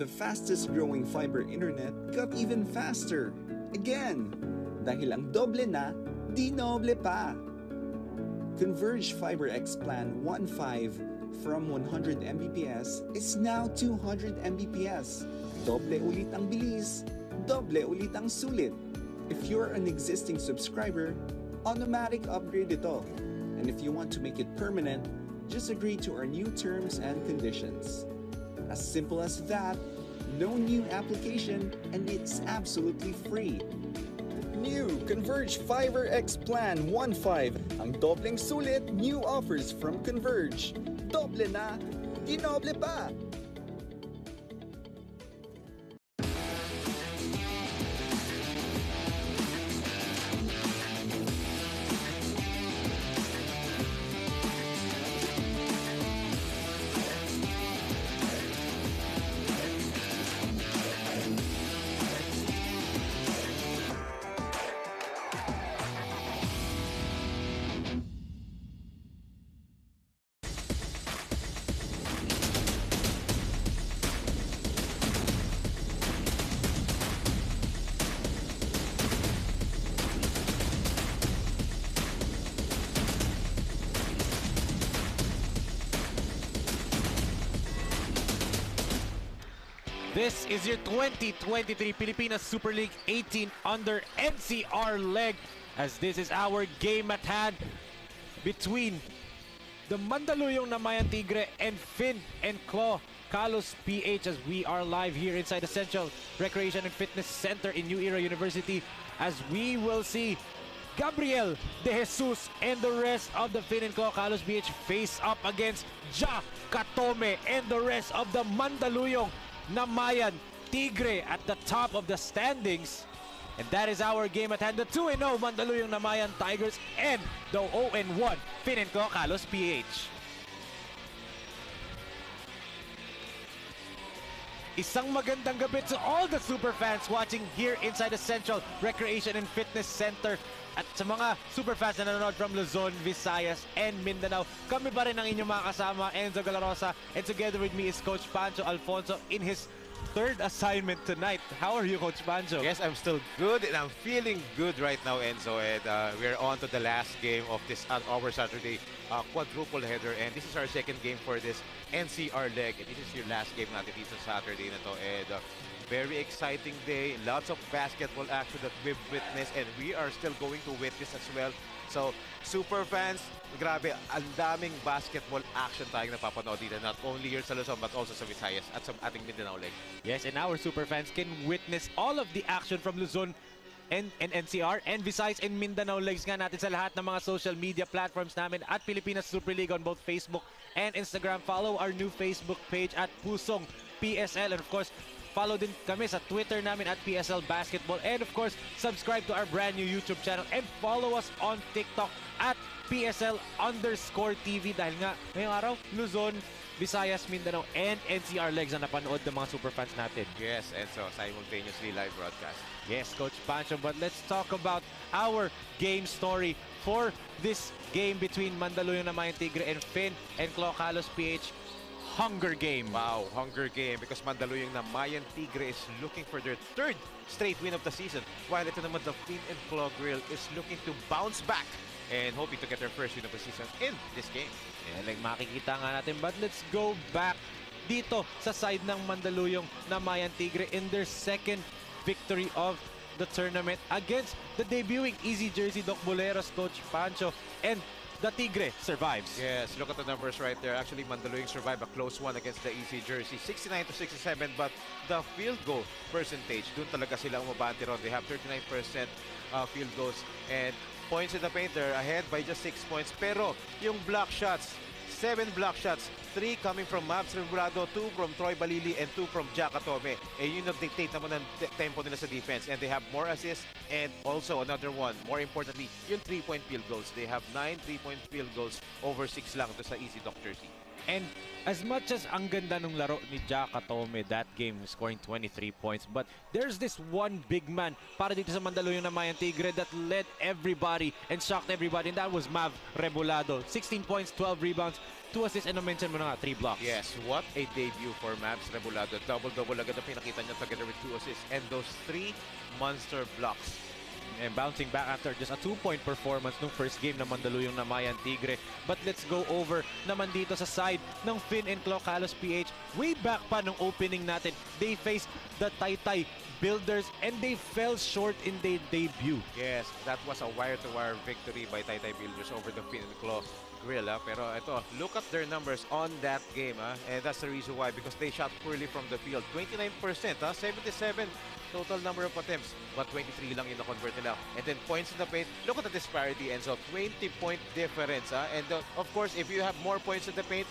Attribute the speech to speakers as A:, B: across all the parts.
A: The fastest growing fiber internet got even faster. Again, dahil ang doble na, di noble pa. Converge Fiber X Plan 1.5 from 100 Mbps is now 200 Mbps. Doble ulit ang bilis, doble ulit ang sulit. If you're an existing subscriber, automatic upgrade ito. And if you want to make it permanent, just agree to our new terms and conditions. As simple as that, no new application, and it's absolutely free. New Converge Fiber X Plan 1.5. Ang dobleng sulit, new offers from Converge. Doble na, di noble pa!
B: This is your 2023 Pilipinas Super League 18 under NCR leg, as this is our game at hand between the Mandaluyong Namayan Tigre and Fin and Claw Kalosph PH, as we are live here inside the Central Recreation and Fitness Center in New Era University, as we will see Gabriel De Jesus and the rest of the Fin and Claw Kalosph PH face up against Ja Katome and the rest of the Mandaluyong Namayan Tigre at the top of the standings. And that is our game at hand. The 2-0 Mandaluyong Namayan Tigers and the 0-1 Fin and Claw Kalosph PH. Isang magandang gabi to all the super fans watching here inside the Central Recreation and Fitness Center. At sa mga super fans na nanonood from Luzon, Visayas, and Mindanao, kami pa rin ang inyong mga kasama, Enzo Galarosa, and together with me is Coach Pancho Alfonso in his third assignment tonight. How are you, Coach Pancho?
C: Yes, I'm still good, and I'm feeling good right now, Enzo. And we're on to the last game of this our Saturday quadruple header, and this is our second game for this NCR leg, and this is your last game natin dito Saturday na to. And very exciting day, lots of basketball action that we've witnessed, and we are still going to witness as well. So, super fans, grabe, ang daming basketball action tayong napapanood dito, not only here sa Luzon but also sa Visayas at sa ating Mindanao leg.
B: Yes, and our super fans can witness all of the action from Luzon and NCR and Visayas and Mindanao legs nga natin sa lahat ng mga social media platforms namin at Pilipinas Super League on both Facebook and Instagram. Follow our new Facebook page at Pusong PSL, and of course, follow din kami sa Twitter namin at PSL Basketball. And of course, subscribe to our brand new YouTube channel and follow us on TikTok at PSL_TV, dahil nga ngayong araw, Luzon, Visayas, Mindanao, and NCR legs ang napanood ng mga superfans natin.
C: Yes, and so simultaneously live broadcast.
B: Yes, Coach Pancho, but let's talk about our game story for this game between Mandaluyong Namayan Tigre and Fin and Claw Kalosph PH. Hunger game.
C: Wow, hunger game, because Mandaluyong Namayan Tigre is looking for their third straight win of the season, while ito naman the Fin and Claw Grill is looking to bounce back and hoping to get their first win of the season in this game.
B: Yan lang makikita nga natin, but let's go back dito sa side ng Mandaluyong Namayan Tigre in their second victory of the tournament against the debuting Easy Jersey Doc Boleros, Coach Pancho, and the Tigre survives.
C: Yes, look at the numbers right there. Actually, Mandaluyong survived a close one against the Easy Jersey, 69-67, but the field goal percentage, dun talaga sila umabante ron. They have 39% field goals, and points in the paint, they're ahead by just 6 points. Pero yung block shots, 7 block shots, 3 coming from Mavs Rembrado, 2 from Troy Balili, and 2 from Ja Katome. Eh, yun nag-dictate naman ng tempo nila sa defense. And they have more assists, and also another one, more importantly, yung 3-point field goals. They have 9 3-point field goals, over 6 lang to sa Easy Doc Jersey.
B: And as much as ang ganda ng laro ni Ja Katome that game, scoring 23 points, but there's this one big man para dito sa Mandaluyong Namayan Tigre that led everybody and shocked everybody, and that was Mav Rebolado. 16 points, 12 rebounds, 2 assists, and na-mention mo mo na nga, 3 blocks.
C: Yes, what a debut for Mavs Rebolado. Double-double agad ang pinakita niya together with 2 assists and those 3 monster blocks.
B: And bouncing back after just a 2-point performance nung first game ng Mandaluyong Namayan Tigre. But let's go over naman dito sa side ng Finn and Claw Kalosph PH. Way back pa nung opening natin, they faced the Taytay Builders and they fell short in their debut.
C: Yes, that was a wire-to-wire victory by Taytay Builders over the Finn and Claw Grill. Pero ito, look at their numbers on that game. And that's the reason why, because they shot poorly from the field. 29%, 77 total number of attempts, but 23 lang yung na-convert nila. And then points in the paint, look at the disparity, and so 20-point difference. And of course, if you have more points in the paint,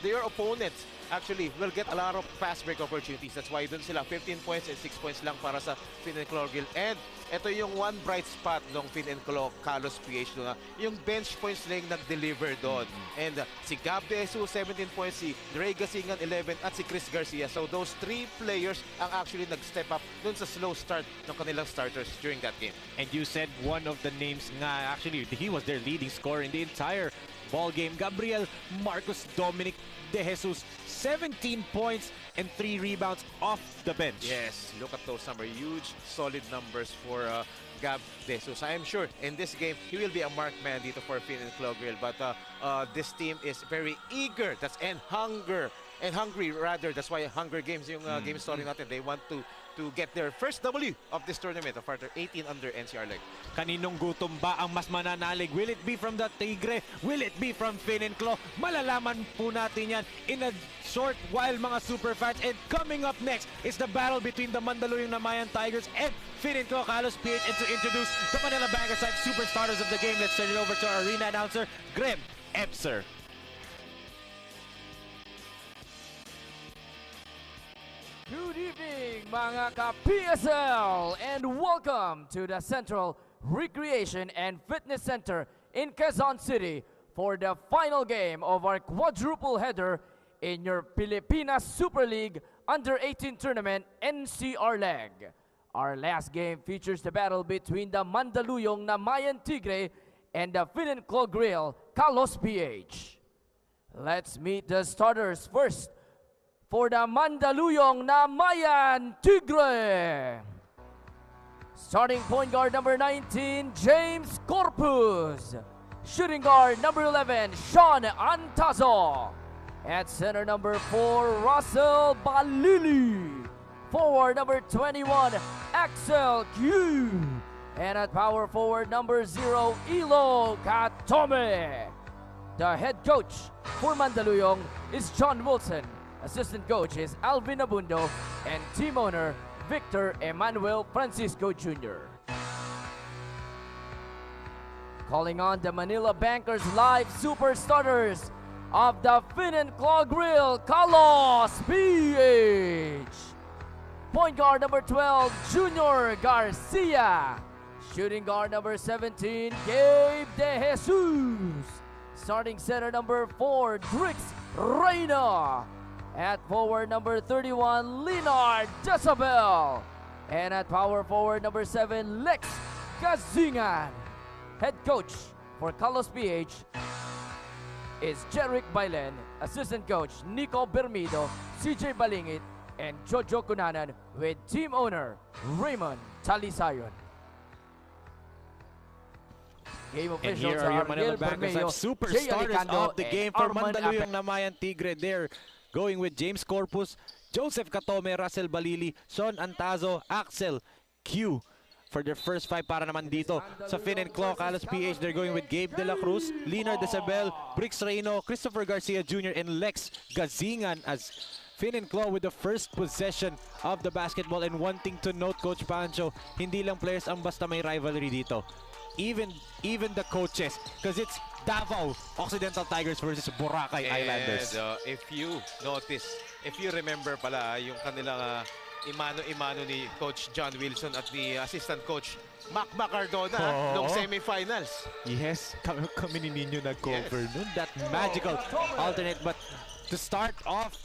C: their opponents actually will get a lot of fast break opportunities. That's why dun sila 15 points and 6 points lang para sa Finn and Claw Grill. And ito yung one bright spot ng Finn and Claw Kalosph PH doon. Yung bench points na yung nag-deliver doon. And si Gab De Jesus 17 points, si Dre Gasingan 11 at si Chris Garcia. So those 3 players ang actually nag-step up dun sa slow start ng kanilang starters during that game.
B: And you said one of the names nga, actually he was their leading scorer in the entire ball game. Gabriel Marcos Dominic De Jesus, 17 points and 3 rebounds off the bench.
C: Yes, look at those numbers. Huge, solid numbers for Gab De Jesus. I am sure in this game, he will be a marked man dito for Finn and Claw Grill. But this team is very eager. And hungry rather. That's why Hunger Games yung game story natin. They want to get their first W of this tournament of after 18 under NCR leg.
B: Kaninong gutom ba ang mas mananalig? Will it be from the Tigre? Will it be from Finn and Claw? Malalaman po natin yan in a short while, mga super fans. And coming up next is the battle between the Mandaluyong Namayan Tigers and Finn and Claw Kalosph PH. And to introduce the Manila Banger Side super starters of the game, let's turn it over to our arena announcer, Grem Ebser.
D: Good evening, mga ka-PSL, and welcome to the Central Recreation and Fitness Center in Quezon City for the final game of our quadruple header in your Pilipinas Super League Under-18 Tournament NCR leg. Our last game features the battle between the Mandaluyong Namayan Tigre and the Finn and Claw Grill Kalosph PH. Let's meet the starters first. For the Mandaluyong Namayan Tigre, starting point guard number 19, James Corpus. Shooting guard number 11, Sean Antazo. At center number 4, Russell Balili. Forward number 21, Axel Q. And at power forward number 0, Ilo Katome. The head coach for Mandaluyong is John Wilson. Assistant coach is Alvin Abundo, and team owner Victor Emmanuel Francisco Jr. Calling on the Manila Bankers live super starters of the Finn and Claw Grill Kalosph PH. Point guard number 12, Junior Garcia. Shooting guard number 17, Gabe De Jesus. Starting center number 4, Drix Reyna. At forward number 31, Leonard Jezabel. And at power forward number 7, Lex Gazingan. Head coach for Kalosph PH is Jeric Bailen. Assistant coach Nico Bermido, CJ Balingit, and Jojo Cunanan, with team owner Raymond Talisayon. Game
B: And
D: officials
B: here are your
D: are
B: Manila
D: Miguel
B: Bankers
D: Bermeo,
B: super
D: Jay
B: starters
D: Alicando,
B: of the
D: and
B: game for
D: Armand
B: Mandaluyong Namayan Tigre. They're going with James Corpus, Joseph Katome, Russell Balili, Sean Antazo, Axel Q. For their first 5 para naman dito sa Finn and Claw Kalosph PH, they're going with Gabe De La Cruz, Leonard Isabel, Brix Reyno, Christopher Garcia Jr., and Lex Gazingan as Finn and Claw with the first possession of the basketball. And one thing to note, Coach Pancho, hindi lang players ang basta may rivalry dito. Even the coaches, because it's Davao Occidental Tigers versus Boracay Islanders.
C: And if you notice, if you remember pala yung kanilang imano-imano ni Coach John Wilson at ni Assistant Coach Mac Macardona noong semifinals.
B: Yes, kami ni Ninyo nag-cover nun. That magical alternate. But to start off,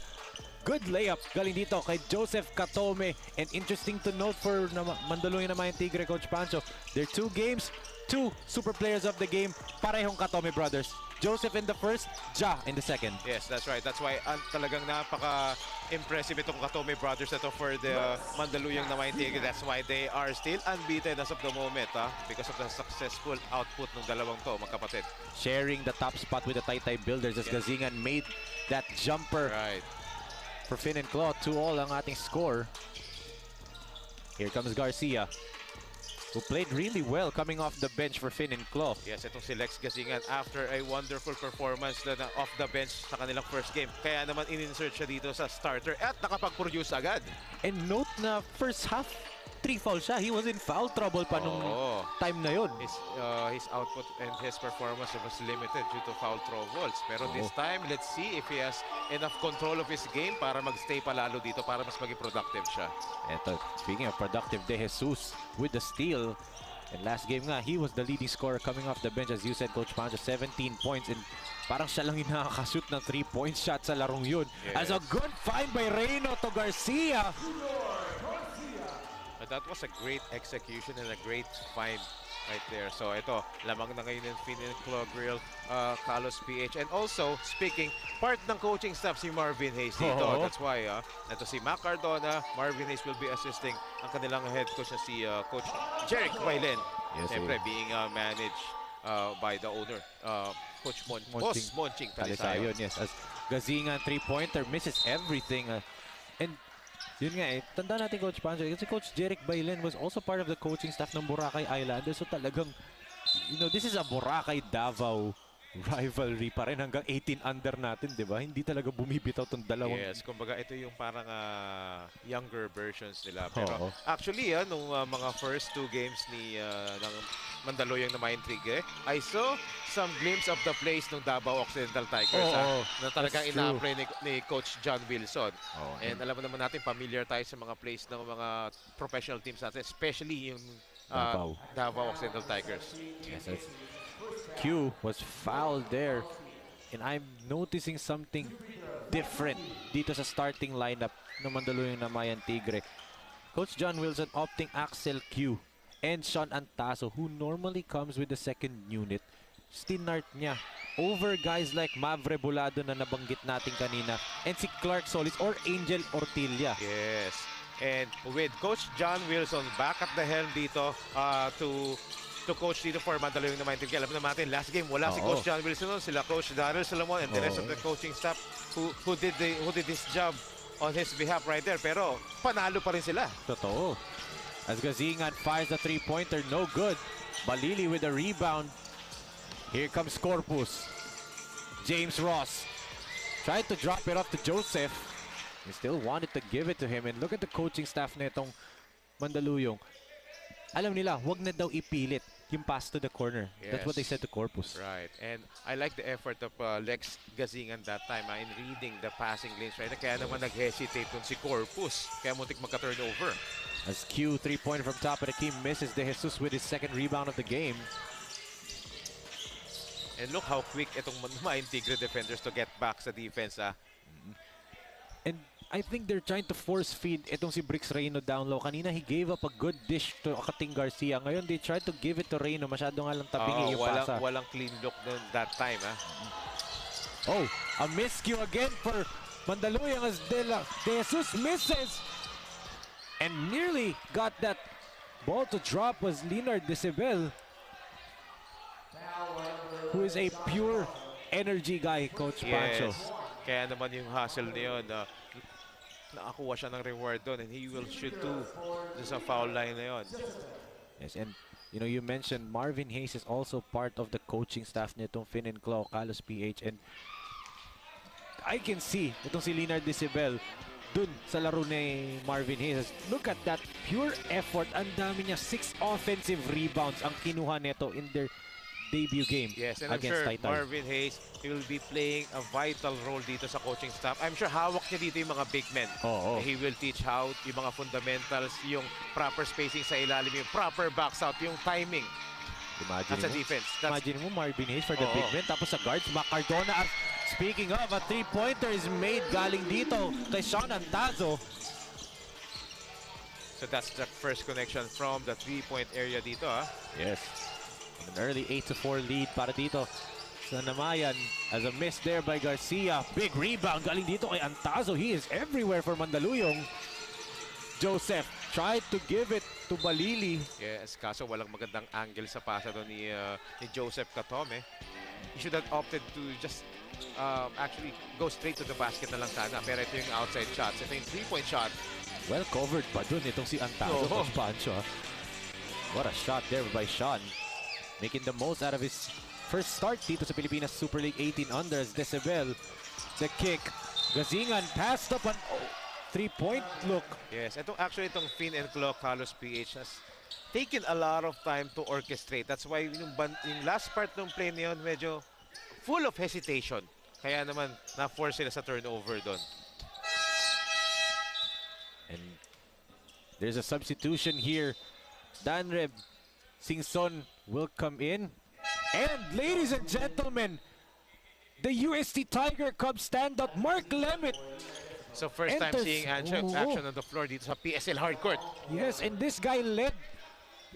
B: good layup galing dito kay Joseph Katome. And interesting to note for Mandaluyong Namayan Tigre, Coach Pancho, their 2 games, two super players of the game, parehong Katome brothers. Joseph in the first, Ja in the second.
C: Yes, that's right. That's why talagang napaka-impressive itong Katome brothers na to for the Mandaluyong Namayan Tigre. That's why they are still unbeaten as of the moment, because of the successful output ng dalawang to, magkapatid.
B: Sharing the top spot with the Taytay Builders as Gazingan made that jumper for Finn and Claw. 2-all ang ating score. Here comes Garcia, who played really well coming off the bench for Finn and Claw.
C: Yes, itong si Lex Gazingan after a wonderful performance na off the bench sa kanilang first game. Kaya naman in-insert siya dito sa starter at nakapag-produce agad.
B: And note na first half, 3 fouls siya. He was in foul trouble pa nung time na yun.
C: His output and his performance was limited due to foul troubles. Pero this time, let's see if he has enough control of his game para mag-stay palalo dito, para mas maging productive siya.
B: Eto, speaking of productive, De Jesus with the steal. And last game nga, he was the leading scorer coming off the bench. As you said, Coach Pancho, 17 points. And parang siya lang yung nakakashoot ng 3-point shot sa larong yun.
C: Yes.
B: As a good find by Reyno to Garcia.
C: That was a great execution and a great find right there. So ito, lamang na ngayon ng Finn and Claw Grill, Kalosph PH. And also, speaking, part ng coaching staff si Marvin Hayes dito. That's why, ito si Mac Cardona, Marvin Hayes will be assisting ang kanilang head coach na si Coach Jeric Bailen.
B: Yes,
C: Siyempre, being managed by the owner, Coach Boss Monching Talisayon.
B: Yes, as Gazingan 3-pointer misses everything. And yun nga tanda natin Coach Pancho, kasi Coach Jeric Bailen was also part of the coaching staff ng Boracay Islanders. So talagang, this is a Boracay Davao rivalry pa rin hanggang 18 under natin, di ba? Hindi talaga bumibitaw tong dalawang.
C: Yes, kumbaga ito yung parang younger versions nila. Pero actually, nung mga first 2 games ng Mandaluyong Namayan Tigre, I saw some glimpse of the plays ng Davao Occidental Tigers na talagang ina-apply ni Coach John Wilson. And alam mo naman natin, familiar tayo sa mga plays ng mga professional teams natin, especially yung Davao Occidental Tigers.
B: Yes, Q was fouled there. And I'm noticing something different dito sa starting lineup ng Mandaluyong Namayan Tigre. Coach John Wilson opting Axel Q and Sean Antaso, who normally comes with the second unit. Stinart niya over guys like Mavre Bulado na nabanggit natin kanina and si Clark Solis or Angel Ortilla.
C: Yes. And with Coach John Wilson back at the helm dito to coach dito for Mandaluyong Namayan Tigre. Alam naman natin, last game wala si Coach John Wilson, sila Coach Daryl Solomon and the rest of the coaching staff who did this job on his behalf right there. Pero panalo pa rin sila.
B: Totoo. As Gazingan fires the 3-pointer, no good. Balili with a rebound. Here comes Corpus. James Ross tried to drop it off to Joseph. He still wanted to give it to him. And look at the coaching staff nitong Mandaluyong. Alam nila, wag na daw ipilit yung pass to the corner. Yes. That's what they said to Corpus.
C: Right. And I like the effort of Lex Gazingan that time in reading the passing lanes. Right? Kaya naman nag-hesitate dun si Corpus. Kaya muntik magka-turnover.
B: As Q, 3-pointer from top of the key, misses De Jesus with his second rebound of the game.
C: And look how quick itong Namayan Tigre defenders to get back sa defense.
B: And I think they're trying to force feed itong si Brix Reyno down low. Kanina he gave up a good dish to Akating Garcia. Ngayon they tried to give it to Reyno. Masyado nga lang tabingi yung pasa.
C: Walang clean look that time.
B: Oh, a miscue again for Mandaluyong as De Jesus misses. And nearly got that ball to drop was Leonard Decibel, who is a pure energy guy, Coach Pancho.
C: Kaya naman yung hustle niyon, nakakuha siya ng reward doon and he will shoot 2 sa foul line na yun.
B: Yes, and you mentioned Marvin Hayes is also part of the coaching staff nitong Finn and Claw, Kalosph PH, and I can see itong si Leonard Decibel dun sa laro ni Marvin Hayes. Look at that pure effort. Ang dami niya, 6 offensive rebounds ang kinuha nito in their debut game.
C: Yes, and I'm
B: against
C: sure
B: Taytay.
C: Marvin Hayes, he will be playing a vital role dito sa coaching staff. I'm sure hawak niya dito yung mga big men. He will teach how yung mga fundamentals, yung proper spacing sa ilalim, yung proper backs out, yung timing. At sa defense.
B: Imagine mo Marvin Hayes for the big men. Tapos sa guards, Mac Cardona. Speaking of, a 3-pointer is made galing dito kay Sean Antazo.
C: So that's the first connection from the 3-point area dito.
B: Yes. An early 8-4 lead para dito sa Namayan as a miss there by Garcia. Big rebound galing dito kay Antazo. He is everywhere for Mandaluyong. Joseph tried to give it to Balili.
C: Yes, kaso walang magandang angle sa pasa doon ni Joseph Katome. He should have opted to just actually go straight to the basket na lang sana. Pero ito yung outside shots. Ito yung 3-point shot.
B: Well covered pa dun itong si Antazo. Coach Pancho. What a shot there by Sean. Making the most out of his first start dito sa Pilipinas Super League 18 under as Decibel. The kick. Gazingan passed up an three-point look.
C: Yes, itong Finn and Claw Kalosph PH has taken a lot of time to orchestrate. That's why yung last part ng play na yun, medyo full of hesitation. Kaya naman, na-force sila sa turnover doon.
B: And there's a substitution here. Danreb Singson will come in. And ladies and gentlemen, the UST Tiger Cubs standout Mark Lemet.
C: So first time seeing action on the floor dito sa PSL hardcourt.
B: Yes, and this guy led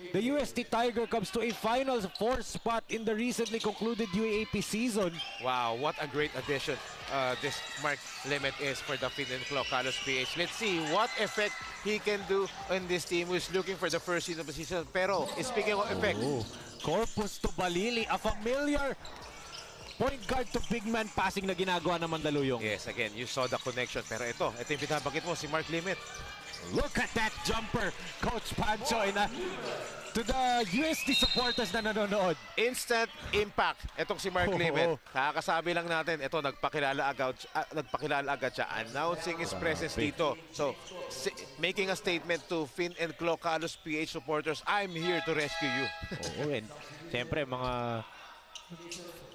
B: the UST Tiger Cubs to a Finals 4 spot in the recently concluded UAAP season.
C: Wow, what a great addition this Mark Lemet is for the Finn and Claw Kalosph PH. Let's see what effect he can do on this team who is looking for the first seed of the season. Pero speaking of effect,
B: Corpus to Balili, a familiar point guard to big man passing na ginagawa ng Mandaluyong.
C: yes, again, you saw the connection. Pero ito yung pinabagit mo, si Mark Lemet.
B: Look at that jumper, Coach Pancho. To the UST supporters na nanonood.
C: Instant impact. Itong si Mark Lemet. Kakasabi lang natin, ito nagpakilala agad siya, announcing his presence dito. So, making a statement to Finn and Claw Kalosph PH supporters, I'm here to rescue you.
B: And siyempre mga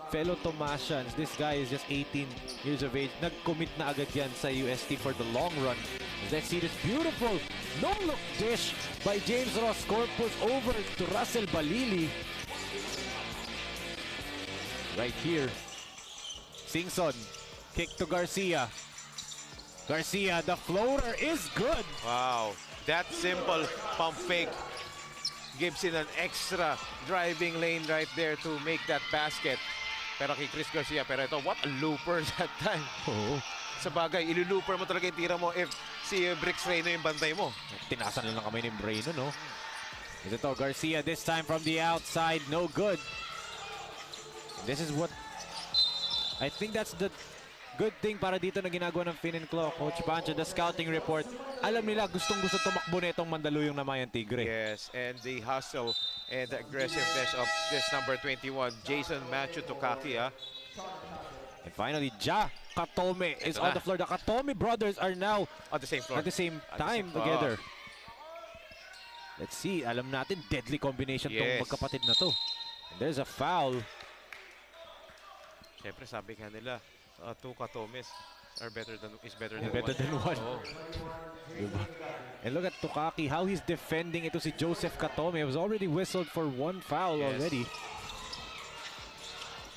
B: fellow Tomasians, this guy is just 18 years of age. Nag-commit na agad yan sa UST for the long run. Let's see this beautiful no-look dish by James Ross Corpus over to Russell Balili. Right here. Singson. Kick to Garcia. Garcia, the floater is good.
C: Wow, that simple pump fake gives him an extra driving lane right there to make that basket. Pero kay Chris Garcia, pero ito, what a looper that time. Sa bagay, ilulooper mo talaga yung tira mo if si Bricks Reyno yung bantay mo.
B: Tinasan lang kami ni Reyno, no? Ito, Garcia this time from the outside, no good. This is what I think that's the good thing para dito na ginagawa ng Finn and Claw. Coach Pancho, the scouting report, alam nila gustong-gusto tumakbo na itong Mandaluyong Namayan Tigre.
C: Yes, and the hustle and the aggressiveness of this number 21, Jason Machu Tokaki.
B: And finally, Ja Katome is on the floor. The Katome brothers are now
C: on the same floor.
B: At the same time together. Let's see, alam natin, deadly combination tong magkapatid na to. And there's a foul.
C: Siyempre, sabi nga nila, two Katomes are better than
B: one. Oh. Diba? And look at Tokaki, how he's defending ito si Joseph Katome. It was already whistled for one foul already.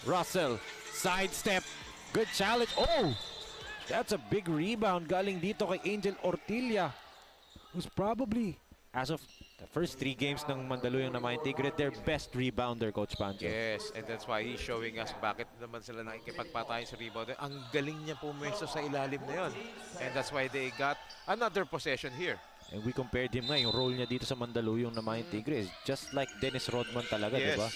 B: Russell, sidestep, good challenge. Oh! That's a big rebound galing dito kay Angel Ortilla, who's probably, as of the first 3 games ng Mandaluyong Namayan Tigre, their best rebounder, Coach Pancho.
C: Yes, and that's why he's showing us bakit naman sila nakikipagpatayan sa rebounder. Ang galing niya pumesto sa ilalim na yun. And that's why they got another possession here.
B: And we compared him nga, yung role niya dito sa Mandaluyong Namayan Tigre is just like Dennis Rodman talaga, diba?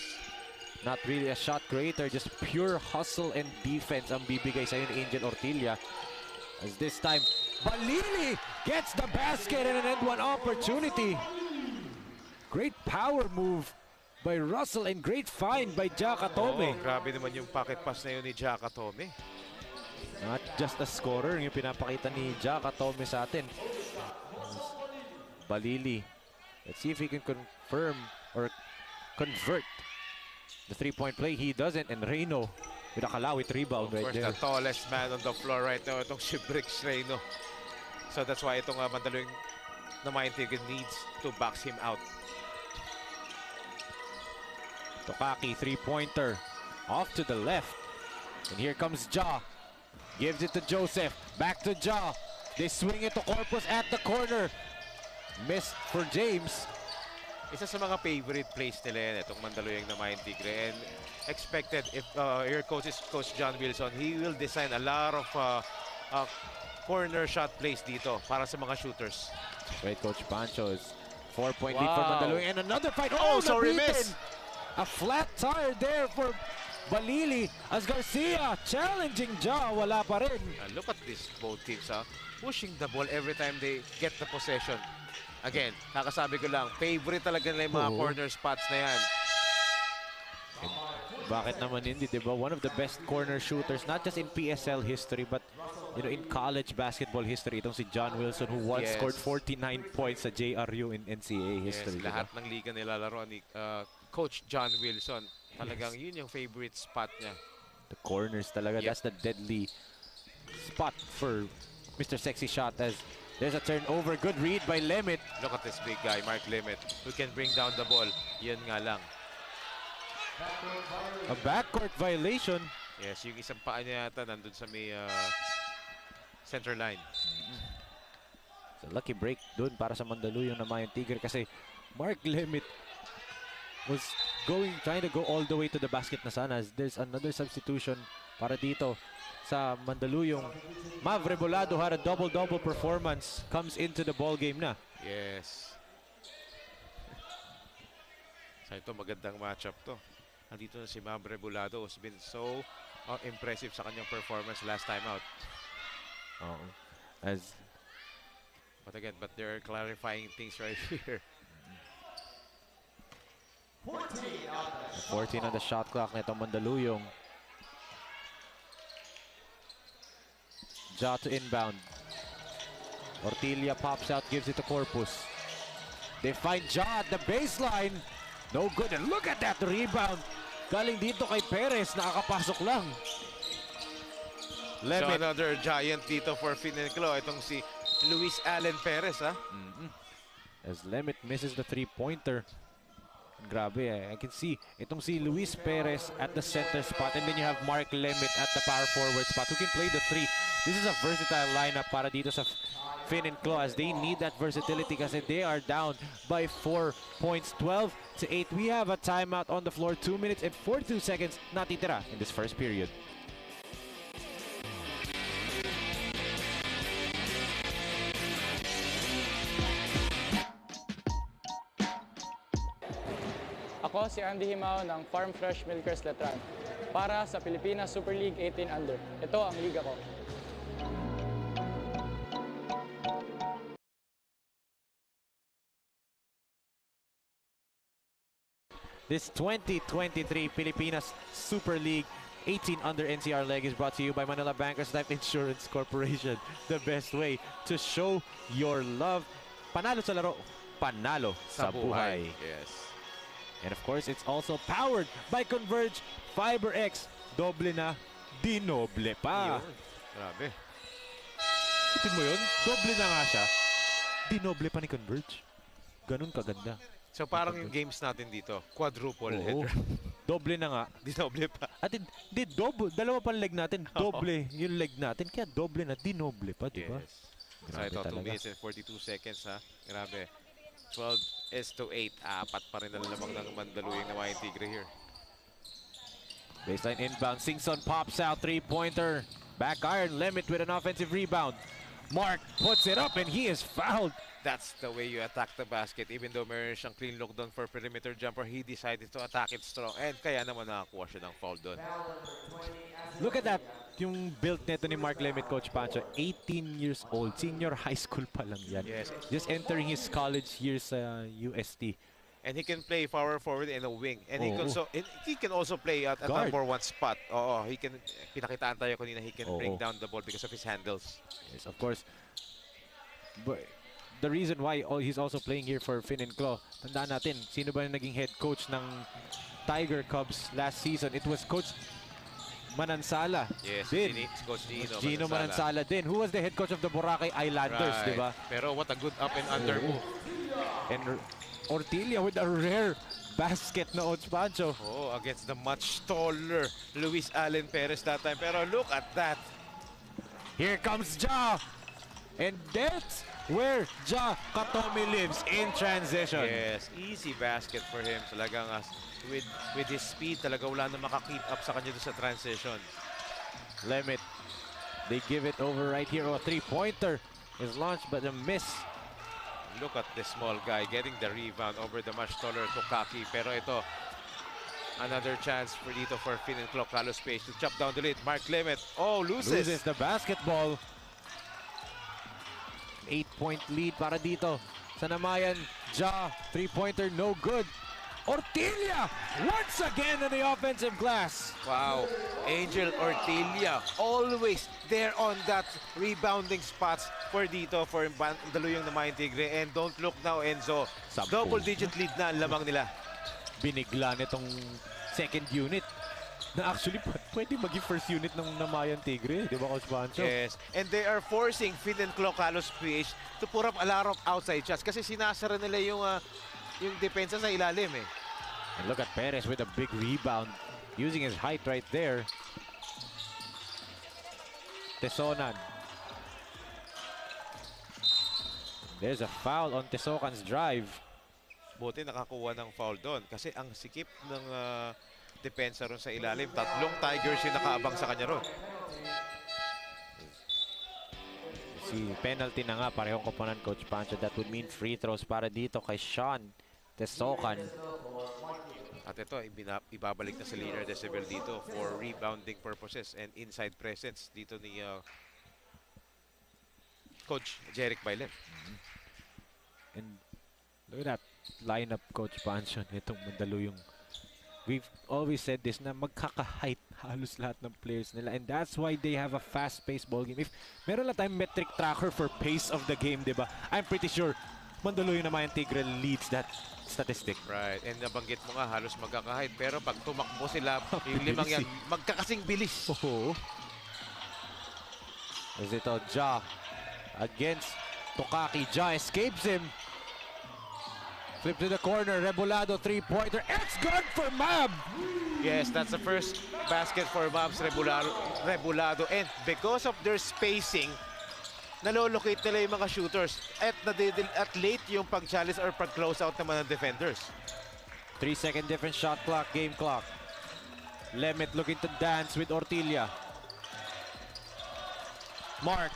B: Not really a shot creator, just pure hustle and defense ang bibigay sa'yo ni Angel Ortilla. As this time, Balili gets the basket and an end one opportunity. Great power move by Russell and great find by Ja Katome.
C: Oh, grabe naman yung pocket pass na yun ni Ja Katome.
B: Not just a scorer yung pinapakita ni Ja Katome sa atin. Balili. Let's see if he can confirm or convert the 3-point play. He doesn't, and Reyno with a kalawit rebound right there.
C: Of course, the tallest man on the floor right now, itong si Bricks Reyno. So that's why itong Mandaluyong Namayan Tigre needs to box him out.
B: Tokaki, 3-pointer off to the left. And here comes Ja. Gives it to Joseph. Back to Ja. They swing it to Corpus at the corner. Missed for James.
C: Isa sa mga favorite plays nila yan, itong Mandaluyong Namayan Tigre. And expected, if your coach is Coach John Wilson, he will design a lot of corner shot plays dito para sa mga shooters.
B: Great Coach Pancho is 4-point lead for Mandaluyong. And another fight.
C: Oh, sorry,
B: nabitin!
C: miss!
B: A flat tire there for Balili as Garcia challenging Ja. Wala pa rin.
C: Look at this, both teams, pushing the ball every time they get the possession. Again, kakasabi ko lang, favorite talaga nila yung mga corner spots na yan.
B: And bakit naman hindi, di ba? One of the best corner shooters, not just in PSL history, but in college basketball history. Itong si John Wilson who once scored 49 points sa JRU in NCAA history.
C: Yes, lahat ng liga nilalaro ni Coach John Wilson. Talagang yun yung favorite spot niya.
B: The corners talaga, that's the deadly spot for Mr. Sexy Shot as there's a turnover. Good read by Lemit.
C: Look at this big guy, Mark Lemit, who can bring down the ball. Yun nga lang.
B: A backcourt violation.
C: Yes, yung isang paa niya yata nandun sa may center line.
B: It's a lucky break dun para sa Mandaluyong Namayan Tigre kasi Mark Lemit was trying to go all the way to the basket na sana. There's another substitution para dito sa Mandaluyong. Mav Rebolado had a double-double performance, comes into the ball game na.
C: Yes. So ito magandang matchup to. Nandito na si Mav Rebolado, who's been so impressive sa kanyang performance last time out. But again, they're clarifying things right here.
B: 14 on the shot clock nito Mandaluyong. Ja to inbound. Ortilia pops out, gives it to Corpus. They find Ja at the baseline. No good. And look at that rebound. Galing dito kay Perez. Nakakapasok lang.
C: So another giant dito for Finiclo. Itong si Luis Allen Perez,
B: As Lemit misses the three-pointer. Grabe, I can see itong si Luis Perez at the center spot, and then you have Mark Lemit at the power forward spot who can play the three. This is a versatile lineup para dito sa Fin and Claw as they need that versatility kasi they are down by 4 points, 12-8. We have a timeout on the floor, 2 minutes and 42 seconds natitira in this first period.
E: Ako si Andy Himao ng Farm Fresh Milkers Letran para sa Pilipinas Super League 18 Under. Ito ang liga ko.
B: This 2023 Pilipinas Super League 18 Under NCR leg is brought to you by Manila Bankers Life Insurance Corporation. The best way to show your love. Panalo sa laro, panalo sa buhay.
C: Yes.
B: And of course, it's also powered by Converge Fiber X. Doble na, dinoble pa.
C: Grabe.
B: Itin mo yun? Doble na nga siya. Dinoble pa ni Converge. Ganun kaganda.
C: So parang yung games natin dito, quadruple header.
B: Doble na nga.
C: Dinoble pa.
B: At double, dalawa pang leg natin. Doble yung leg natin. Kaya doble na, dinoble pa, di ba?
C: Yes. So ito, 2 minutes and 42 seconds, Grabe. 12-8. Apat pa rin ang lamang ng Mandaluyong Namayan Tigre here.
B: Baseline inbound. Singson pops out. Three-pointer. Back iron. Lemit with an offensive rebound. Mark puts it up and he is fouled.
C: That's the way you attack the basket. Even though meron siyang clean look doon for perimeter jumper, he decided to attack it strong. And kaya naman nakakuha siya ng foul doon.
B: Look at that. Yung build neto ni Mark Lemit, Coach Pancho. 18 years old. Senior high school pa lang yan.
C: Yes.
B: Just entering his college years sa UST.
C: And he can play power forward and a wing. And he can also play at number 1 spot. He can, pinakitaan tayo kanina, he can bring down the ball because of his handles.
B: Yes, of course. But the reason why he's also playing here for Fin and Claw, tandaan natin, sino ba yung naging head coach ng Tiger Cubs last season? It was Coach Manansala.
C: Yes, Coach
B: Gino Manansala din. Who was the head coach of the Boracay Islanders, di ba?
C: Pero what a good up and under move.
B: And Ortilia with a rare basket na Coach Pancho.
C: Against the much taller Luis Allen Perez that time. Pero look at that.
B: Here comes Ja. And that's where Ja Katomi lives in transition.
C: Yes, easy basket for him. Talagang with his speed, talaga wala na makakeep up sa kanya doon sa transition.
B: Limit. They give it over right here. Oh, three-pointer is launched but a miss.
C: Look at this small guy getting the rebound over the much taller Kokaki. Pero ito, another chance for dito for Finn and Clock. Kalosph to chop down the lead. Mark Clement. Oh, loses.
B: Loses the basketball. 8-point lead para dito sa Namayan. Ja, three-pointer, no good. Ortilla once again on the offensive glass.
C: Wow, Angel Ortilla always there on that rebounding spots for dito for Mandaluyong Namayan Tigre. And don't look now, Enzo. Double-digit lead na ang lamang nila.
B: Binigla nitong second unit na actually pwede maging first unit ng Namayan Tigre, di ba, Coach Pancho?
C: Yes, and they are forcing Finn and Clock Kalosph to put up a lot of outside shots kasi sinasara nila yung depensa sa ilalim eh.
B: And look at Perez with a big rebound using his height right there. Tesonan. There's a foul on Tesokan's drive.
C: Buti nakakuha ng foul doon kasi ang sikip ng depensa ron sa ilalim. Tatlong Tigers yung nakaabang sa kanya ron.
B: Si penalty na nga, parehong koponan, Coach Pancho. That would mean free throws para dito kay Sean Tesokan.
C: At ito, ibabalik na sa Linear Decibel dito for rebounding purposes and inside presence dito ni Coach Jeric Bailen.
B: And look at that lineup, Coach Pancho, nitong Mandaluyong. We've always said this na magkaka-height halos lahat ng players nila, and that's why they have a fast-paced ball game. If meron lang tayong metric tracker for pace of the game, di ba? I'm pretty sure Mandaluyong Namayan Tigre leads that statistic.
C: Right, and nabanggit mo nga halos magkaka-height, pero pag tumakbo sila, yung limang yan, magkakasing bilis.
B: Oo. Is ito Ja against Tokaki. Ja escapes him. Flip to the corner, Rebolado, three-pointer. It's good for Mab!
C: Yes, that's the first basket for Mabs Rebolado. And because of their spacing, nalolocate nila yung mga shooters. At late yung pag-challenge or pag-close out naman ng defenders.
B: 3-second different shot clock, game clock. Lemit looking to dance with Ortilla. Mark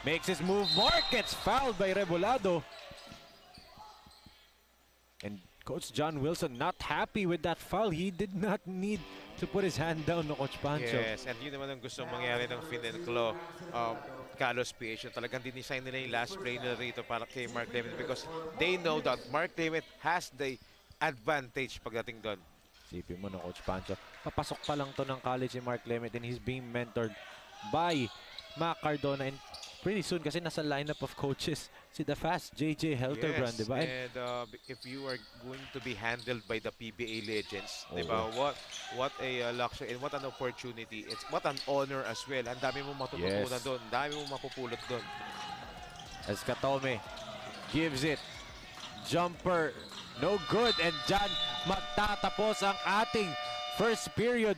B: makes his move. Mark gets fouled by Rebolado. And Coach John Wilson not happy with that foul. He did not need to put his hand down, no, Coach Pancho.
C: Yes, and yun naman ang gusto mangyari ng Finn and Claw Kalosph. Talagang dinisign nila yung last play nila rito para kay Mark Clement because they know that Mark Clement has the advantage pagdating doon.
B: Sipin mo, no, Coach Pancho. Papasok pa lang to ng college si Mark Clement and he's being mentored by Mac Cardona, and pretty soon kasi nasa lineup of coaches si the fast JJ Helterbrand,
C: yes,
B: diba?
C: And if you are going to be handled by the PBA legends, diba? What a luxury and what an opportunity. It's what an honor as well. Ang dami mong matututunan doon, ang dami mong mapupulot doon.
B: As Katome gives it, jumper, no good, and dyan magtatapos ang ating first period.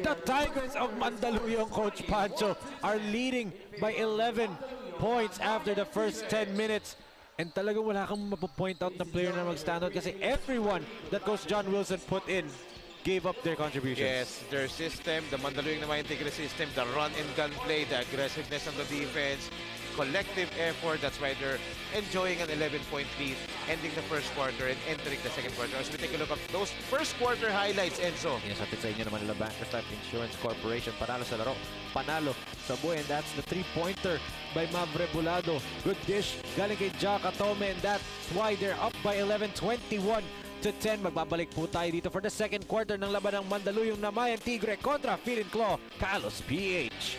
B: The Tigers of Mandaluyong, Coach Pancho, are leading by 11 points after the first 10 minutes. And talagang wala kang mapopoint out na player na mag-stand out kasi everyone that Coach John Wilson put in gave up their contributions.
C: Yes, their system, the Mandaluyong Namayan Tigre system, the run and gun play, the aggressiveness on the defense, collective effort. That's why they're enjoying an 11-point lead, ending the first quarter and entering the second quarter. As we take a look at those first quarter highlights, Enzo.
B: Inasatid sa inyo naman nila Bankers Life Insurance Corporation. Panalo sa laro, panalo sa buhay. And that's the three-pointer by Mav Rebolado. Good dish galing kay Ja Katome, and that's why they're up by 11, 21-10. Magbabalik po tayo dito for the second quarter ng laban ng Mandaluyong Namayan Tigre kontra Finn and Claw Kalosph PH.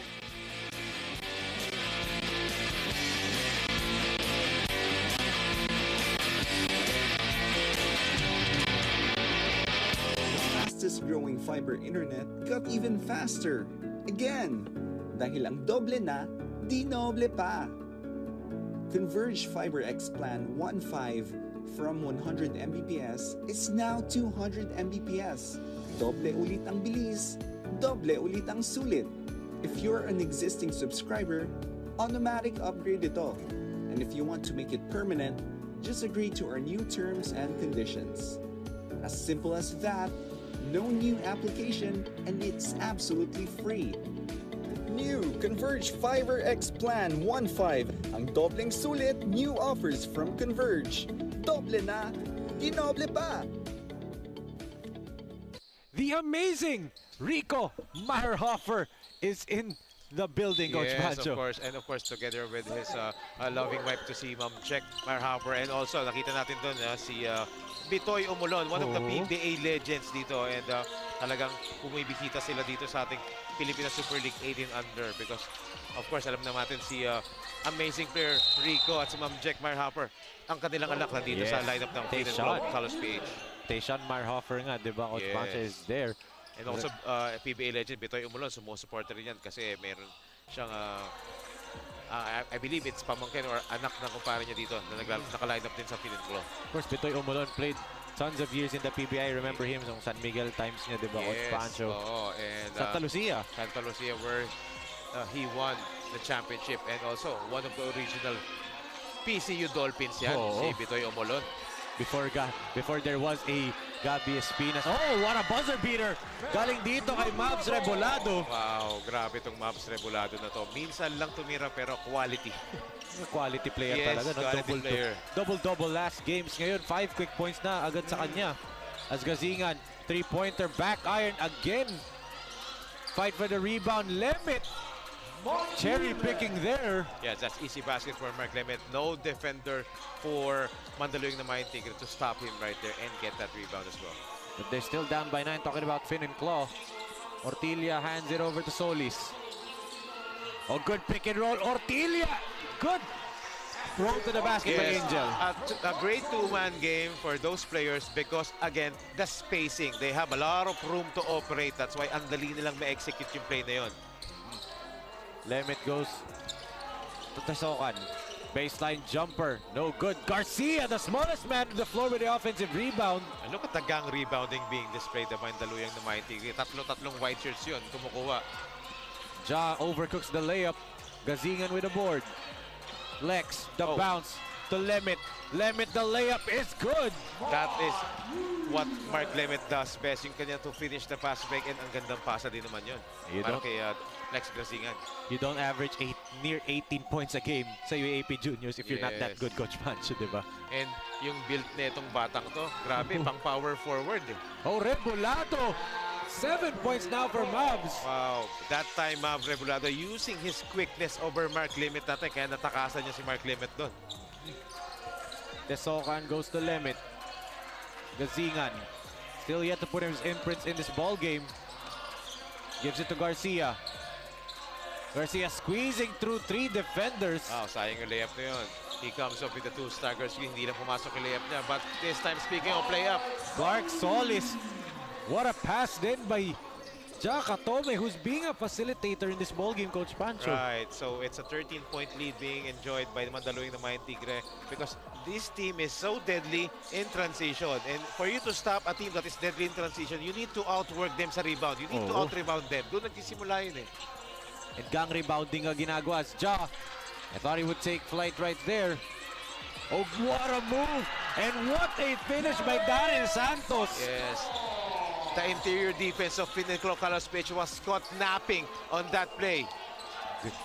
A: Fastest-growing fiber internet got even faster. Again, dahil ang doble na, di noble pa. Converge Fiber X Plan 1.5 from 100 Mbps is now 200 Mbps. Doble ulit ang bilis, doble ulit ang sulit. If you're an existing subscriber, automatic upgrade ito. And And if you want to make it permanent, just agree to our new terms and conditions. As simple as that, no new application, and it's absolutely free. New Converge Fiber X Plan 1.5, ang dobleng sulit new offers from Converge. Doble na, dinoble pa!
B: The amazing Rico Meyerhofer is in the building, Coach
C: Yes,
B: Pancho.
C: of course. And of course, together with his loving wife to si Ma'am Jack Meyerhofer. And also, nakita natin doon si Bitoy Umulon, one of the PBA legends dito. And talagang bumibisita sila dito sa ating Pilipinas Super League 18 under. Because, of course, alam natin si amazing player Rico at si Ma'am Jack Meyerhofer. Ang kanilang anak na dito sa lineup ng Kalosph PH.
B: Tayshaun Meyerhofer nga, di ba? Coach Pancho is there.
C: And also, PBA legend Bitoy Umulon, sumusuporter rin yan kasi meron siyang, I believe it's pamangkin or anak ng kumpare niya dito na naka-line up din sa Pilipinas.
B: Of course, Bitoy Umulon played tons of years in the PBA. I remember him sa San Miguel times niya, di ba, Coach Pancho?
C: And
B: Santa Lucia.
C: Santa Lucia, where he won the championship. And also, one of the original PCU Dolphins yan, si Bitoy Umulon. Before there was a Gabi Espinas. Oh, what a buzzer beater! Galing dito kay Mavs Rebolado. Wow, grabe itong Mavs Rebolado na to. Minsan lang tumira pero quality.
B: Quality player talaga. No?
C: Quality player.
B: Double-double last games. Ngayon, 5 quick points na agad sa kanya. As Gazingan, 3-pointer, back iron again. Fight for the rebound. Lemit. Cherry picking there.
C: Yes, that's easy basket for Mark Lemit. No defender for Mandaluyong Namayan Tigre to stop him right there and get that rebound as well.
B: But they're still down by 9. Talking about Finn and Claw. Ortilia hands it over to Solis. Oh, good pick and roll. Ortilia. Good. Throw to the basket by Angel.
C: A great two-man game for those players because, again, the spacing. They have a lot of room to operate. That's why ang dali nilang ma-execute yung play na yun.
B: Lemit goes to Tasokan. Baseline jumper. No good. Garcia, the smallest man on the floor with the offensive rebound.
C: And look at the gang rebounding being displayed by Mandaluyong Namayan Tigre. Tatlong white shirts yun. Kumukuha.
B: Ja overcooks the layup. Gazingan with the board. Lex, the bounce to Lemit. Lemit, the layup is good.
C: That is what Mark Lemit does best. Yung kanya to finish the pass break, and ang gandang pasa din naman yun. Para kay Lex Gazingan.
B: You don't average near 18 points a game sa UAP Juniors if you're not that good, Coach Pancho, di ba?
C: And yung build na itong batang to, grabe, pang power forward.
B: Oh, Rebolado! 7 points now for Mavs.
C: Wow, that time Mav Rebolado using his quickness over Mark Lemit natin, kaya natakasan niya si Mark Lemit doon.
B: Desokan goes to Lemit. Gazingan still yet to put his imprints in this ball game. Gives it to Garcia. Garcia squeezing through 3 defenders.
C: Wow, sayang yung layup na yun. He comes up with the 2 staggers. Hindi na pumasok yung layup niya. But this time, speaking of layup,
B: Clark Solis. What a pass then by Jaka Tome, who's being a facilitator in this ball game, Coach Pancho.
C: Right, so it's a 13-point lead being enjoyed by the Mandaluyong Namayan Tigre because this team is so deadly in transition. And for you to stop a team that is deadly in transition, you need to outwork them sa rebound. You need to out-rebound them. Doon nagsisimula yun eh.
B: And gang rebounding ang ginagawa. Ja, I thought he would take flight right there. Oh, what a move! And what a finish by Daryl Santos.
C: Yes. The interior defense of Kalosph was caught napping on that play.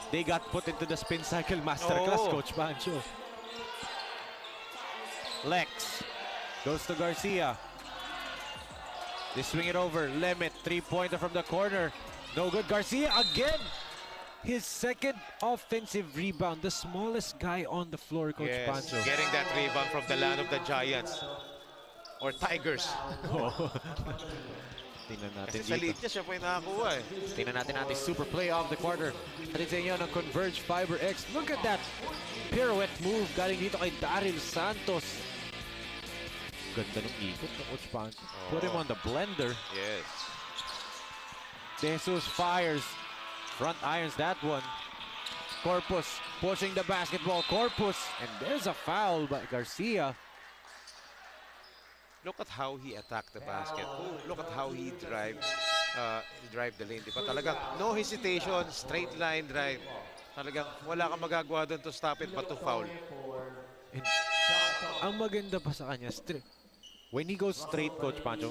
B: They got put into the spin cycle masterclass, Coach Pancho. Lex goes to Garcia. They swing it over. Lemit, 3-pointer from the corner. No good. Garcia again. His second offensive rebound. The smallest guy on the floor, Coach Pancho.
C: Getting that rebound from the land of the Giants. Or Tigers.
B: Tingnan natin
C: Kasi sa lead niya, siya po yung nakakuha eh.
B: Tingnan natin ating super play of the quarter. Atin sa inyo ng Converge Fiber X. Look at that pirouette move galing dito kay Daryl Santos. Ganda ng ikot ng Coach Pancho. Put him on the blender.
C: Yes.
B: Jesus fires. Front irons that one. Corpus pushing the basketball. Corpus. And there's a foul by Garcia.
C: Look at how he attacked the basket. Look at how he drive the lane. Diba talaga? No hesitation, straight line drive. Talagang wala kang magagawa doon to stop it but to foul.
B: And ang maganda pa sa kanya, when he goes straight, Coach Pancho,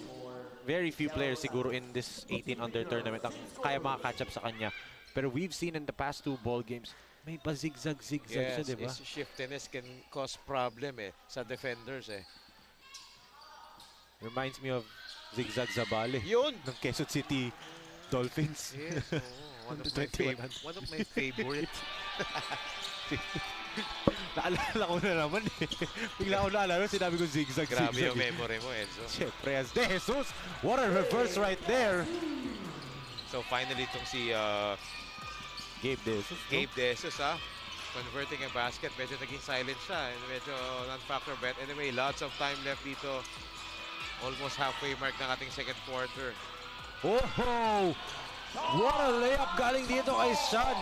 B: very few players siguro in this 18 under tournament ang kaya makakatch up sa kanya. Pero we've seen in the past 2 ball games, may pa zigzag siya, di ba?
C: Yes, shiftiness can cause problem sa defenders
B: Reminds me of Zigzag Zabale
C: Yun!
B: ng Quezon City Dolphins.
C: Yes, one of my favorite.
B: Naalala ko na naman eh. Bigla ko naalala, sinabi ko zigzag.
C: Grabe yung memory mo, Enzo.
B: Siyempre, as De Jesus, what a reverse right there.
C: So finally, itong si
B: Gabe De Jesus.
C: Gabe De Jesus, converting a basket. Medyo naging silent siya. And medyo non-factor bet. Anyway, lots of time left dito. Almost halfway mark ng ating second quarter.
B: Oh! What a layup galing dito kay Sean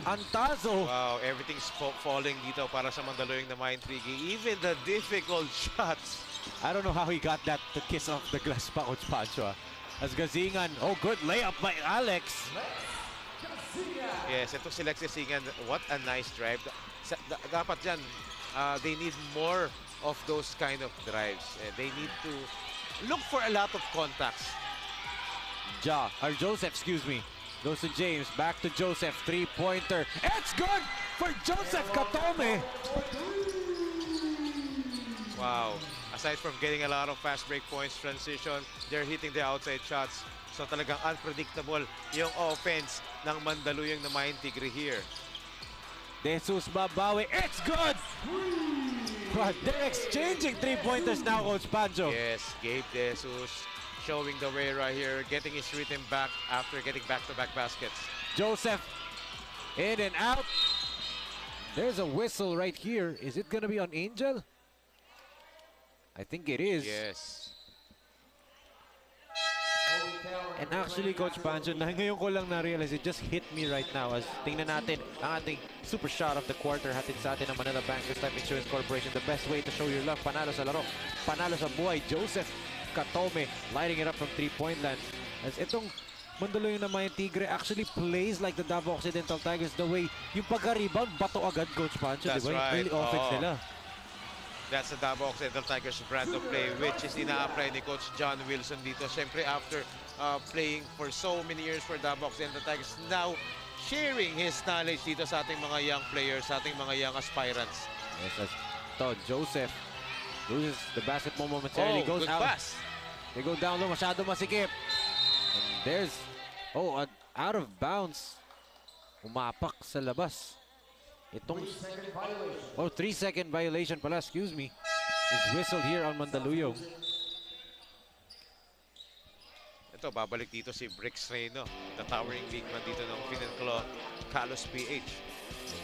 B: Antazo.
C: Wow, everything's falling dito para sa Mandaluyong Namayan Tigre. Even the difficult shots.
B: I don't know how he got that to kiss off the glass pa, Coach Pancho. As Gazingan, oh, good layup by Alex.
C: Yes, ito si Lex Gazingan. What a nice drive. Dapat dyan, they need more of those kind of drives. They need to look for a lot of contacts.
B: Joseph, excuse me. Goes to James, back to Joseph, 3-pointer. It's good for Joseph Katome.
C: Wow. Aside from getting a lot of fast break points, transition, they're hitting the outside shots. So talagang unpredictable yung offense ng Mandaluyong Namayan Tigre here.
B: De Jesus babawi. It's good! But they're exchanging 3-pointers now, Coach Pancho.
C: Yes, Gabe De Jesus showing the way right here, getting his rhythm back after getting back-to-back baskets.
B: Joseph in and out. There's a whistle right here. Is it gonna be on Angel? I think it is.
C: Yes.
B: And actually, Coach Pancho, ngayon ko lang na-realize, it just hit me right now. As tingnan natin ang ating super shot of the quarter, hatid sa atin ng Manila Bankers Life Insurance Corporation. The best way to show your love, panalo sa laro, panalo sa buhay. Joseph Katome lighting it up from 3-point land. As itong Mandaluyong Namayan Tigre actually plays like the Davao Occidental Tigers the way yung pagka-rebound, bato agad, Coach Pancho.
C: That's
B: diba?
C: right.
B: Really offense nila.
C: That's the Davao Occidental Tigers brand of play, which is ina-apply ni Coach John Wilson dito. Siyempre, after playing for so many years for Davao Occidental Tigers, now sharing his knowledge dito sa ating mga young players, sa ating mga young aspirants.
B: Yes, as Joseph loses the basketball momentarily.
C: Oh,
B: goes
C: good
B: out.
C: pass.
B: They go down low, masyado masikip. And there's, out of bounds. Umapak sa labas. Itong, 3-second violation pala, excuse me. Is whistled here on Mandaluyong.
C: Ito, babalik dito si Brix Reyno, the towering big man dito ng Finenclaw Kalosph PH.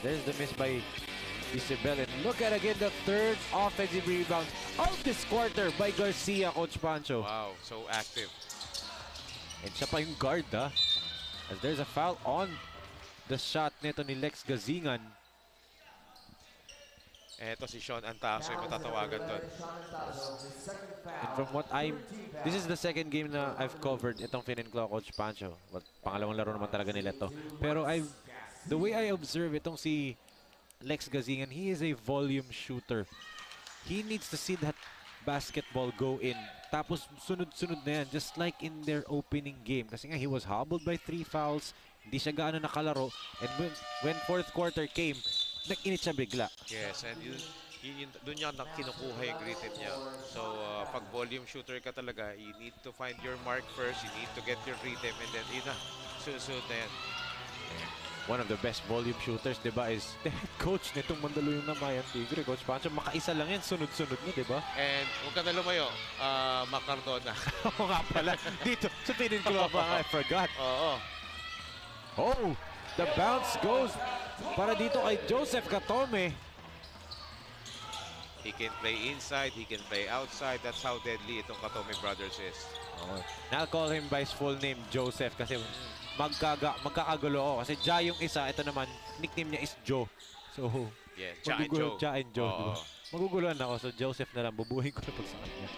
B: There's the miss by Isabel. And look at again the third offensive rebound of this quarter by Garcia, Coach Pancho.
C: Wow, so active.
B: And siya pa yung guard, as there's a foul on the shot nito ni Lex Gazingan.
C: Ito si Sean Antaso yung matatawagan doon.
B: And from what this is the second game na I've covered itong Finenclaw, Coach Pancho. Pangalawang laro naman talaga nila to. Pero the way I observe itong si Lex Gazingan, he is a volume shooter. He needs to see that basketball go in. Tapos sunod-sunod na yan, just like in their opening game. Kasi nga, he was hobbled by 3 fouls. Hindi siya gaano nakalaro. And when fourth quarter came, nag-init siya bigla.
C: Yes, and doon niya kinukuha yung rhythm niya. So, pag volume shooter ka talaga, you need to find your mark first. You need to get your rhythm, and then, sunod na yan.
B: One of the best volume shooters, di ba, is the head coach nitong Mandaluyong Namayan Tigre, Coach Pancho. Makaisa lang yan, sunod-sunod na, di ba?
C: And huwag ka na lumayo, Macardona.
B: Oo nga pala. Dito, sa Finenclaw pa, I forgot.
C: Oo.
B: Oh, the bounce goes para dito kay Joseph Katome.
C: He can play inside, he can play outside. That's how deadly itong Katome brothers is.
B: Oh, I'll call him by his full name, Joseph, kasi magkakagulo ako. Kasi Ja yung isa, ito naman, nickname niya is Joe. So,
C: yeah, Ja and Joe.
B: Diba? Maguguluhan ako, so Joseph na lang, bubuhin ko na pag sa kanya.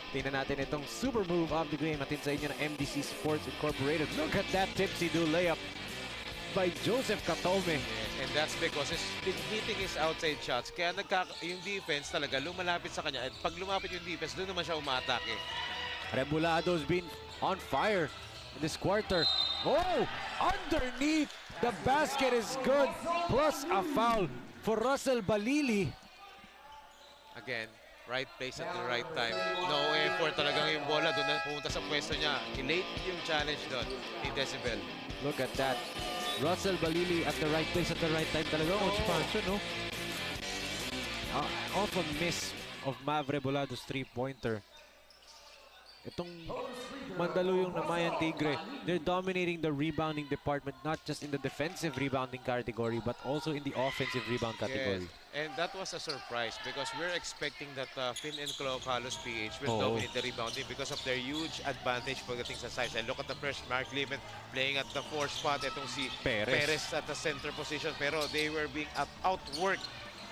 B: Tingnan natin itong super move of the game. Atin sa inyo ng MDC Sports Incorporated. Look at that tipsy-do layup by Joseph Katome.
C: Yes, and that's because he's been hitting his outside shots. Kaya yung defense talaga lumalapit sa kanya. At pag lumapit yung defense, doon naman siya umatake.
B: Rebulado's been on fire in this quarter. Oh! Underneath! The basket is good. Plus a foul for Russell Balili.
C: Again, right place at the right time. No effort talagang yung bola. Doon na pumunta sa pwesto niya. Late yung challenge doon ni Decibel.
B: Look at that. Russell Balili at the right place at the right time talaga. Coach Pancho, no? Off a miss of Mav Rebulado's three-pointer. Itong Mandaluyong Namayan Tigre, they're dominating the rebounding department, not just in the defensive rebounding category, but also in the offensive rebound category.
C: Yes. And that was a surprise because we're expecting that Finn and Kalosph PH will dominate the rebounding because of their huge advantage pagdating sa size. And look at the first Mark Lehman playing at the 4 spot. Itong si Perez at the center position. Pero they were being outworked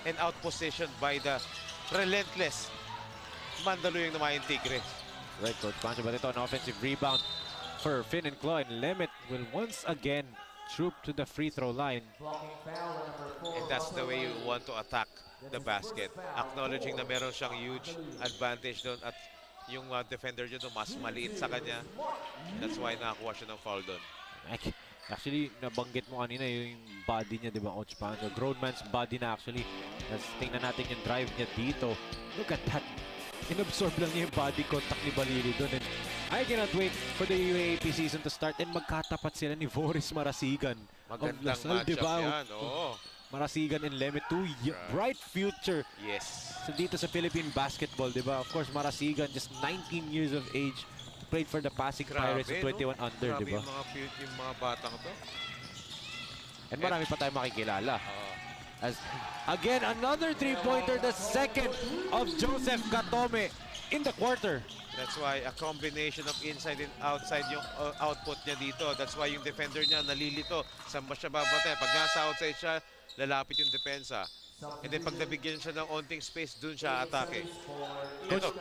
C: and outpositioned by the relentless Mandaluyong Namayan Tigre.
B: Right, Coach Pancho, but ito an offensive rebound for Finn and Claw, and Limit will once again troop to the free throw line.
C: And that's the way you want to attack the basket. Acknowledging na meron siyang huge advantage doon at yung defender dyan doon mas maliit sa kanya. That's why nakakuha siya ng foul doon.
B: Actually, nabanggit mo kanina yung body niya, di ba, Coach Pancho? Grown man's body na actually. Tingnan natin yung drive niya dito. Look at that. Inabsorb lang niya yung body contact ni Balili doon. And I cannot wait for the UAAP season to start and magkatapat sila ni Voris Marasigan.
C: Magandang
B: matchup
C: yan, oo.
B: Marasigan and Lemit, bright future.
C: Yes.
B: So dito sa Philippine basketball, di ba? Of course, Marasigan, just 19 years of age, played for the Pasig Pirates of 21 under, di ba?
C: Grabe yung mga batang to.
B: And marami pa tayong makikilala. As again, another three-pointer, the second of Joseph Katome in the quarter.
C: That's why a combination of inside and outside yung output niya dito. That's why yung defender niya nalilito. Saan ba siya babatay? Pag nasa outside siya, lalapit yung depensa. And then pag nabigyan siya ng onting space, dun siya atake. Ito,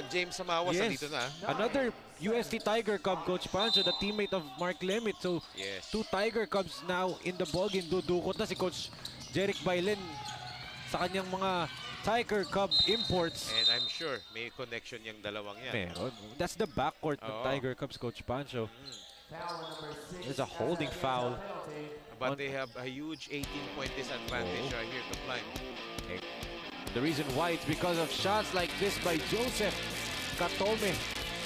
C: James Samawas nandito na.
B: Another UST Tiger Cub, Coach Pancho, the teammate of Mark Lemit. So,
C: yes.
B: 2 Tiger Cubs now in the ballgame. Dudukot na si Coach Jeric Bailen sa kanyang mga Tiger Cub imports.
C: And I'm sure may connection yung dalawang yan.
B: Meron. That's the backcourt ng Tiger Cubs, Coach Pancho. There's a holding foul.
C: But they have a huge 18-point disadvantage right here to climb.
B: Okay. The reason why, it's because of shots like this by Joseph Katome.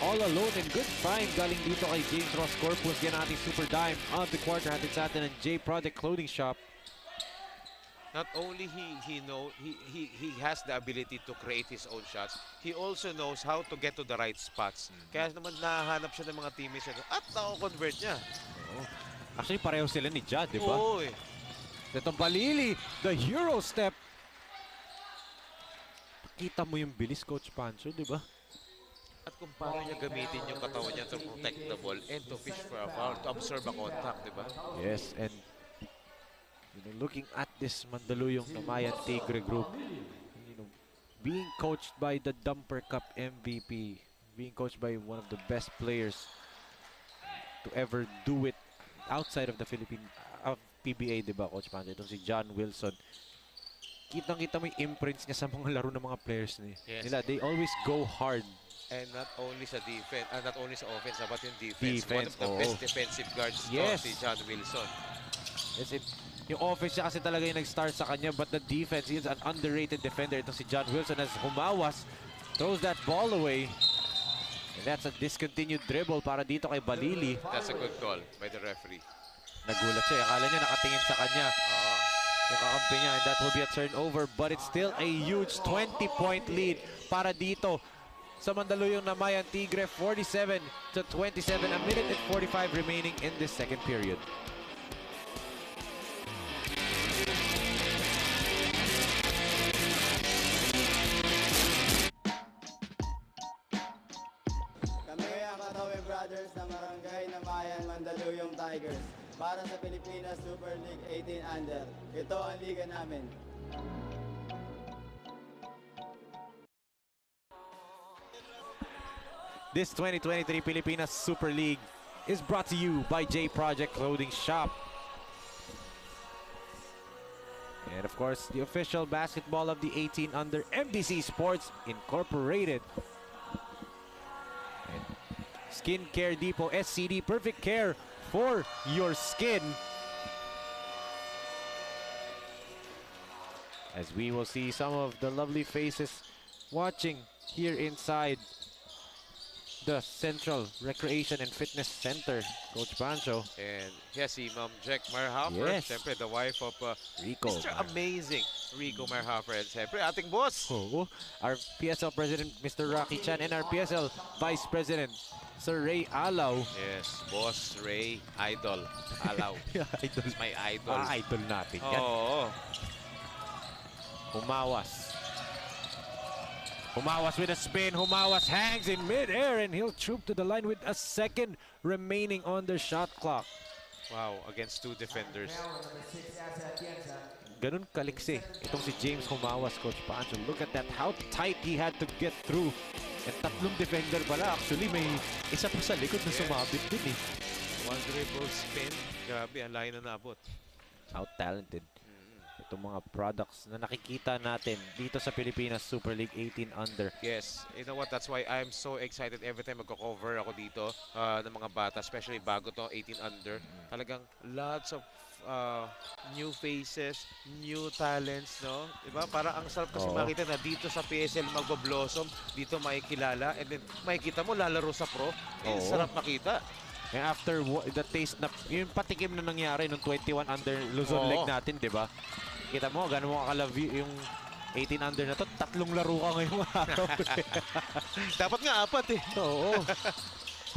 B: All alone and good find galing dito kay James Ross Corpus. Yan ating super dime of the quarter. Hatid sa atin ng J Project Clothing Shop.
C: Not only he has the ability to create his own shots, he also knows how to get to the right spots. Kaya naman nahanap siya ng mga teammates niya at na-convert niya.
B: Actually, pareho sila ni Jad, di ba?
C: Oo.
B: Itong Balili, the hero step. Kita mo yung bilis, Coach Pancho, di ba?
C: At kung paano niya gamitin yung katawan niya to protect the ball and to fish for a foul, to absorb a contact, di ba?
B: Yes, and looking at this Mandaluyong Namayan Tigre group, being coached by the Dumper Cup MVP, being coached by one of the best players to ever do it outside of the Philippine PBA, di ba, Coach Pancho? Itong si John Wilson. Kitang-kita mo yung imprints niya sa mga laro ng mga players nila. They always go hard.
C: And not only sa defense, not only sa offense, but yung defense. One of the best defensive guards si John Wilson.
B: Yes, yung offense niya kasi talaga yung nag-start sa kanya, but the defense, he is an underrated defender. Itong si John Wilson as humawas, throws that ball away. And that's a discontinued dribble para dito kay Balili.
C: That's a good call by the referee.
B: Nagulat siya. Akala niya nakatingin sa kanya. Yung kakampi niya, and that will be a turnover. But it's still a huge 20-point lead para dito sa Mandaluyong Namayan Tigre. 47-27. A minute and 45 remaining in this second period.
F: Brothers ng Barangay Namayan Mandaluyong Tigers para sa Pilipinas Super League 18 Under. Ito ang liga namin.
B: This 2023 Pilipinas Super League is brought to you by J Project Clothing Shop. And of course, the official basketball of the 18 under MDC Sports Incorporated. And Skincare Depot SCD, perfect care for your skin. As we will see some of the lovely faces watching here inside the Central Recreation and Fitness Center, Coach Pancho.
C: And yes, si Ma'am Jack Marhaffer,
B: Yes.
C: siyempre the wife of
B: Rico.
C: Mr. Amazing Rico Marhaffer. And siyempre ating boss.
B: Oo. Our PSL President, Mr. Rocky Chan, and our PSL Vice President, Sir Ray Alaw.
C: Yes, Boss Ray, idol. Alaw.
B: Idol.
C: He's my idol.
B: Idol natin yan.
C: Oo.
B: Humawas. Humawas with a spin. Humawas hangs in mid-air and he'll troop to the line with a second remaining on the shot clock.
C: Wow, against two defenders.
B: Ganun kaliksi itong si James Humawas, Coach Pancho. Look at that, how tight he had to get through. And tatlong defender pala. Actually, may isa pa sa likod na sumabit din eh.
C: One dribble spin. Grabe, ang layo na naabot.
B: Out-talented. Itong mga products na nakikita natin dito sa Pilipinas Super League 18 under.
C: Yes, you know what, that's why I'm so excited every time magko-cover ako dito ng mga bata, especially bago to 18 under. Talagang lots of new faces, new talents, no? Diba? Parang ang sarap kasi makita na dito sa PSL magbo-blossom, dito makikilala, and then makikita mo lalaro sa pro. And sarap makita.
B: And after the taste na, yung patikim na nangyari nung 21 under Luzon League natin, di ba? Kita mo, gano'n mo kakalabi yung 18 under na to. Tatlong laro ka ngayong araw.
C: Dapat nga apat eh.
B: Oo.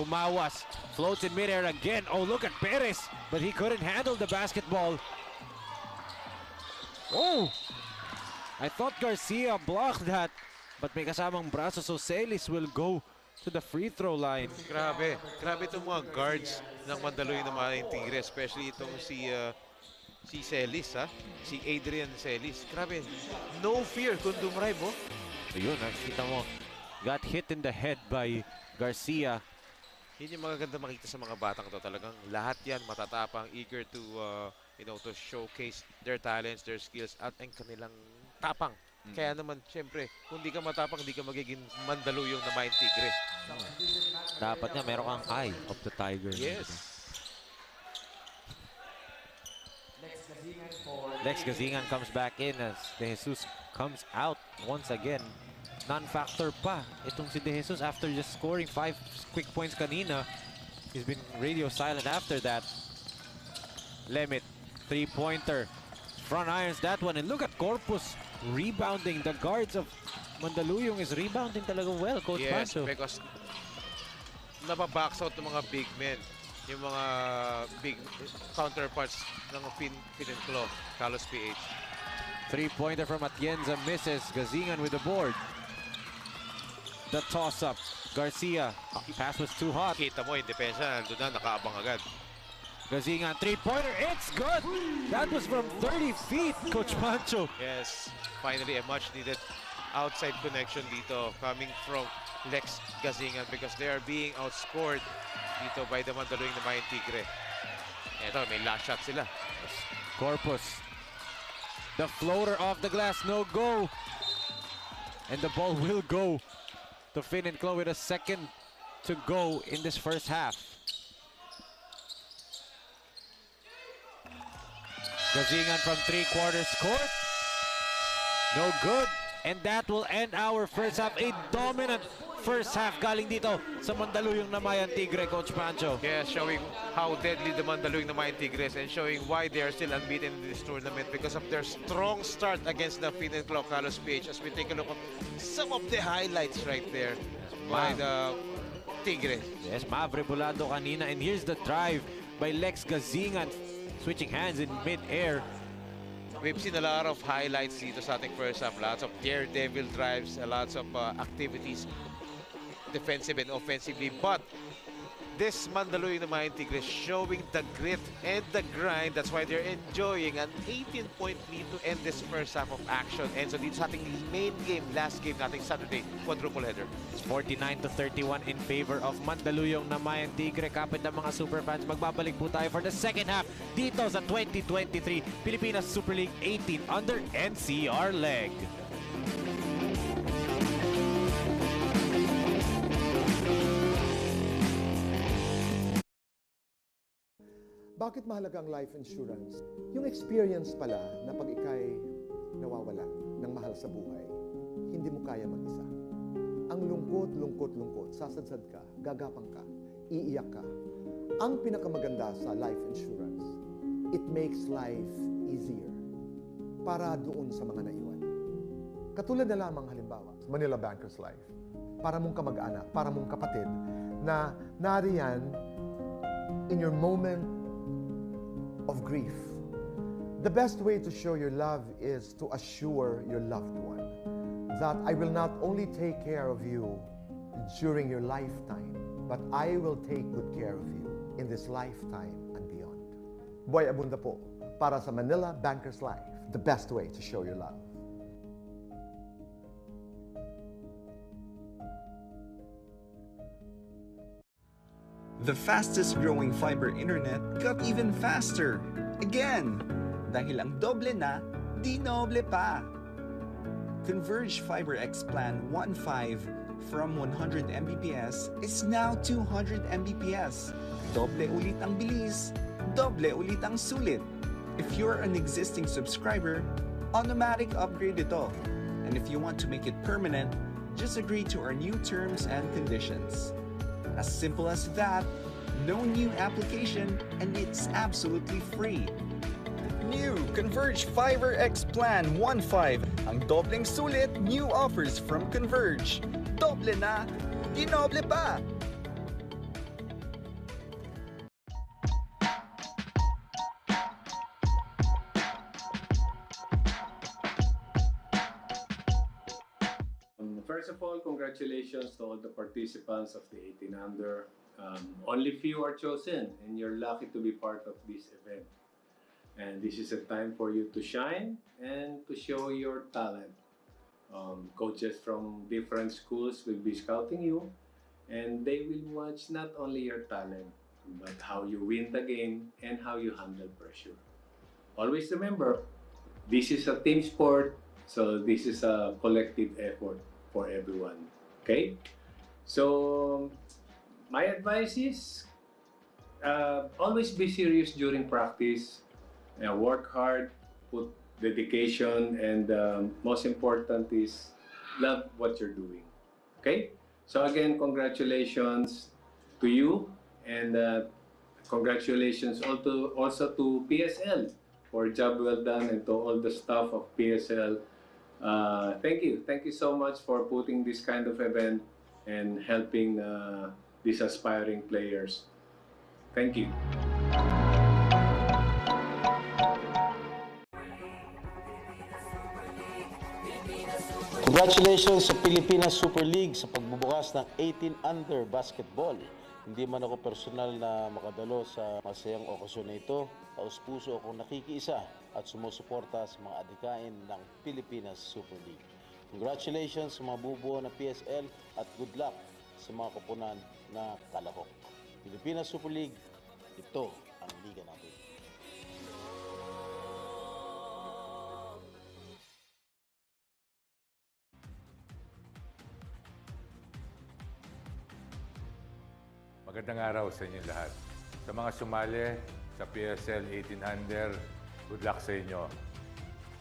B: Humawas. Floats in midair again. Oh, look at Perez. But he couldn't handle the basketball. Oh! I thought Garcia blocked that. But may kasamang braso, so Celis will go to the free throw line.
C: Grabe. Grabe itong mga guards ng Mandaluyong Namayan Tigre, especially itong si Celis, ha? Si Adrian Celis. Grabe. No fear kung dumrive, oh.
B: Ayun, nakikita mo. Got hit in the head by Garcia.
C: Yun yung magaganda makita sa mga batang to. Talagang lahat yan matatapang, eager to, to showcase their talents, their skills, at ang kanilang tapang. Kaya naman, syempre, kung di ka matapang, di ka magiging Mandaluyong Namayan Tigre.
B: Dapat nga, meron kang eye of the tiger.
C: Yes.
B: Lex Gazingan comes back in as De Jesus comes out once again. Non-factor pa itong si De Jesus after just scoring 5 quick points kanina. He's been radio silent after that. Lemit, three-pointer. Front irons that one. And look at Corpus rebounding. The guards of Mandaluyong is rebounding talaga well, Coach Pancho.
C: Yes, because nababox out ng mga big men. Yung mga big counterparts ng Pininclo, Kalosph PH.
B: Three-pointer from Atienza misses. Gazingan with the board. The toss-up. Garcia. Pass was too hot.
C: Kita mo yung depensa, nandun na, nakaabang agad.
B: Gazingan, three-pointer. It's good! That was from 30 feet, Coach Pancho.
C: Yes, finally a much-needed outside connection dito coming from Lex Gazingan because they are being outscored dito by the Mandaluyong Namayan Tigre. Ito, may last shot sila.
B: Corpus. The floater off the glass, no go. And the ball will go to Finn and Chloe with a second to go in this first half. Gazingan from three-quarters court. No good. And that will end our first half. A dominant first half galing dito sa Mandaluyong Namayan Tigre, Coach Pancho.
C: Yeah, showing how deadly the Mandaluyong Namayan Tigre is and showing why they are still unbeaten in this tournament because of their strong start against the Pininclo Kalosph PH. As we take a look at some of the highlights right there by the Tigre.
B: Yes, Mavre Bulado kanina. And here's the drive by Lex Gazingan. Switching hands in mid-air.
C: We've seen a lot of highlights dito sa ating first half. Lots of daredevil drives, lots of activities, defensive and offensively. But This Mandaluyong Namayan Tigre showing the grit and the grind. That's why they're enjoying an 18-point lead to end this first half of action. And so dito sa ating main game, last game nating Saturday, quadruple header.
B: It's 49-31 in favor of Mandaluyong Namayan Tigre. Kapit ng mga superfans, magbabalik po tayo for the second half dito sa 2023 Pilipinas Super League 18 under NCR leg.
G: Bakit mahalaga ang life insurance? Yung experience pala na pag ikay nawawala ng mahal sa buhay, hindi mo kaya mag-isa. Ang lungkot, sasadsad ka, gagapang ka, iiyak ka. Ang pinakamaganda sa life insurance, it makes life easier para doon sa mga naiwan. Katulad na lamang halimbawa, Manila Bankers Life, para mong kamag-anak, para mong kapatid, na nariyan in your moment of grief. The best way to show your love is to assure your loved one that I will not only take care of you during your lifetime, but I will take good care of you in this lifetime and beyond. Boy Abunda po, para sa Manila Bankers Life, the best way to show your love.
A: The fastest growing fiber internet got even faster. Again! Dahil ang doble na, di noble pa. Converge Fiber X Plan 1.5 from 100 Mbps is now 200 Mbps. Doble ulit ang bilis, doble ulit ang sulit. If you're an existing subscriber, automatic upgrade ito. And if you want to make it permanent, just agree to our new terms and conditions. As simple as that, no new application, and it's absolutely free. New Converge Fiber X Plan 1.5. Ang dobleng sulit, new offers from Converge. Doble na, di noble pa!
H: First of all, congratulations to all the participants of the 18 Under. Only few are chosen, and you're lucky to be part of this event. And this is a time for you to shine and to show your talent. Coaches from different schools will be scouting you, and they will watch not only your talent, but how you win the game and how you handle pressure. Always remember, this is a team sport, so this is a collective effort for everyone. Okay? So, my advice is always be serious during practice. Work hard, put dedication, and most important is love what you're doing. Okay? So again, congratulations to you, and congratulations also to PSL for a job well done, and to all the staff of PSL. Thank you so much for putting this kind of event and helping these aspiring players. Thank you.
I: Congratulations sa Pilipinas Super League sa pagbubukas ng 18 Under Basketball. Hindi man ako personal na makadalo sa masayang okasyon na ito, taus-puso akong nakikiisa at sumusuporta sa mga adhikain ng Pilipinas Super League. Congratulations sa mga bubuo ng PSL at good luck sa mga koponan na kalahok. Pilipinas Super League, ito ang liga natin.
J: Magandang araw sa inyo lahat. Sa mga sumali sa PSL 18 Under, good luck sa inyo.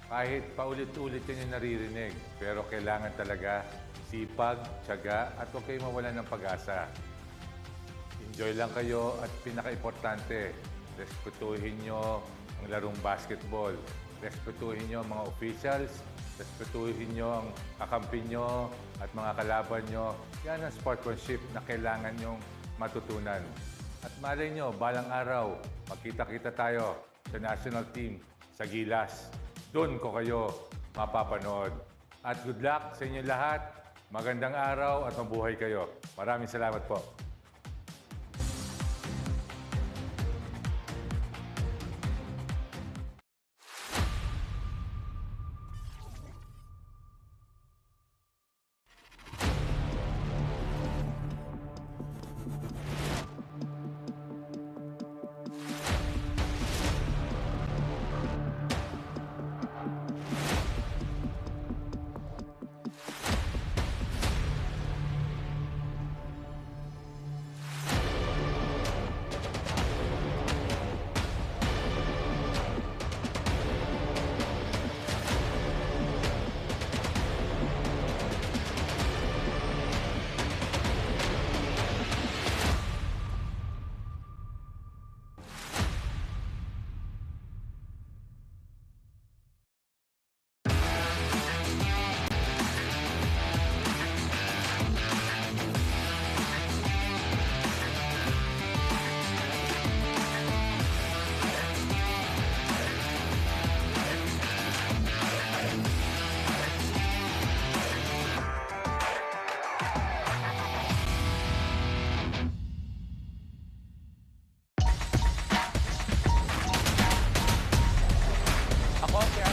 J: Kahit paulit-ulit yan yung naririnig, pero kailangan talaga sipag, tiyaga, at huwag kayo mawalan ng pag-asa. Enjoy lang kayo at pinaka-importante, respetuhin nyo ang larong basketball. Respetuhin nyo ang mga officials, respetuhin nyo ang kakampi nyo at mga kalaban nyo. Yan ang sportsmanship na kailangan nyong matutunan. At malay nyo, balang araw, magkita-kita tayo sa national team sa Gilas. Doon ko kayo mapapanood. At good luck sa inyo lahat. Magandang araw at mabuhay kayo. Maraming salamat po.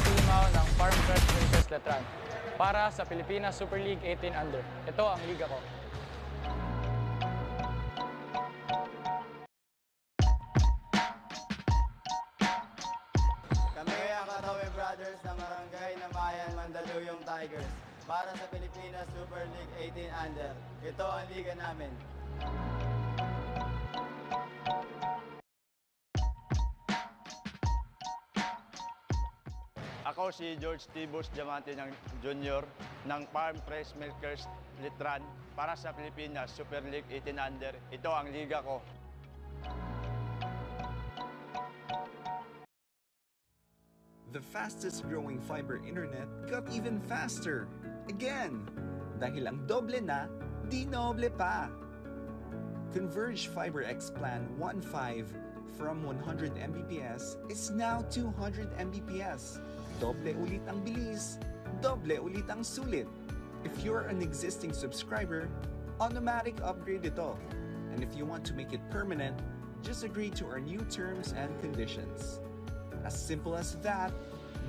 E: Andy Himao ng Farm Fresh Milkers Letran para sa Pilipinas Super League 18 Under. Ito ang liga ko.
F: Kami ang Katawe Brothers ng Barangay Namayan Mandaluyong Tigers para sa Pilipinas Super League 18 Under. Ito ang liga namin.
K: Ako si George Tibus Diamante Jr. ng Farm Fresh Milkers Litran para sa Pilipinas Super League 18 Under. Ito ang liga ko.
A: The fastest growing fiber internet got even faster. Again, dahil ang doble na, dinoble pa. Converge Fiber X Plan 1.5 from 100 Mbps is now 200 Mbps. Doble ulit ang bilis, doble ulit ang sulit. If you're an existing subscriber, automatic upgrade ito. And if you want to make it permanent, just agree to our new terms and conditions. As simple as that,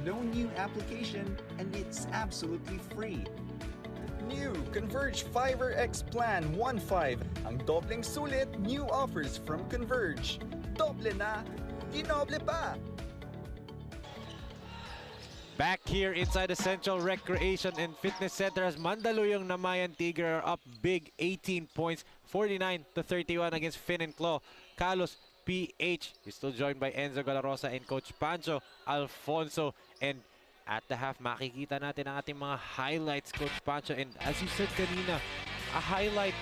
A: no new application, and it's absolutely free. New Converge Fiber X Plan 1.5. Ang dobleng sulit, new offers from Converge. Doble na, dinoble pa!
B: Back here inside the Central Recreation and Fitness Center as Mandaluyong Namayan Tigre are up big 18 points, 49-31 against Fin and Claw. Kalosph PH is still joined by Enzo Galarosa and Coach Pancho Alfonso. And at the half, makikita natin ang ating mga highlights, Coach Pancho. And as you said kanina, a highlight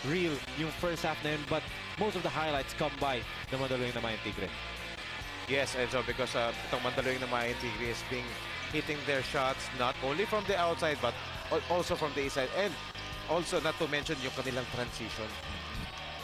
B: reel yung first half na yun, but most of the highlights come by the Mandaluyong Namayan Tigre.
C: Yes, Enzo, because itong Mandaluyong Namayan Tigre is hitting their shots not only from the outside but also from the inside, and also not to mention yung kanilang transition.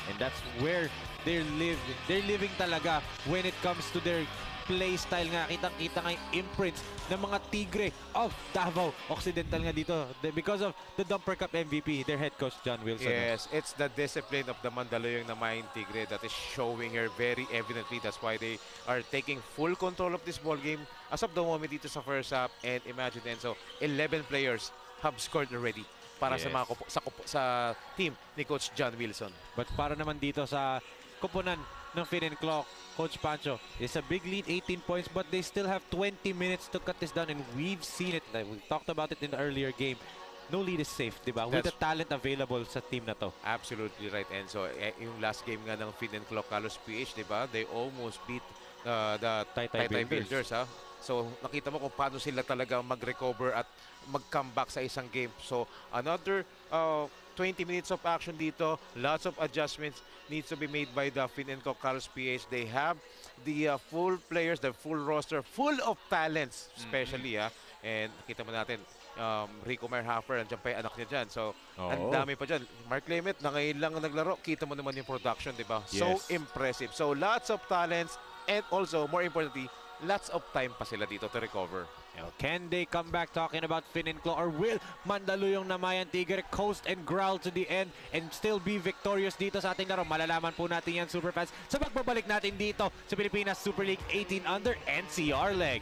B: And that's where they're living talaga when it comes to their play style nga. Kitang-kita nga yung imprints ng mga Tigre of Davao Occidental nga dito because of the Dumper Cup MVP, their head coach John Wilson.
C: Yes, it's the discipline of the Mandaluyong Namayan Tigre that is showing here very evidently. That's why they are taking full control of this ball game as of the moment dito sa first half. And imagine then, so 11 players have scored already para
B: Yes.
C: sa team ni Coach John Wilson.
B: But para naman dito sa kupunan ng Fin and Claw, Coach Pancho, it's a big lead, 18 points, but they still have 20 minutes to cut this down, and we've seen it. We talked about it in the earlier game. No lead is safe, di ba? With the talent available sa team na to.
C: Absolutely right, Enzo. Yung last game nga ng Fin and Claw Kalosph PH, di ba? They almost beat the Taytay Builders. Ha? So nakita mo kung paano sila talaga mag-recover at mag-comeback sa isang game. So another 20 minutes of action dito. Lots of adjustments needs to be made by the Fin and Claw Kalosph PH. They have the full players, the full roster, full of talents, especially. And nakita mo natin, Rico Merhaffer, andyan pa yung anak niya dyan. So, ang dami pa dyan. Mark Lemet, na ngayon lang naglaro, kita mo naman yung production, di ba?
B: Yes.
C: So impressive. So, lots of talents, and also, more importantly, lots of time pa sila dito to recover.
B: Can they come back talking about Fin and Claw, or will Mandaluyong Namayan Tigre coast and growl to the end and still be victorious dito sa ating laro? Malalaman po natin yan, Superfans, sa pagbabalik natin dito sa Pilipinas Super League 18 Under NCR leg.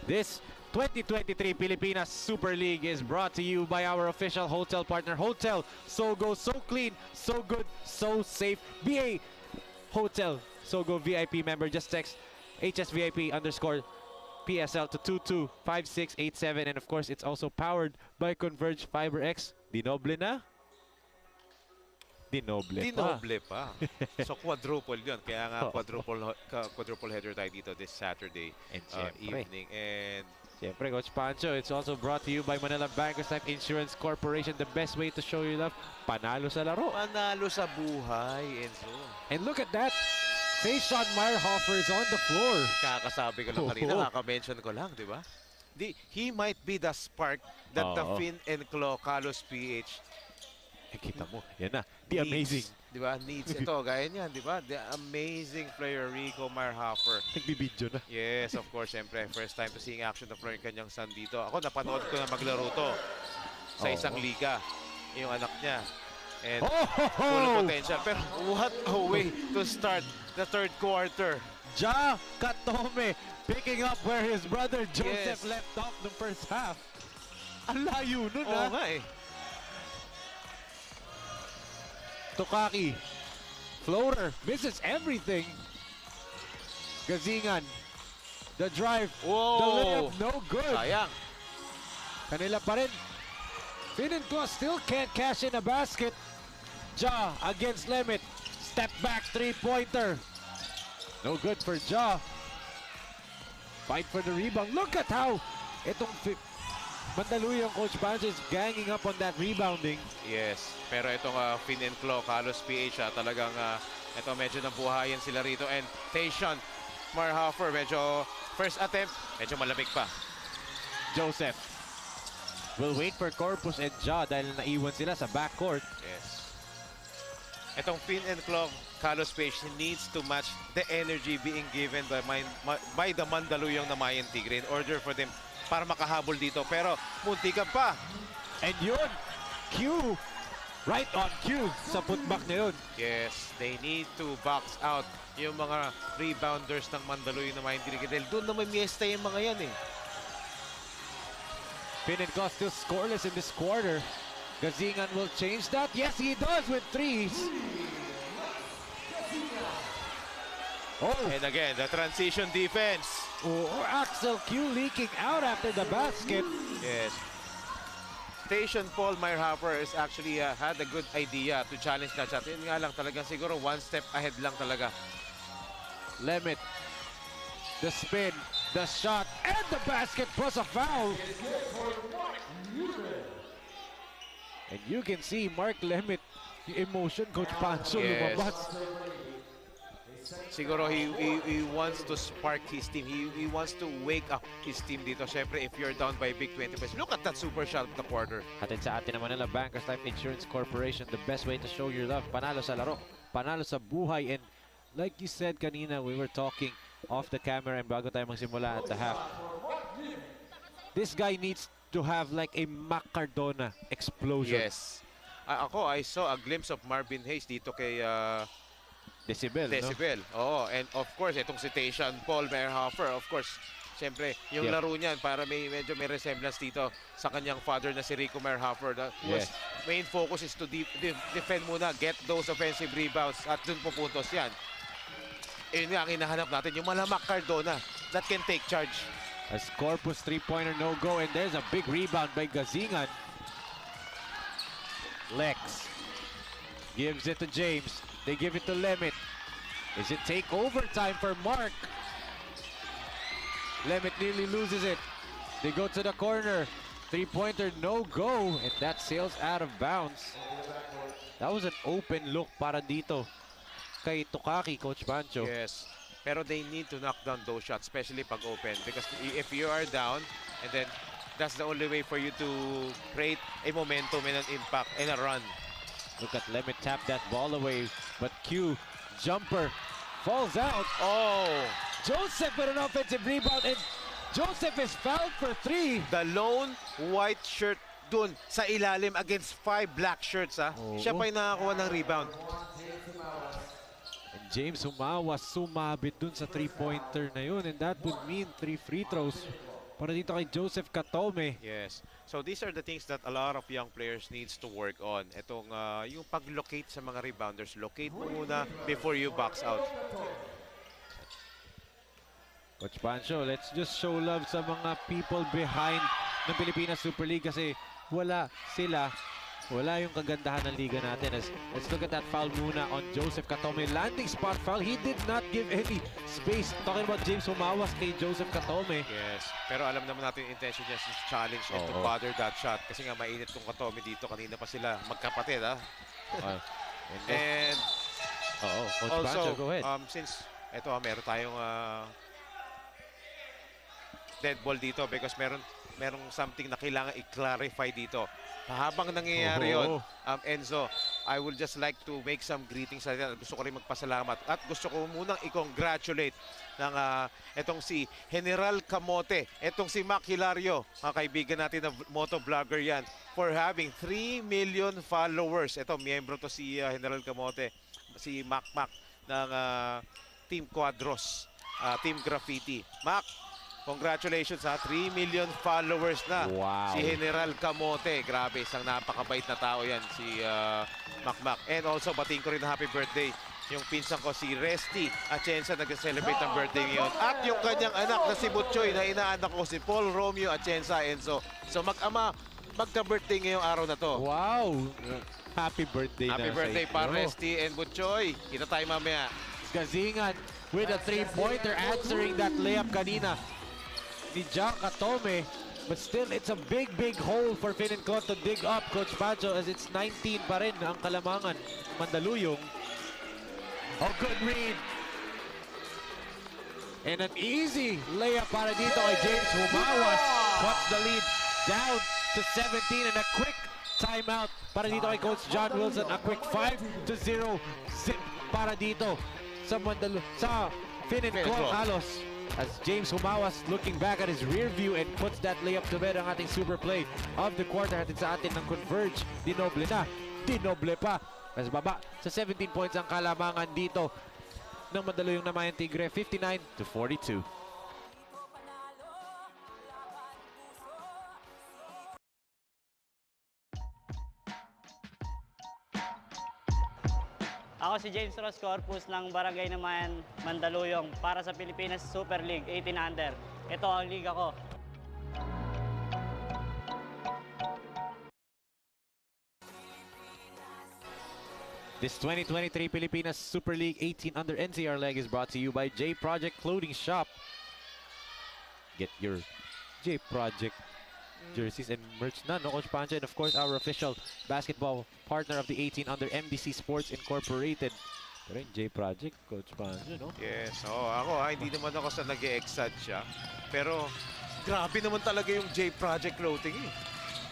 B: This 2023 Pilipinas Super League is brought to you by our official hotel partner, Hotel Sogo. So clean, so good, so safe. BA Hotel Sogo VIP member. Just text HSVIP_PSL to 225687. And of course, it's also powered by Converge Fiber X. Dinoble na? Dinoble
C: pa. So quadruple yun. Kaya nga quadruple header tayo dito this Saturday evening. And
B: Siyempre, Coach Pancho, it's also brought to you by Manila Bankers Life Insurance Corporation. The best way to show your love, panalo sa laro.
C: Panalo sa buhay, Enzo.
B: And look at that. Sean Meyerhofer is on the floor.
C: Kakasabi ko lang kanina, kaka-mention ko lang, di ba? He might be the spark that the Fin and Claw Kalosph PH.
B: Kita mo, yan na. The amazing.
C: Di ba? Needs ito, gaya niyan, di ba? The amazing player Rico Meyerhofer.
B: Nagbibidyo na.
C: Yes, of course, siyempre. First time to seeing action of yung kanyang son dito. Ako, napanood ko na maglaro to sa isang liga. Yung anak niya. And full of potential. Pero what a way to start the third quarter.
B: Ja Katome picking up where his brother Joseph left off the first half. Ang layo nun,
C: Oo nga eh.
B: Tukaki, floater, misses everything. Gazingan, the drive, the layup, no good.
C: Sayang.
B: Kanila pa rin. Fin and Claw still can't cash in a basket. Ja against Lemit, step back three-pointer. No good for Ja. Fight for the rebound. Look at how itong Mandaluyong Coach Pancho is ganging up on that rebounding.
C: Yes, pero itong Fin and Claw, Kalosph PH, talagang ito medyo nabuhayan sila rito. And Sean Meyerhofer, medyo first attempt, medyo malamig pa.
B: Joseph will wait for Corpus and Ja dahil naiwan sila sa backcourt.
C: Yes. Itong Fin and Claw, Kalosph PH needs to match the energy being given by the Mandaluyong Namayan Tigre in order for them para makahabol dito. Pero muntikan pa.
B: And yun, Q, right on Q sa putback na yun.
C: Yes, they need to box out yung mga rebounders ng Mandaluyong Namayan Tigre. Dahil doon naman miesta yung mga yan eh.
B: Fin and Claw still scoreless in this quarter. Gazingan will change that. Yes, he does with threes.
C: And again, the transition defense.
B: Axel Q leaking out after the basket.
C: Yes. Station Paul Meyerhofer is actually had a good idea to challenge that shot. Yun nga lang talaga, siguro one step ahead lang talaga.
B: Lemit, the spin, the shot, and the basket plus a foul. And you can see Mark Lemit, the emotion, Coach Pancho, lumabas.
C: Siguro he wants to spark his team. He wants to wake up his team dito. Siyempre, if you're down by big 20 points, look at that super shot of the quarter.
B: Hatid sa atin naman nila Bankers Life Insurance Corporation, the best way to show your love. Panalo sa laro, panalo sa buhay. And like you said kanina, we were talking off the camera and bago tayo magsimula at the half. This guy needs to have like a Mac Cardona explosion.
C: Yes. I saw a glimpse of Marvin Hayes dito kay
B: Decibel,
C: Decibel.
B: no?
C: Oo, and of course, itong citation, Paul Meyerhofer, of course, siyempre, yung laro niyan, para medyo may resemblance dito sa kanyang father na si Rico Meyerhofer. Yes. Main focus is to defend muna, get those offensive rebounds, at dun pupuntos yan. Yun nga ang hinahanap natin, yung malamak Cardona that can take charge.
B: As Corpus three-pointer no-go, and there's a big rebound by Gazingan. Lex gives it to James. They give it to Lemit. Is it take overtime for Mark? Lemit nearly loses it. They go to the corner. Three-pointer no-go, and that sails out of bounds. That was an open look para dito kay Tukaki, Coach Pancho.
C: Yes. Pero they need to knock down those shots, especially pag open. Because if you are down, and then that's the only way for you to create a momentum and an impact and a run.
B: Look at Lemit tap that ball away, but Q, jumper, falls out.
C: Oh!
B: Joseph with an offensive rebound, and Joseph is fouled for three.
C: The lone white shirt dun sa ilalim against 5 black shirts. Siya pa yung nakakuha ng rebound.
B: And James Humawa sumabit dun sa three-pointer na yun, and that would mean 3 free throws para dito kay Joseph Katome.
C: Yes. So these are the things that a lot of young players needs to work on. Itong yung pag-locate sa mga rebounders. Locate mo muna before you box out.
B: Coach Pancho, let's just show love sa mga people behind ng Pilipinas Super League kasi wala sila Wala yung kagandahan ng liga natin. Let's look at that foul muna on Joseph Katome. Landing spot foul. He did not give any space. Talking about James Humawas kay Joseph Katome.
C: Yes. Pero alam naman natin yung intention niya is challenge and to bother that shot. Kasi nga mainit tong Katome dito. Kanina pa sila magkapatid, ha? And
B: Coach
C: also,
B: Pancho, go ahead.
C: Since ito, meron tayong dead ball dito because merong something na kailangan i-clarify dito. Habang nangyayari yun, Enzo, I would just like to make some greetings sa atin. Gusto ko rin magpasalamat at gusto ko munang i-congratulate ng itong si General Camote, itong si Mac Hilario, mga kaibigan natin na motovlogger yan, for having 3 million followers. Ito, miyembro to si General Camote, si Mac ng Team Quadros, Team Graffiti. Mac, congratulations ha, 3 million followers na.
B: Wow.
C: Si General Camote. Grabe, isang napakabait na tao yan, si Mac. And also, batiin ko rin na happy birthday yung pinsan ko, si Resty Atienza, nag-celebrate ng birthday ngayon. At yung kanyang anak na si Butchoy, na inaanak ko, si Paul Romeo Atienza, Enzo. So mag-ama, magka-birthday ngayong araw na to.
B: Wow! Happy birthday
C: Happy birthday pa, Resty and Butchoy. Kita tayo mamaya.
B: Gazingan with a 3-pointer answering that layup kanina ni Jack Katome. But still, it's a big hole for Finenclaw to dig up, Coach Pancho, as it's 19 pa rin ang kalamangan. Mandaluyong. Oh, good read. And an easy layup para dito kay James Humawas. Cuts the lead down to 17 and a quick timeout para dito kay Coach John Wilson. A quick 5-0 zip para dito sa Finenclaw Kalos. As James Humawas looking back at his rear view and puts that layup to bed, ang ating super play of the quarter. Hatid sa atin ng Converge. Dinoble na. Dinoble pa. As baba sa 17 points ang kalamangan dito ng Mandaluyong Namayan Tigre. 59-42.
L: Ako si James Ross Corpus ng Barangay Namayan, Mandaluyong para sa Pilipinas Super League 18 Under. Ito ang liga ko.
B: This 2023 Pilipinas Super League 18 Under NCR leg is brought to you by J Project Clothing Shop. Get your J Project jerseys and merch na, no, Coach Pancho? And of course, our official basketball partner of the 18 Under, MDC Sports Incorporated. Pero yung J Project, Coach Pancho, no?
C: Yes, ako hindi naman ako sa nag-e-exad siya. Pero grabe naman talaga yung J Project clothing eh.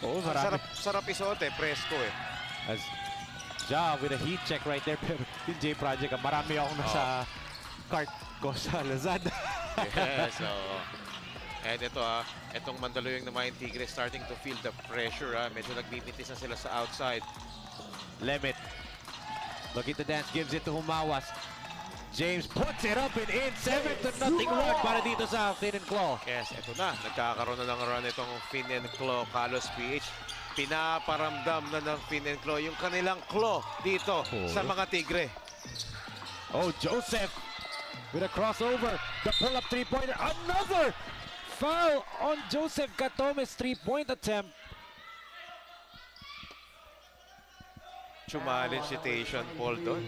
B: Oo, marami.
C: Sarap isuot eh, presko eh.
B: As Ja with a heat check right there. Pero yung J Project, marami akong nasa cart ko sa Lazada.
C: Yes, and ito itong Mandaluyong Namayan Tigre starting to feel the pressure. Medyo nagbibitis na sila sa outside.
B: Lemit. Look at the dance, gives it to Humawas. James puts it up and in. 7-0 run para dito sa Finenclaw.
C: Yes, ito na. Nagkakaroon na ng run itong Finenclaw Kalosph PH. Pinaparamdam na ng Finenclaw yung kanilang claw dito sa mga Tigre.
B: Oh, Joseph with a crossover. The pull-up three-pointer. Another foul on Joseph Katome's three-point attempt.
C: Challenge citation, Paul, doon.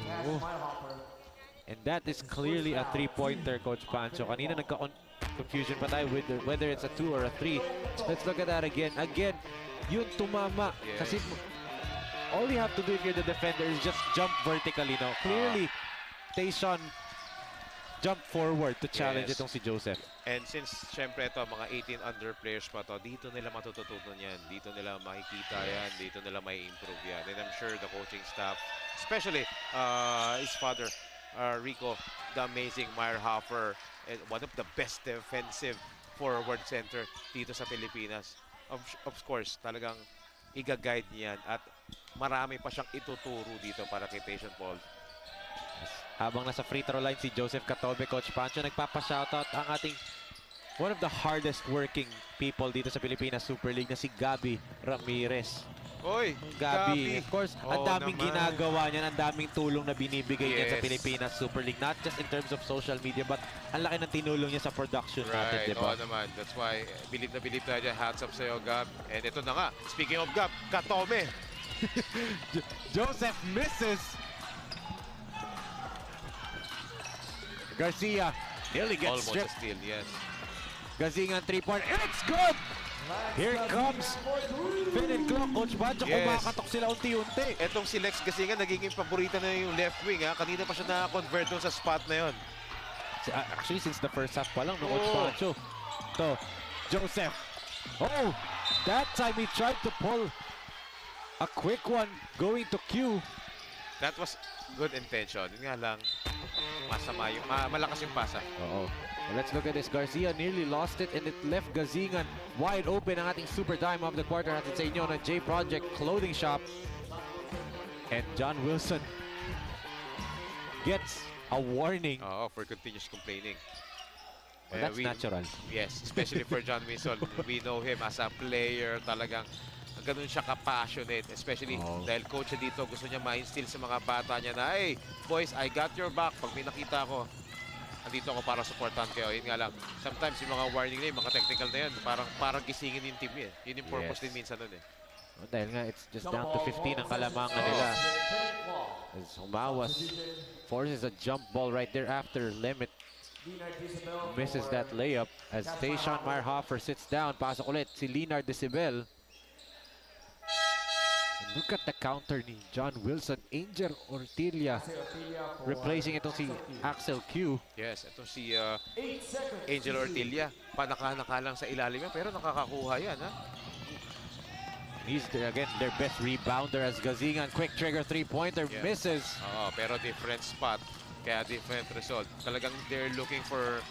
B: And that is clearly a three-pointer, Coach Pancho. Kanina nagka-confusion pa tayo with whether it's a 2 or a 3. Let's look at that again. Again, yun tumama.
C: Yes.
B: Kasi all you have to do if you're the defender is just jump vertically, no? Clearly, Tayshaun jump forward to challenge itong si Joseph.
C: And since, syempre ito, mga 18 under players pa to, dito nila matututunan yan. Dito nila makikita yan. Dito nila may improve yan. And I'm sure the coaching staff, especially his father, Rico, the amazing Meyerhofer, and one of the best defensive forward center dito sa Pilipinas. Of course, talagang i-guide niyan at marami pa siyang ituturo dito para kay Tayshaun Paul.
B: Habang nasa free throw line si Joseph Katobe, Coach Pancho, nagpapa-shoutout ang ating one of the hardest working people dito sa Pilipinas Super League na si Gabby Ramirez.
C: Oy,
B: Gabby. Of course, ang daming
C: naman
B: ginagawa niyan, ang daming tulong na binibigay niya sa Pilipinas Super League. Not just in terms of social media, but ang laki ng tinulong niya sa production natin, di ba?
C: Oo naman. That's why, believe na tayo dyan. Hats up sa'yo, Gab. And ito na nga, speaking of Gab, Katome.
B: Joseph misses. Garcia nearly gets
C: Almost
B: stripped.
C: a steal, yes.
B: Gazingan 3-point. It's good! Here comes Finn and Clock. Coach Banjo, kumakatok sila unti-unti.
C: Etong si Lex Gasingan, nagiging paborito na yung left wing. Ha? Kanina pa siya na-convert doon sa spot na yun.
B: Actually, since the first half pa lang, no, Coach Banjo. Ito, Joseph. Oh, that time he tried to pull a quick one going to Q.
C: That was good intention. Yun nga lang, masama yung, malakas yung pasa.
B: Oo. Let's look at this. Garcia nearly lost it and it left Gazingan wide open. Ang ating super dime of the quarter natin sa inyo na J Project Clothing Shop. And John Wilson gets a warning.
C: For continuous complaining.
B: Well, that's natural.
C: Yes, especially for John Wilson. We know him as a player. Talagang ganun siya ka-passionate. Especially dahil coach siya dito. Gusto niya ma-instill sa mga bata niya na, hey, boys, I got your back. Pag may nakita ko, andito ako para supportan kayo. Yun nga lang, sometimes yung mga warning na yun, mga technical na yun, parang gisingin yung team yun. Yun yung purpose din minsan nun eh.
B: Dahil nga, it's just down to 15 ang kalamangan nila. As Humawas forces a jump ball right there after limit. Misses that layup as Tayshawn Meyerhofer sits down. Pasok ulit si Leonard Decibel. And look at the counter ni John Wilson. Angel Ortilla replacing itong si Axel Q.
C: Yes, itong si Angel Ortilla. Panaka-naka lang sa ilalim yan, pero nakakakuha yan, ha?
B: He's again their best rebounder as Gazingan. Quick trigger three-pointer misses.
C: Pero different spot. Kaya different result. Talagang they're looking for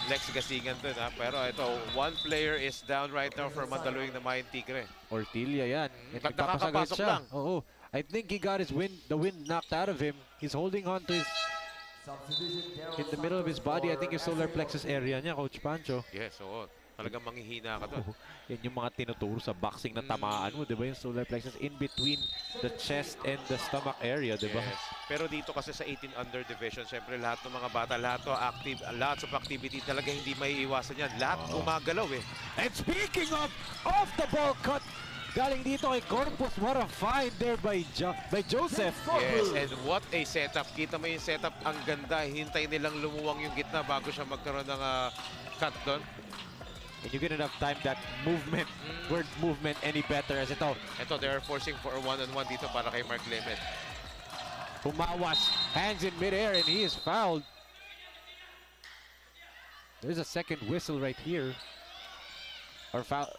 C: Lex Gazingan dun, ha? Pero ito, one player is down right now for Mandaluyong Namayan Tigre.
B: Ortilla yan.
C: Pag nakakapasok lang.
B: Oo. I think he got his the wind knocked out of him. He's holding on to his in the middle of his body. I think yung solar plexus area niya, Coach Pancho.
C: Yes, oo. Talagang manghihina ka doon.
B: Yan yung mga tinuturo sa boxing na tamaan mo, di ba? Yung solar plexus in between the chest and the stomach area, di ba?
C: Yes. Pero dito kasi sa 18 under division, syempre lahat ng mga bata, lahat of activity talaga hindi may iwasan yan. Lahat gumagalaw eh.
B: And speaking of off the ball cut, galing dito kay Corpus, what a find there by Joseph.
C: Yes, and what a setup. Kita mo yung setup, ang ganda. Hintay nilang lumuwang yung gitna bago siya magkaroon ng cut doon.
B: And you couldn't have timed that movement, word movement any better as ito.
C: Ito, they're forcing for a one-on-one dito para kay Mark Limit.
B: Humawas, hands in midair and he is fouled. There's a second whistle right here. Or foul,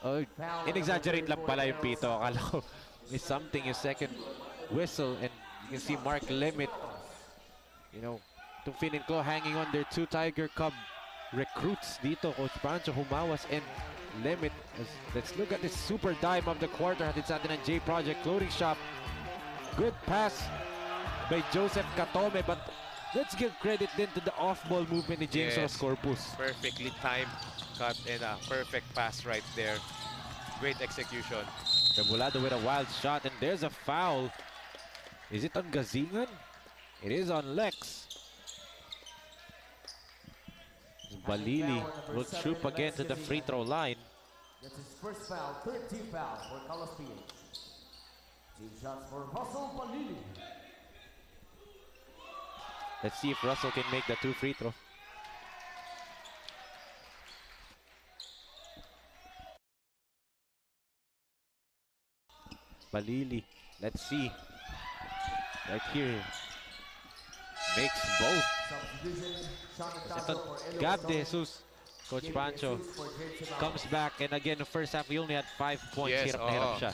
B: in-exaggerate lang pala yung pito. Akala ko is something, yung second whistle, and you can see Mark Limit, you know, itong Finn and Claw hanging on their two Tiger Cub recruits dito, Coach Pancho, Humawas and Limit. Let's look at this super dime of the quarter. Hatid sa atin ng J Project Clothing Shop. Good pass by Joseph Katome, but let's give credit din to the off-ball movement ni James Ross Corpus.
C: Perfectly timed cut and a perfect pass right there. Great execution.
B: Rebolado with a wild shot, and there's a foul. Is it on Gazingan? It is on Lex. Balili will troop again to the free throw line.
D: That's his first foul, third team foul for Kalosph. Team shots for Russell Balili.
B: Let's see if Russell can make the two free throws. Balili, let's see. Right here. Makes both. Gab De Jesus, Coach Pancho, comes back, and again, the first half, he only had 5 points. Hirap na hirap siya.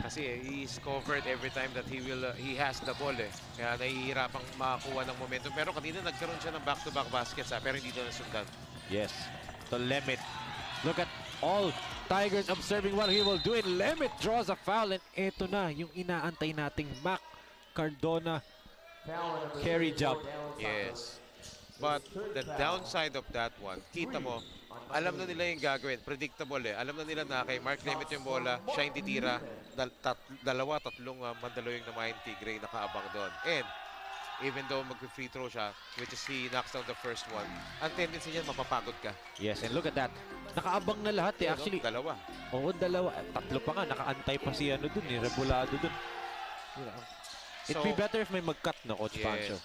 C: Kasi he's covered every time that he has the ball eh. Kaya nahihirapang makakuha ng momentum. Pero kanina nagkaroon siya ng back-to-back baskets pero hindi doon nasundan.
B: Yes, the Limit. Look at all Tigers observing what he will do, and Limit draws a foul, and eto na yung inaantay nating Mac Cardona carry jump.
C: Yes. But the downside of that one, kita mo, alam na nila yung gagawin. Predictable eh. Alam na nila na kay Mark Limit yung bola, siya yung titira. Tatlong Mandaluyong Namayan Tigre nakaabang doon. And even though mag-free throw siya, which is he knocks down the first one, ang tendency niya, mapapagod ka.
B: Yes, and look at that. Nakaabang na lahat eh. Actually,
C: dalawa.
B: Oo, dalawa. Tatlo pa nga. Nakaantay pa si ano dun eh. Rebolado dun. It'd be better if may mag-cut na, Coach Pancho.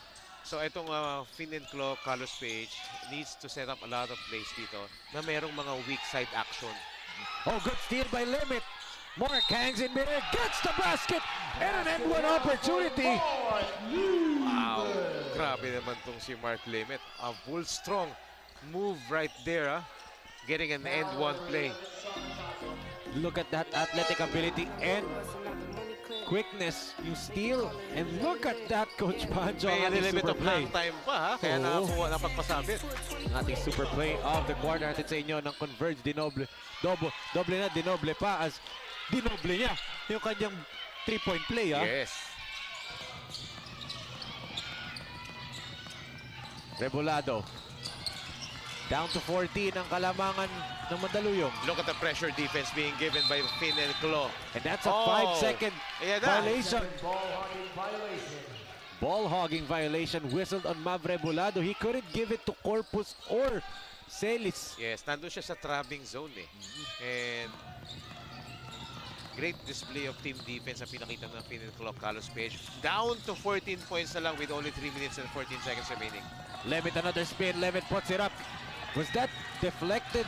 C: So itong Fin and Claw Kalosph needs to set up a lot of plays dito na merong mga weak side action.
B: Oh, good steal by Limit. Mark hangs in midair, gets the basket, and an end one opportunity.
C: Wow, grabe naman tong si Mark Limit. A full strong move right there, getting an end one play.
B: Look at that athletic ability and quickness, you steal, and look at that, Coach Pancho.
C: May limit of hang time pa, kaya nakakuha na pagpasabit.
B: Ating super play of the quarter natin sa inyo ng Converge, dinoble, doble na, dinoble pa as dinoble niya yung kanyang 3-point play.
C: Yes.
B: Rebolado. Down to 14 ang kalamangan ng Mandaluyong.
C: Look at the pressure defense being given by Fin and Claw.
B: And that's a 5-second violation. Ball hogging violation whistled on Mav Rebolado. He couldn't give it to Corpus or Celis.
C: Yes, nandun siya sa trapping zone eh. And great display of team defense ang pinakita ng Fin and Claw Kalosph. Down to 14 points na lang with only 3 minutes and 14 seconds remaining.
B: Lemit another spin. Lemit puts it up. Was that deflected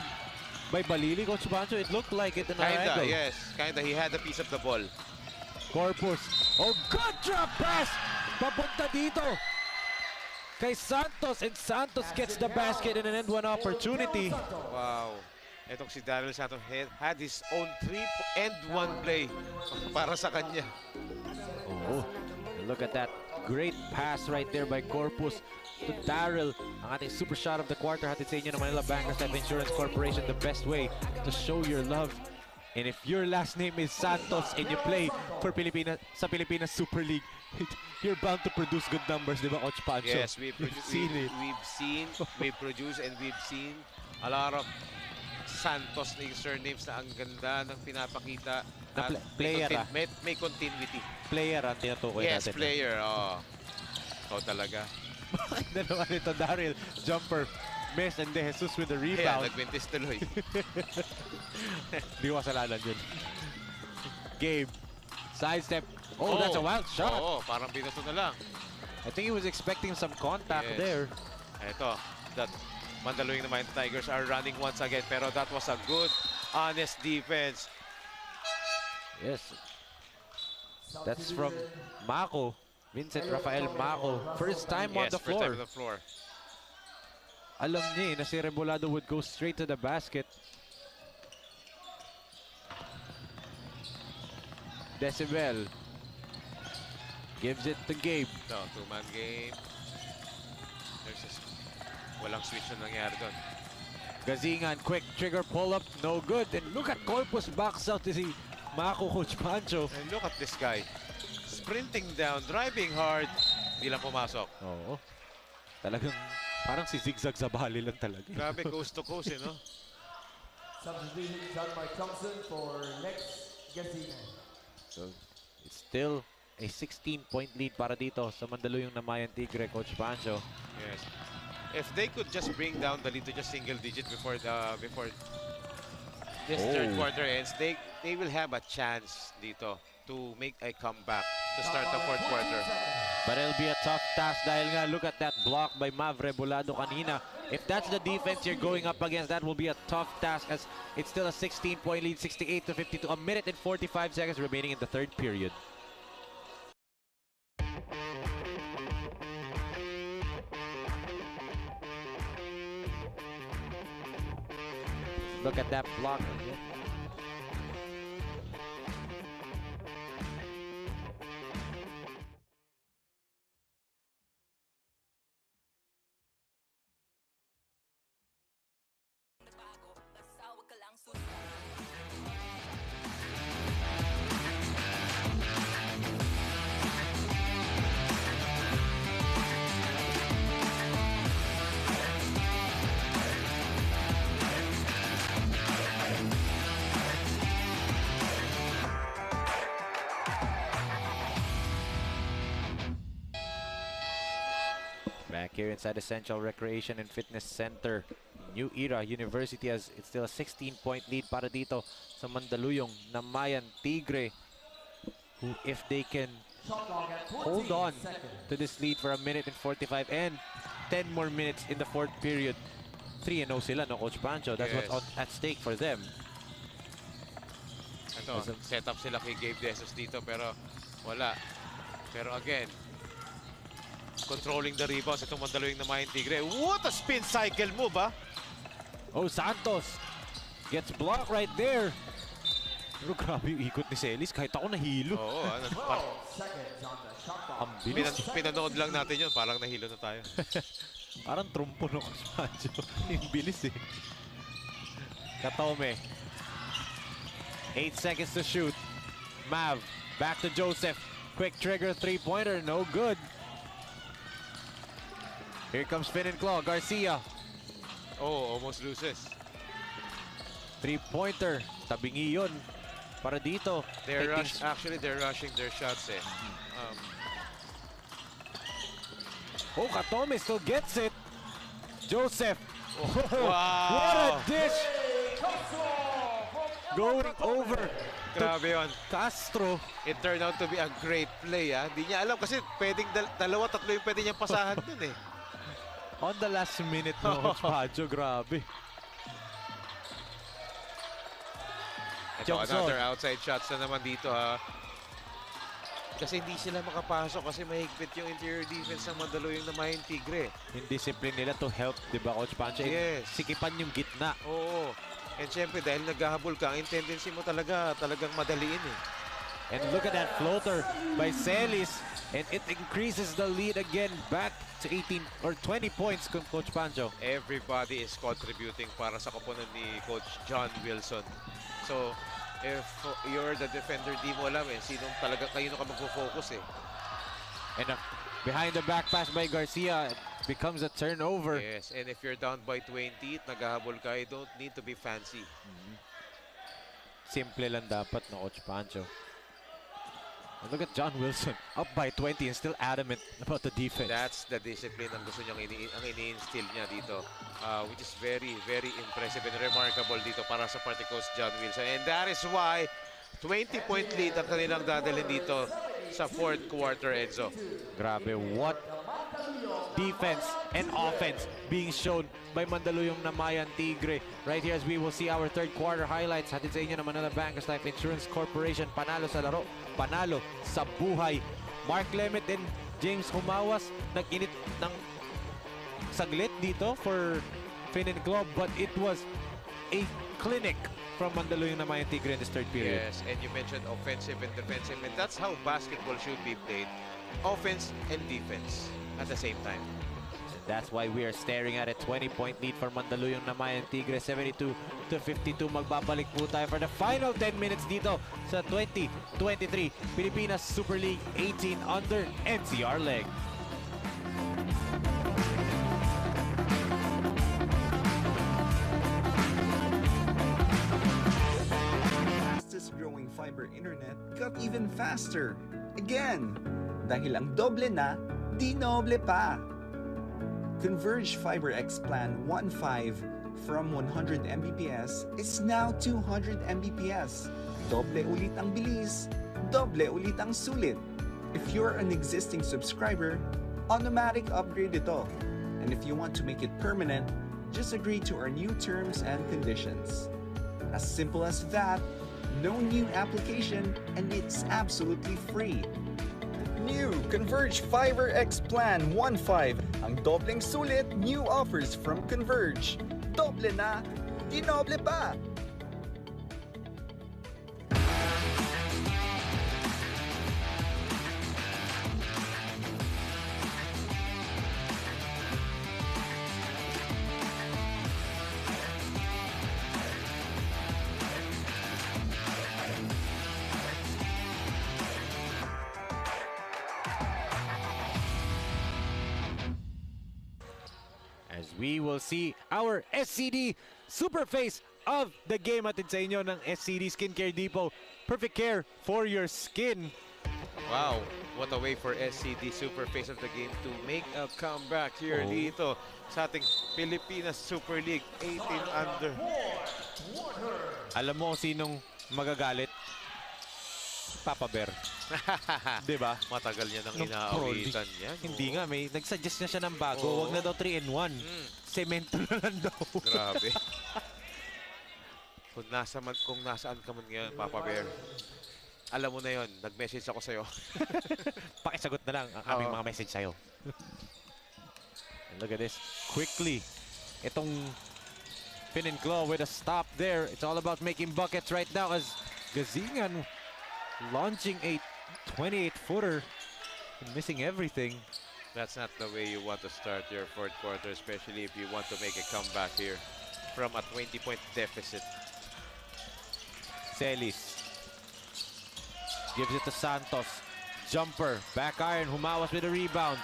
B: by Balili, Coach Pancho? It looked like it in our angle.
C: Yes. Kinda. He had a piece of the ball.
B: Corpus. Oh, good drop pass! Papunta dito kay Santos, and Santos gets the basket in an end one opportunity.
C: Wow. Etong si Daryl Santos had his own end one play para sa kanya.
B: Oh, look at that. Great pass right there by Corpus to Daryl. Ang ating super shot of the quarter hatid sa inyo ng Manila Bankers Life Insurance Corporation. The best way to show your love. And if your last name is Santos and you play for sa Pilipinas Super League, you're bound to produce good numbers, di ba, Coach Pancho?
C: Yes, we've seen a lot of Santos na yung surnames na ang ganda ng pinapakita.
B: Player,
C: may continuity.
B: Player ang tinutukoy natin.
C: Yes, player. Oh. Ikaw talaga.
B: Bakit dalawa nito, Daryl? Jumper, miss, and De Jesus with the rebound.
C: Yeah, nagwintis tuloy.
B: Di ko kasalanan yun. Gabe, sidestep. Oh, that's a wild shot.
C: Oo, parang binato na lang.
B: I think he was expecting some contact there.
C: Ito, that Mandaluyong Namayan Tigers are running once again, pero that was a good, honest defense.
B: Yes. That's from Mako. Vincent Rafael Mako. First time on the floor.
C: First time on the floor.
B: Alam niya na si Rebolado would go straight to the basket. Decibel gives it to Gabe.
C: No, two-man game. Walang switch na nangyari doon.
B: Gazingan, quick trigger pull-up, no good. And look at Corpus backs out to si Mako, Coach Pancho.
C: And look at this guy. Sprinting down, driving hard. Hindi lang pumasok.
B: Oo. Talagang parang si Zigzag Zabali lang talaga.
C: Grabe, coast to coast, no?
D: Substitution done by Thompson for next Gazingan.
B: So, it's still a 16-point lead para dito sa Mandaluyong Namayan Tigre, Coach Pancho.
C: Yes. If they could just bring down the lead to just single digit before this third quarter ends, they will have a chance dito to make a comeback to start the fourth quarter.
B: But it'll be a tough task dahil nga look at that block by Mav Rebolado kanina. If that's the defense you're going up against, that will be a tough task as it's still a 16-point lead, 68-52. A minute and 45 seconds remaining in the third period. Look at that block. Back here inside the Central Recreation and Fitness Center. New Era University has it's still a 16-point lead para dito sa Mandaluyong Namayan Tigre, who if they can hold on to this lead for 1 minute and 45 and 10 more minutes in the fourth period, 3-0 sila, no, Coach Pancho? That's what's at stake for them.
C: Ito, set up sila kay Gabe Desos dito pero wala. Pero again, controlling the rebounds itong Mandaluyong Namayan Tigre. What a spin cycle move, ah!
B: Oh, Santos gets blocked right there. Pero grabe yung ikot ni Celis. Kahit ako nahilo.
C: Oo,
B: ang bilis.
C: Pinanood lang natin yun. Parang nahilo na tayo.
B: Parang trumpo no, Coach Pancho. Yung bilis eh. Katome. 8 seconds to shoot. Mav, back to Joseph. Quick trigger three-pointer, no good. Here comes Finn and Claw. Garcia.
C: Oh, almost loses.
B: Three-pointer. Tabingi yun. Para dito.
C: Actually, they're rushing their shots eh.
B: Oh, Katome still gets it. Joseph.
C: Oh, wow.
B: What a dish. Going over.
C: Grabe yun.
B: Castro.
C: It turned out to be a great play, ah. Hindi niya alam kasi pwedeng dalawa, tatlo yung pwede niyang pasahan dun eh.
B: On the last minute, no, Coach Pancho. Grabe.
C: Ito, another outside shots na naman dito, ha. Kasi hindi sila makapasok kasi mahigpit yung interior defense ng Mandaluyong Namayan Tigre.
B: Yung discipline nila to help, di ba, Coach Pancho?
C: Yes.
B: Sikipan yung gitna.
C: Oo. And syempre, dahil naghahabol ka, ang tendency mo talagang madaliin eh.
B: And look at that floater by Celis. And it increases the lead again back to 18 or 20 points, Coach Pancho.
C: Everybody is contributing para sa koponan ni Coach John Wilson. So, if you're the defender, di mo alam eh, kayo ka magpo-focus eh.
B: And behind the back pass by Garcia, it becomes a turnover.
C: Yes, and if you're down by 20 at naghahabol ka, you don't need to be fancy.
B: Simple lang dapat, no, Coach Pancho. And look at John Wilson, up by 20 and still adamant about the defense.
C: That's the discipline ang gusto niyang ini-instill niya dito, which is very, very impressive and remarkable dito para sa party coach John Wilson. And that is why 20-point lead ang kanilang dadalhin dito sa fourth quarter, Enzo.
B: Grabe, what defense and offense being shown by Mandaluyong Namayan Tigre. Right here as we will see our third quarter highlights. Hatid sa inyo ng Manila Bankers Life Insurance Corporation. Panalo sa laro, panalo sa buhay. Mark Lemet and James Humawas nag-init ng saglit dito for Finn and Club, but it was a clinic from Mandaluyong Namayan Tigre in this third period.
C: Yes, and you mentioned offensive and defensive, and that's how basketball should be played. Offense and defense at the same time.
B: That's why we are staring at a 20-point lead for Mandaluyong Namayan Tigre, 72-52. Magbabalik po tayo for the final 10 minutes dito sa 2023 Pilipinas Super League 18 under NCR leg.
A: Fastest growing fiber internet got even faster. Again, dahil ang doble na, di noble pa. Converge Fiber X Plan 1.5 from 100 Mbps is now 200 Mbps. Doble ulit ang bilis, doble ulit ang sulit. If you're an existing subscriber, automatic upgrade ito. And if you want to make it permanent, just agree to our new terms and conditions. As simple as that, no new application, and it's absolutely free. New Converge Fiber X Plan 1.5. Ang dobleng sulit, new offers from Converge. Doble na, di noble pa!
B: As we will see our SCD super face of the game, atin sa inyo ng SCD Skincare Depot. Perfect care for your skin.
C: Wow. What a way for SCD, super face of the game, to make a comeback here dito sa ating Pilipinas Super League 18 under.
B: Alam mo sinong magagalit? Papa Bear. Diba?
C: Matagal niya nang inaawitan yan.
B: Hindi nga, may nagsuggest na siya ng bago. Wag na daw 3-in-1. Semento na lang daw.
C: Grabe. Kung nasaan ka man ngayon, Papa Bear, alam mo na yon, nag-message ako sa'yo.
B: Pakisagot na lang ang aming mga message sa'yo. And look at this. Quickly, itong Fin and Claw with a stop there. It's all about making buckets right now as Gazingan launching a 28-footer and missing everything.
C: That's not the way you want to start your fourth quarter, especially if you want to make a comeback here from a 20-point deficit.
B: Celis gives it to Santos. Jumper, back iron, Humawas with a rebound.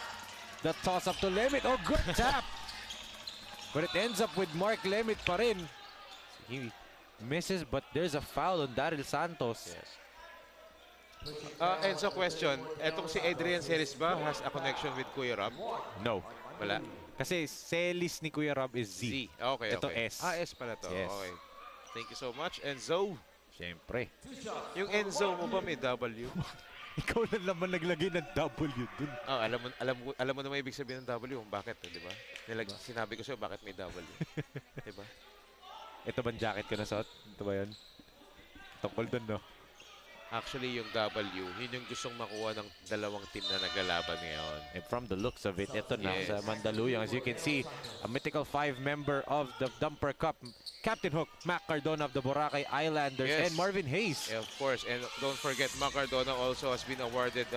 B: The toss up to Lemit. Oh, good tap! But it ends up with Mark Lemit pa rin. He misses, but there's a foul on Daryl Santos.
C: Yes. Enzo, question. Etong si Adrian Celis ba has a connection with Kuya Rob?
B: No.
C: Wala.
B: Kasi Celis ni Kuya Rob is Z.
C: Okay,
B: Ito
C: okay.
B: S.
C: S pala to.
B: Yes.
C: Okay. Thank you so much. Enzo.
B: Siyempre.
C: Yung Enzo mo ba may W?
B: Ikaw na naman naglagay ng W dun.
C: Oh, alam mo na may ibig sabihin ng W kung bakit, di ba? Sinabi ko sa'yo bakit may W. Di ba?
B: Ito bang jacket ko na suot? Ito ba yun? Tungkol dun, no?
C: Actually, yung W, yun yung gustong makuha ng dalawang team na naglalaban ngayon.
B: And from the looks of it, ito na sa Mandaluyong. As you can see, a mythical 5-member of the Dumper Cup, Captain Hook, Mac Cardona of the Boracay Islanders, and Marvin Hayes.
C: Of course, and don't forget, Mac Cardona also has been awarded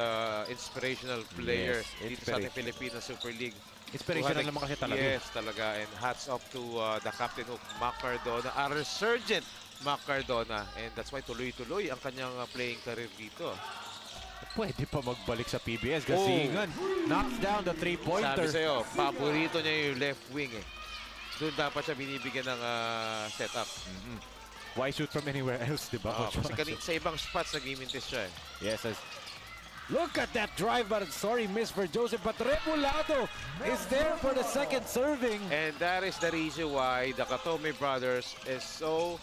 C: Inspirational Player dito sa ating Pilipinas Super League.
B: Inspirational naman kasi talaga.
C: Yes, talaga. And hats off to the Captain Hook, Mac Cardona, a resurgent Mac Cardona, and that's why tuloy-tuloy ang kanyang playing career dito.
B: Pwede pa magbalik sa PBS. Gazingan knocks down the 3-pointer.
C: Sabi sa'yo, paborito niya yung left wing eh. Doon dapat siya binibigyan ng setup.
B: Why shoot from anywhere else, di ba?
C: Kasi sa ibang spots nag-imintis siya eh.
B: Yes, look at that drive, but sorry, miss for Joseph. But Remulado is there for the second serving.
C: And that is the reason why the Katome brothers is so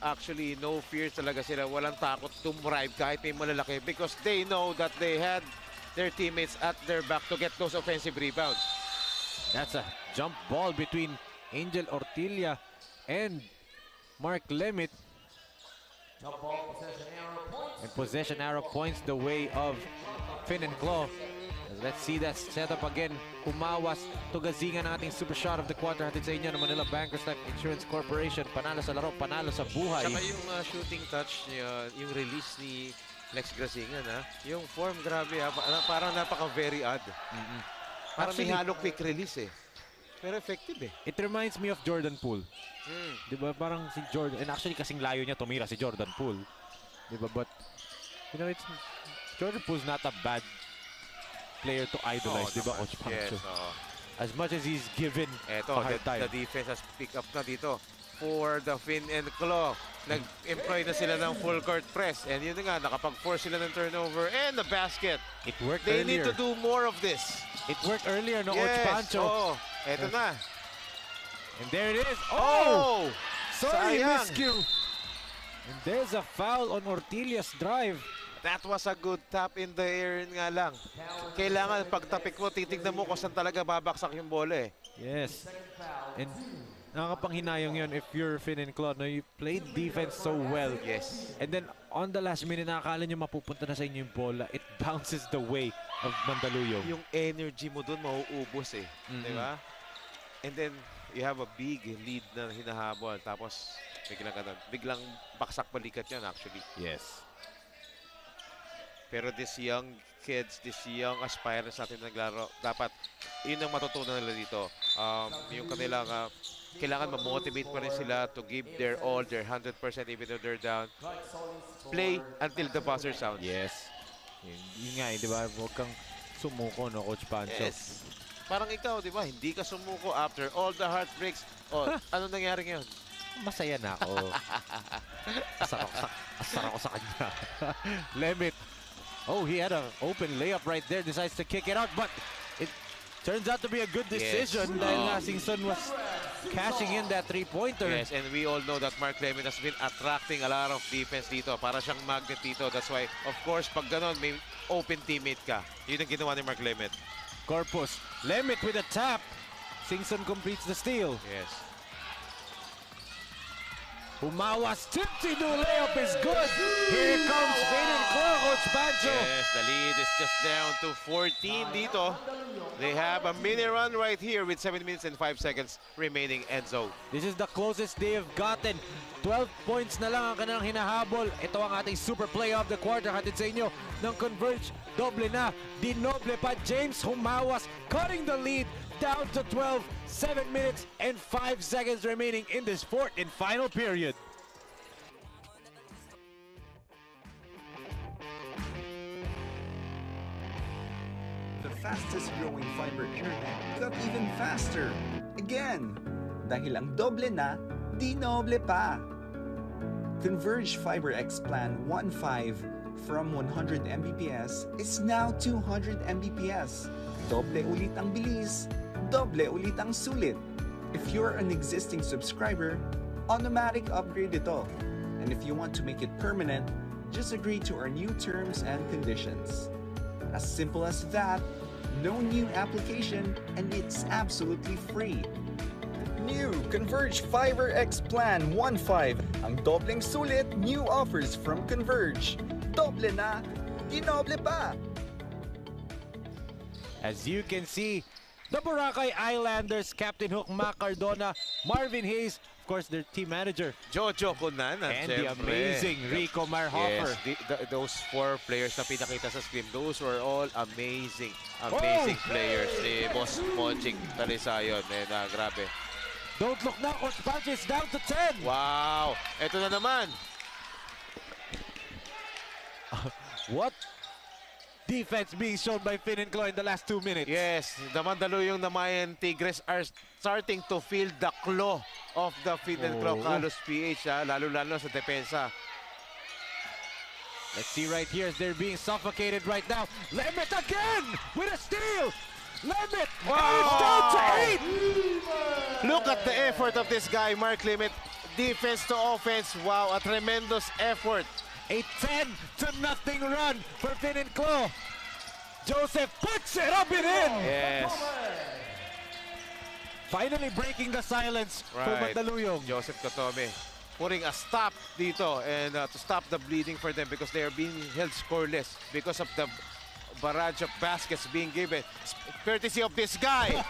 C: actually no fear talaga sila. Walang takot to drive kahit may malalaki because they know that they had their teammates at their back to get those offensive rebounds.
B: That's a jump ball between Angel Ortilla and Mark Lemit. And possession arrow points the way of Fin and Claw. Let's see that setup again. Humawas to Gazingan ang ating super shot of the quarter. Hatid sa inyo ng Manila Bankers Life Insurance Corporation. Panalo sa laro, panalo sa buhay.
C: Saka yung shooting touch niya, yung release ni Lex Gazingan, yung form, grabe parang napaka-very odd. Parang may halong quick release eh. Pero effective eh.
B: It reminds me of Jordan Poole. Diba parang si Jordan, and actually kasing layo niya tumira si Jordan Poole. Diba, but you know, Jordan Poole's not a bad player to idolize, diba, Coach Pancho? As much as he's given a hard time.
C: The defense has picked up na dito for the Fin and Claw. Nag-employ na sila ng full court press. And yun nga, nakapag-force sila ng turnover and the basket.
B: It worked
C: They
B: earlier.
C: need to do more of this.
B: It worked earlier, no, Coach Pancho?
C: Eto na.
B: And there it is. Sorry, miscue. And there's a foul on Ortilla's drive.
C: That was a good tap in the air nga lang. Kailangan pag tapik mo, titignan mo kung saan talaga babaksak yung bola eh.
B: Yes. And nakakapanghinayang yun if you're Fin and Claw. No, you played defense so well.
C: Yes.
B: And then on the last minute, nakakala nyo mapupunta na sa inyo yung bola. It bounces the way of Mandaluyong.
C: Yung energy mo dun mauubos eh. Diba? And then you have a big lead na hinahabol. Tapos biglang baksak balikat yan actually.
B: Yes.
C: Pero these young kids, these young aspirants natin naglaro, dapat yun ang matutunan nila dito. Yung kanilang, kailangan ma-motivate pa rin sila to give their all, their 100% even though they're down. Play until the buzzer sounds.
B: Yes. Yun nga, di ba? Huwag kang sumuko, no, Coach Pancho?
C: Yes. Parang ikaw, di ba? Hindi ka sumuko after all the heartbreaks. Ano nangyari ngayon?
B: Masaya na ako. Asar ako sa kanya. Lemit. Oh, he had an open layup right there. Decides to kick it out, but it turns out to be a good decision dahil nga Singson was cashing in that three-pointer.
C: Yes, and we all know that Mark Lemon has been attracting a lot of defense dito. Para siyang magnet dito. That's why, of course, pag ganon, may open teammate ka. Yun ang ginawa ni Mark Lemon.
B: Corpus. Lemit with a tap. Singson completes the steal.
C: Yes.
B: Humawas. Tipsy do layup is good. Here comes Faded Claw, Coach Pancho.
C: Yes, the lead is just down to 14 dito. They have a mini run right here with 7 minutes and 5 seconds remaining, Enzo.
B: This is the closest they have gotten. 12 points na lang ang kanilang hinahabol. Ito ang ating super play of the quarter. Hatid sa inyo ng Converge. Doble na. Dinoble pa. James Humawas cutting the lead down to 12. 7 minutes and 5 seconds remaining in this fourth and final period.
A: The fastest growing fiber internet got even faster. Again, dahil ang doble na, dinoble pa. Converge Fiber X Plan 1.5 from 100 Mbps is now 200 Mbps. Doble ulit ang bilis, doble ulit ang sulit. If you're an existing subscriber, automatic upgrade ito. And if you want to make it permanent, just agree to our new terms and conditions. As simple as that, no new application, and it's absolutely free. New Converge Fiber X Plan 1.5. Ang dobleng sulit, new offers from Converge. Doble na, dinoble pa.
B: As you can see, the Boracay Islanders, Captain Hook Mac Cardona, Marvin Hayes, of course their team manager,
C: Jojo Cunan,
B: and the amazing Rico Marhofer.
C: Yes, those 4 players na pinakita sa screen, those were all amazing players. Si Boss Monching Talisayon, grabe.
B: Don't look now, Coach Pancho is down to 10.
C: Wow, eto na naman.
B: What defense being shown by Finn and Claw in the last 2 minutes.
C: Yes, the Mandaluyong Namayan Tigres are starting to feel the claw of the Finn and Claw Kalosph PH, lalo-lalo sa depensa.
B: Let's see right here as they're being suffocated right now. Lemit again with a steal. Lemit,
C: wow.
B: And it's down to 8.
C: Look at the effort of this guy, Mark Lemit. Defense to offense, wow, a tremendous effort.
B: A 10-0 run for Finn and Claw. Joseph puts it up and in.
C: Yes.
B: Finally breaking the silence for Mandaluyong.
C: Joseph Katome putting a stop dito and to stop the bleeding for them because they are being held scoreless because of the barrage of baskets being given. Courtesy of this guy.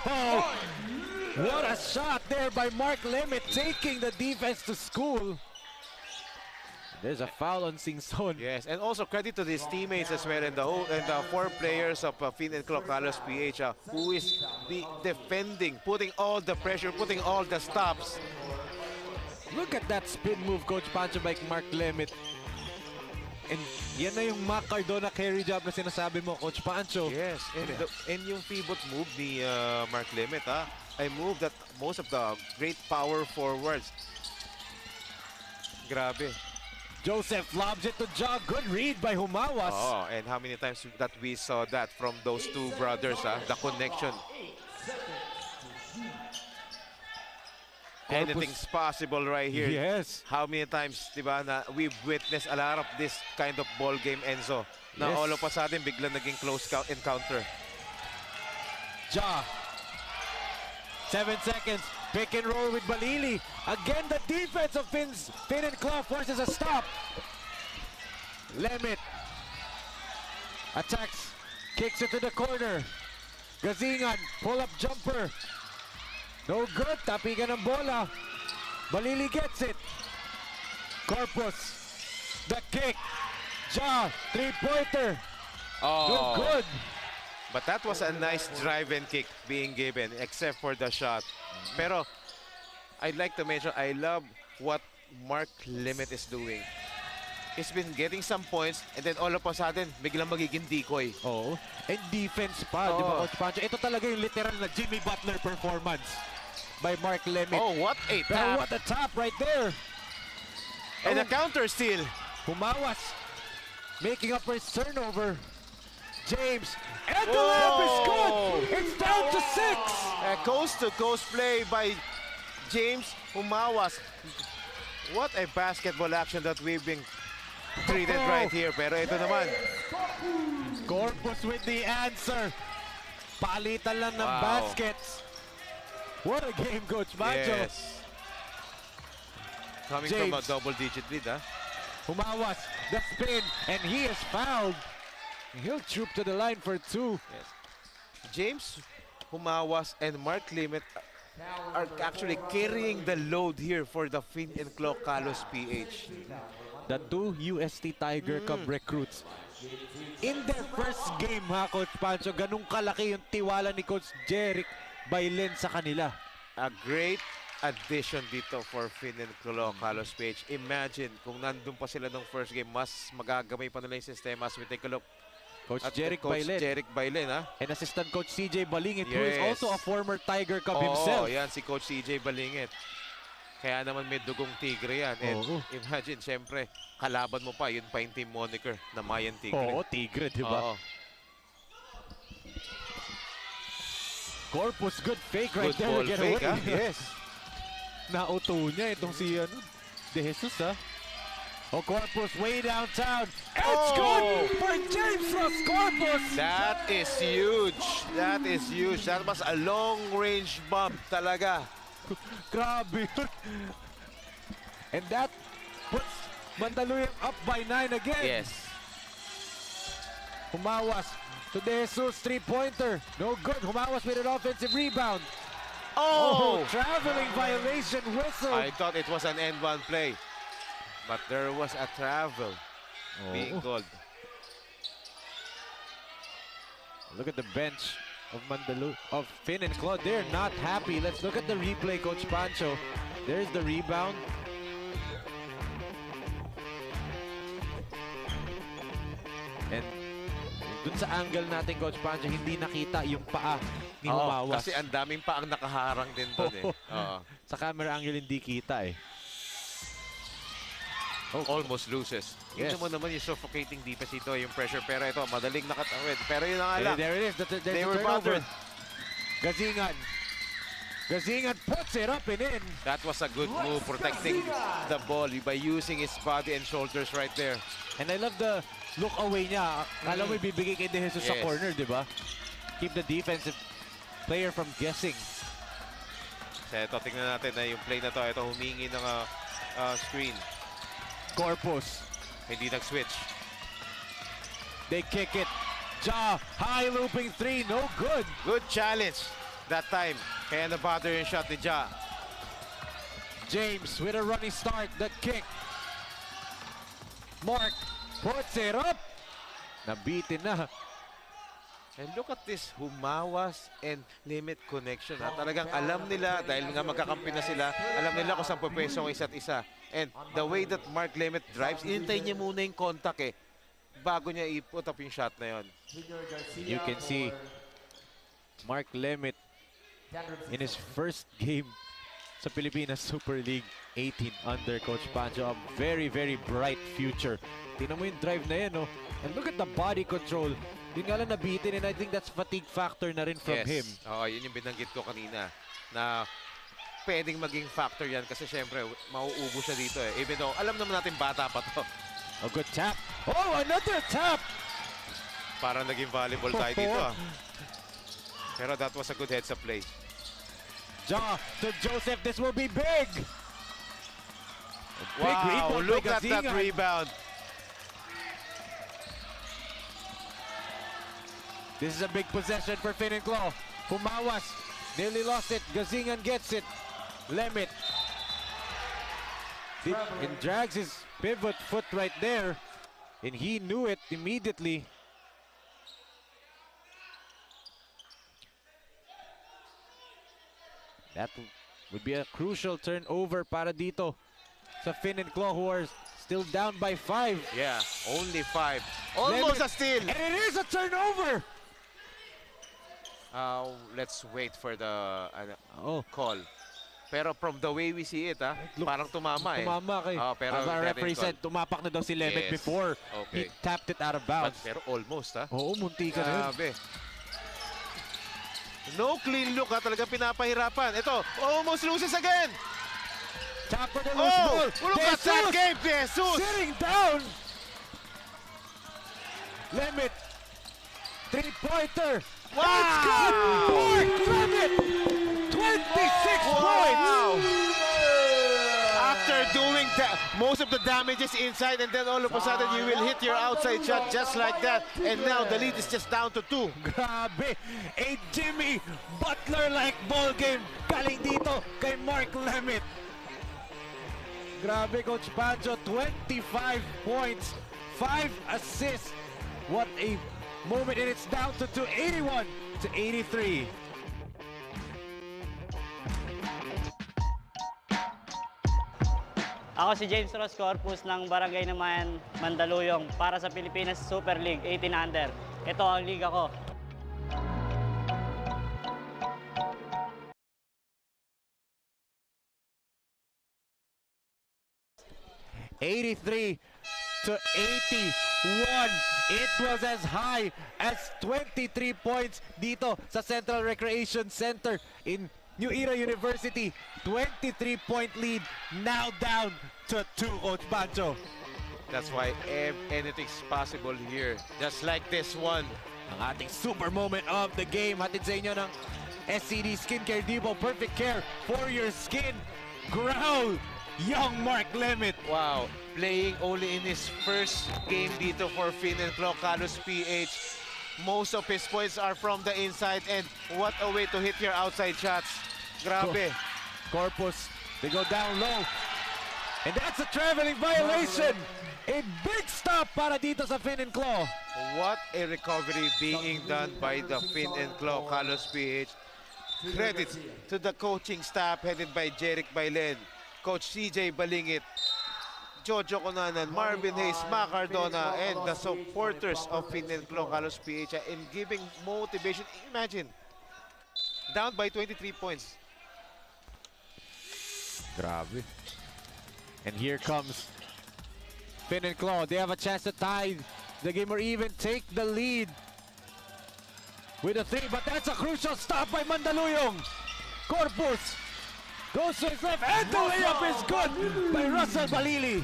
B: What a shot there by Mark Lemit, taking the defense to school. There's a foul on Singson.
C: Yes, and also credit to his teammates as well and the 4 players of Finn and Claw Kalosph PH who is defending, putting all the pressure, putting all the stops.
B: Look at that spin move, Coach Pancho, by Mark Lemit. And yan na yung Mac Cardona carry job na sinasabi mo, Coach Pancho.
C: Yes, and yung pivot move ni Mark Lemit, a move that most of the great power forwards. Grabe.
B: Joseph lobs it to Ja. Good read by Humawas.
C: Oh, and how many times that we saw that from those 2 brothers, the connection. Anything's possible right here.
B: Yes.
C: How many times, diba, na we've witnessed a lot of this kind of ball game, Enzo. Na all of a sudden, biglang naging close encounter.
B: Ja. 7 seconds. Pick and roll with Balili. Again, the defense of Finn and Claw forces a stop. Lemit attacks, kicks it to the corner. Gazingan, pull-up jumper. No good, tapigan ng bola. Balili gets it. Corpus, the kick. Ja, 3-pointer. No good.
C: But that was a nice drive and kick being given, except for the shot. Pero I'd like to mention, I love what Mark Lemit is doing. He's been getting some points, and then all of a sudden, biglang magiging decoy.
B: Oo. And defense pa, di ba, Coach Pancho? Ito talaga yung literal na Jimmy Butler performance by Mark Lemit.
C: Oh, what a tap.
B: Pero what a tap right there.
C: And a counter steal.
B: Humawas. making up for his turnover. James, and the layup is good! It's down to 6!
C: Coast-to-coast play by James Humawas. What a basketball action that we've been treated right here. Pero ito naman.
B: Corpus with the answer. Palitan lang ng baskets. What a game, Coach Macho.
C: Yes. Coming
B: James.
C: from a double-digit lead, huh?
B: Humawas, the spin, and he is fouled. He'll troop to the line for 2.
C: Yes. James Humawas and Mark Limit are actually carrying the load here for the Fin and Claw Kalosph PH.
B: The 2 UST Tiger Cup recruits. In their first game, ha, Coach Pancho, ganun kalaki yung tiwala ni Coach Jeric Bailen sa kanila.
C: A great addition dito for Fin and Claw Kalosph PH. Imagine kung nandun pa sila nung first game, mas magagamay pa nila yung sistema as we take a look.
B: Coach
C: At
B: Jeric
C: Coach
B: Bailen.
C: Jeric Bailen, ha?
B: And assistant coach CJ Balingit, who
C: Yes.
B: is also a former Tiger Cup himself.
C: Oo, yan si Coach CJ Balingit. Kaya naman may dugong Tigre yan. And imagine, syempre, kalaban mo pa, yun pa yung team moniker na Namayan Tigre.
B: Oo, Tigre, di ba?
C: Oo.
B: Corpus, good fake right
C: Good
B: there.
C: ball
B: Get
C: fake,
B: away.
C: ha? Yes.
B: Nauto niya itong si De Jesus, ha? Oh, Corpus way downtown. It's good for James Ross Corpus.
C: That is huge. That is huge. That was a long-range bump talaga.
B: Grabe. And that puts Mandaluyong up by 9 again.
C: Yes.
B: Humawas to De Jesus, 3-pointer. No good. Humawas with an offensive rebound.
C: Oh!
B: Traveling violation whistle.
C: I thought it was an end-one play. But there was a travel being called.
B: Look at the bench of Finn and Claude. They're not happy. Let's look at the replay, Coach Pancho. There's the rebound. And dun sa angle natin, Coach Pancho, hindi nakita yung paa ni Humawas.
C: Kasi ang daming paang nakaharang din doon eh.
B: Sa camera angle hindi kita eh.
C: Almost loses.
B: Yes.
C: Ito mo naman yung suffocating defense ito, yung pressure. Pero ito, madaling nakatawid. Pero yun ang alam.
B: There it is.
C: They were bothered.
B: Gazingan. Gazingan puts it up and in.
C: That was a good move, protecting the ball by using his body and shoulders right there.
B: And I love the look away niya. Kala mo ibibigay kay De Jesus sa corner, di ba? Keep the defensive player from guessing.
C: So ito, tingnan natin na yung play na to. Ito, humingi ng screen.
B: Corpus.
C: Hindi nag-switch.
B: They kick it. Ja, high looping 3, no good.
C: Good challenge that time. Kaya na-bother yung shot ni Ja.
B: James with a running start, the kick. Mark puts it up. Nabitin na.
C: And look at this Humawas and Limit connection. Talagang alam nila, dahil nga magkakampi na sila, alam nila kung saan pupwesto ang isa't isa. And the way that Mark Limit drives, inintay niya muna yung contact eh, bago niya i-put up yung shot na yon.
B: You can see Mark Limit in his first game sa Pilipinas Super League 18 under Coach Pancho. A very, very bright future. Tingnan mo yung drive na yan, oh. And look at the body control. Yun nga lang nabitin, and I think that's fatigue factor na rin from him.
C: Oo, yun yung binanggit ko kanina. Na pwedeng maging factor yan kasi syempre, mauubo siya dito eh. Even though, alam naman natin bata pa to.
B: A good tap. Oh, another tap!
C: Parang naging volleyball tayo dito ah. Pero that was a good heads-up play.
B: Ja to Joseph, this will be big!
C: Wow, look at that rebound.
B: This is a big possession for Finn and Claw. Humawas nearly lost it. Gazingan gets it. Limit. And drags his pivot foot right there. And he knew it immediately. That would be a crucial turnover para dito sa Finn and Claw, who are still down by 5.
C: Yeah, only 5. Almost a steal.
B: And it is a turnover.
C: Let's wait for the call. pero from the way we see it, parang tumama eh.
B: Tumama kay.
C: Pero
B: As our referee said, tumapak na daw si Lemit before he tapped it out of bounds.
C: Pero almost,
B: Oo, munti ka na yun.
C: No clean look, talaga pinapahirapan. Ito, almost loses again.
B: Chopper the loose ball.
C: Look at that game, Jesus!
B: Sitting down. Lemit. Three-pointer.
C: Wow!
B: It's good! Mark Lemit! 26 points!
C: After doing most of the damages inside, and then all of a sudden you will hit your outside shot just like that. And now the lead is just down to 2.
B: Grabe! A Jimmy Butler-like ball game galing dito kay Mark Lemit. Grabe, Coach Pancho, 25 points, 5 assists. What a moment, and it's down to 81 to 83.
L: Ako si James Ross Corpus ng Barangay Namayan Mandaluyong para sa Pilipinas Super League 18 Under. Ito ang liga ko.
B: $83 to 81. It was as high as 23 points dito sa Central Recreation Center in New Era University. 23-point lead, now down to 2, Coach Pancho.
C: That's why anything's possible here. Just like this one.
B: Ang ating super moment of the game. Hatid sa inyo ng SCD Skincare Depot. Perfect care for your skin. Growl, young Mark Lemit.
C: Wow, playing only in his first game dito for Fin and Claw, Kalosph PH. Most of his points are from the inside, and what a way to hit your outside shots. Grabe.
B: Corpus, they go down low. And that's a traveling violation. A big stop para dito sa Fin and Claw.
C: What a recovery being done by the Fin and Claw, Kalosph PH. Credits to the coaching staff headed by Jeric Bailen, Coach CJ Balingit, Jojo Conanan, Marvin Hayes, Mac Cardona, and the supporters of Fin and Claw, Kalosph PH in giving motivation. Imagine, down by 23 points.
B: Grabe. And here comes Fin and Claw. They have a chance to tie the game or even take the lead with a 3, but that's a crucial stop by Mandaluyong. Corpus goes to his left, and the layup is good by Russell Balili.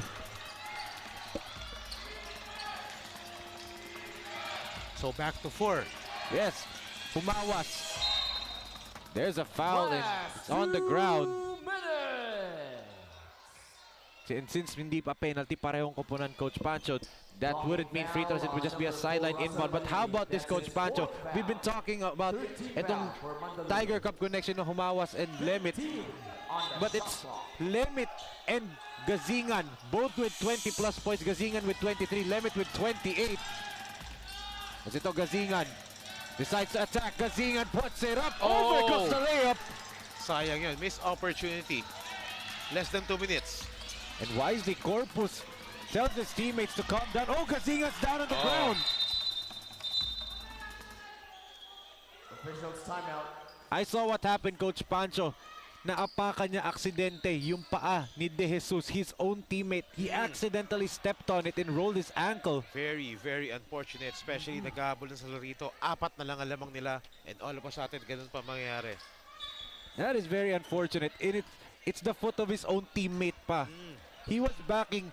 C: So back to 4.
B: Yes, Pumawas. There's a foul and it's on the ground. And since hindi pa penalty, parehong koponan, Coach Pancho, that wouldn't mean free throws, it would just be a sideline inbound. But how about this, Coach Pancho? We've been talking about itong Tiger Cup connection ng Humawas and Lemit. But it's Lemit and Gazingan, both with 20 plus points. Gazingan with 23, Lemit with 28. As ito, Gazingan decides to attack. Gazingan puts it up, overcooks the layup.
C: Sayang yun, missed opportunity. Less than 2 minutes.
B: And wisely, Corpus tells his teammates to calm down. Oh, Gazingan's down on the ground.
D: Officials timeout.
B: I saw what happened, Coach Pancho. Naapakan niya aksidente yung paa ni De Jesus, his own teammate. He accidentally stepped on it and rolled his ankle.
C: Very, very unfortunate, especially naghahabol ng Salarito. 4 na lang ang lamang nila, and all of a sudden, ganun pa mangyayari.
B: That is very unfortunate. And it's the foot of his own teammate pa. He was backing.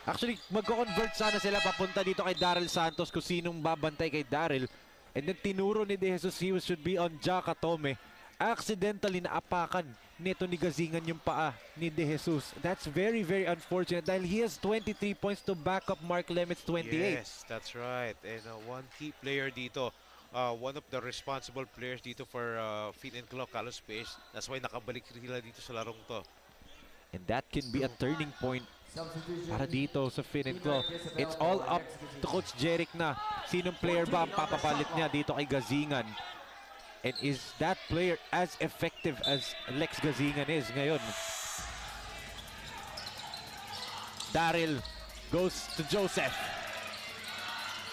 B: Actually, magko-convert sana sila papunta dito kay Daryl Santos kung sinong babantay kay Daryl. And then tinuro ni De Jesus he should be on Jaka Tome. Accidentally naapakan nito ni Gazingan yung paa ni De Jesus. That's very, very unfortunate dahil he has 23 points to back up Mark Lemit's 28.
C: Yes, that's right. And one key player dito, one of the responsible players dito for Fin and Claw, Kalosph PH. That's why nakabalik sila dito sa larong to.
B: And that can be a turning point para dito sa Fin and Claw. It's all up to Coach Jeric na sinong player ba ang papapalit niya dito kay Gazingan. And is that player as effective as Lex Gazingan is ngayon? Daryl goes to Joseph.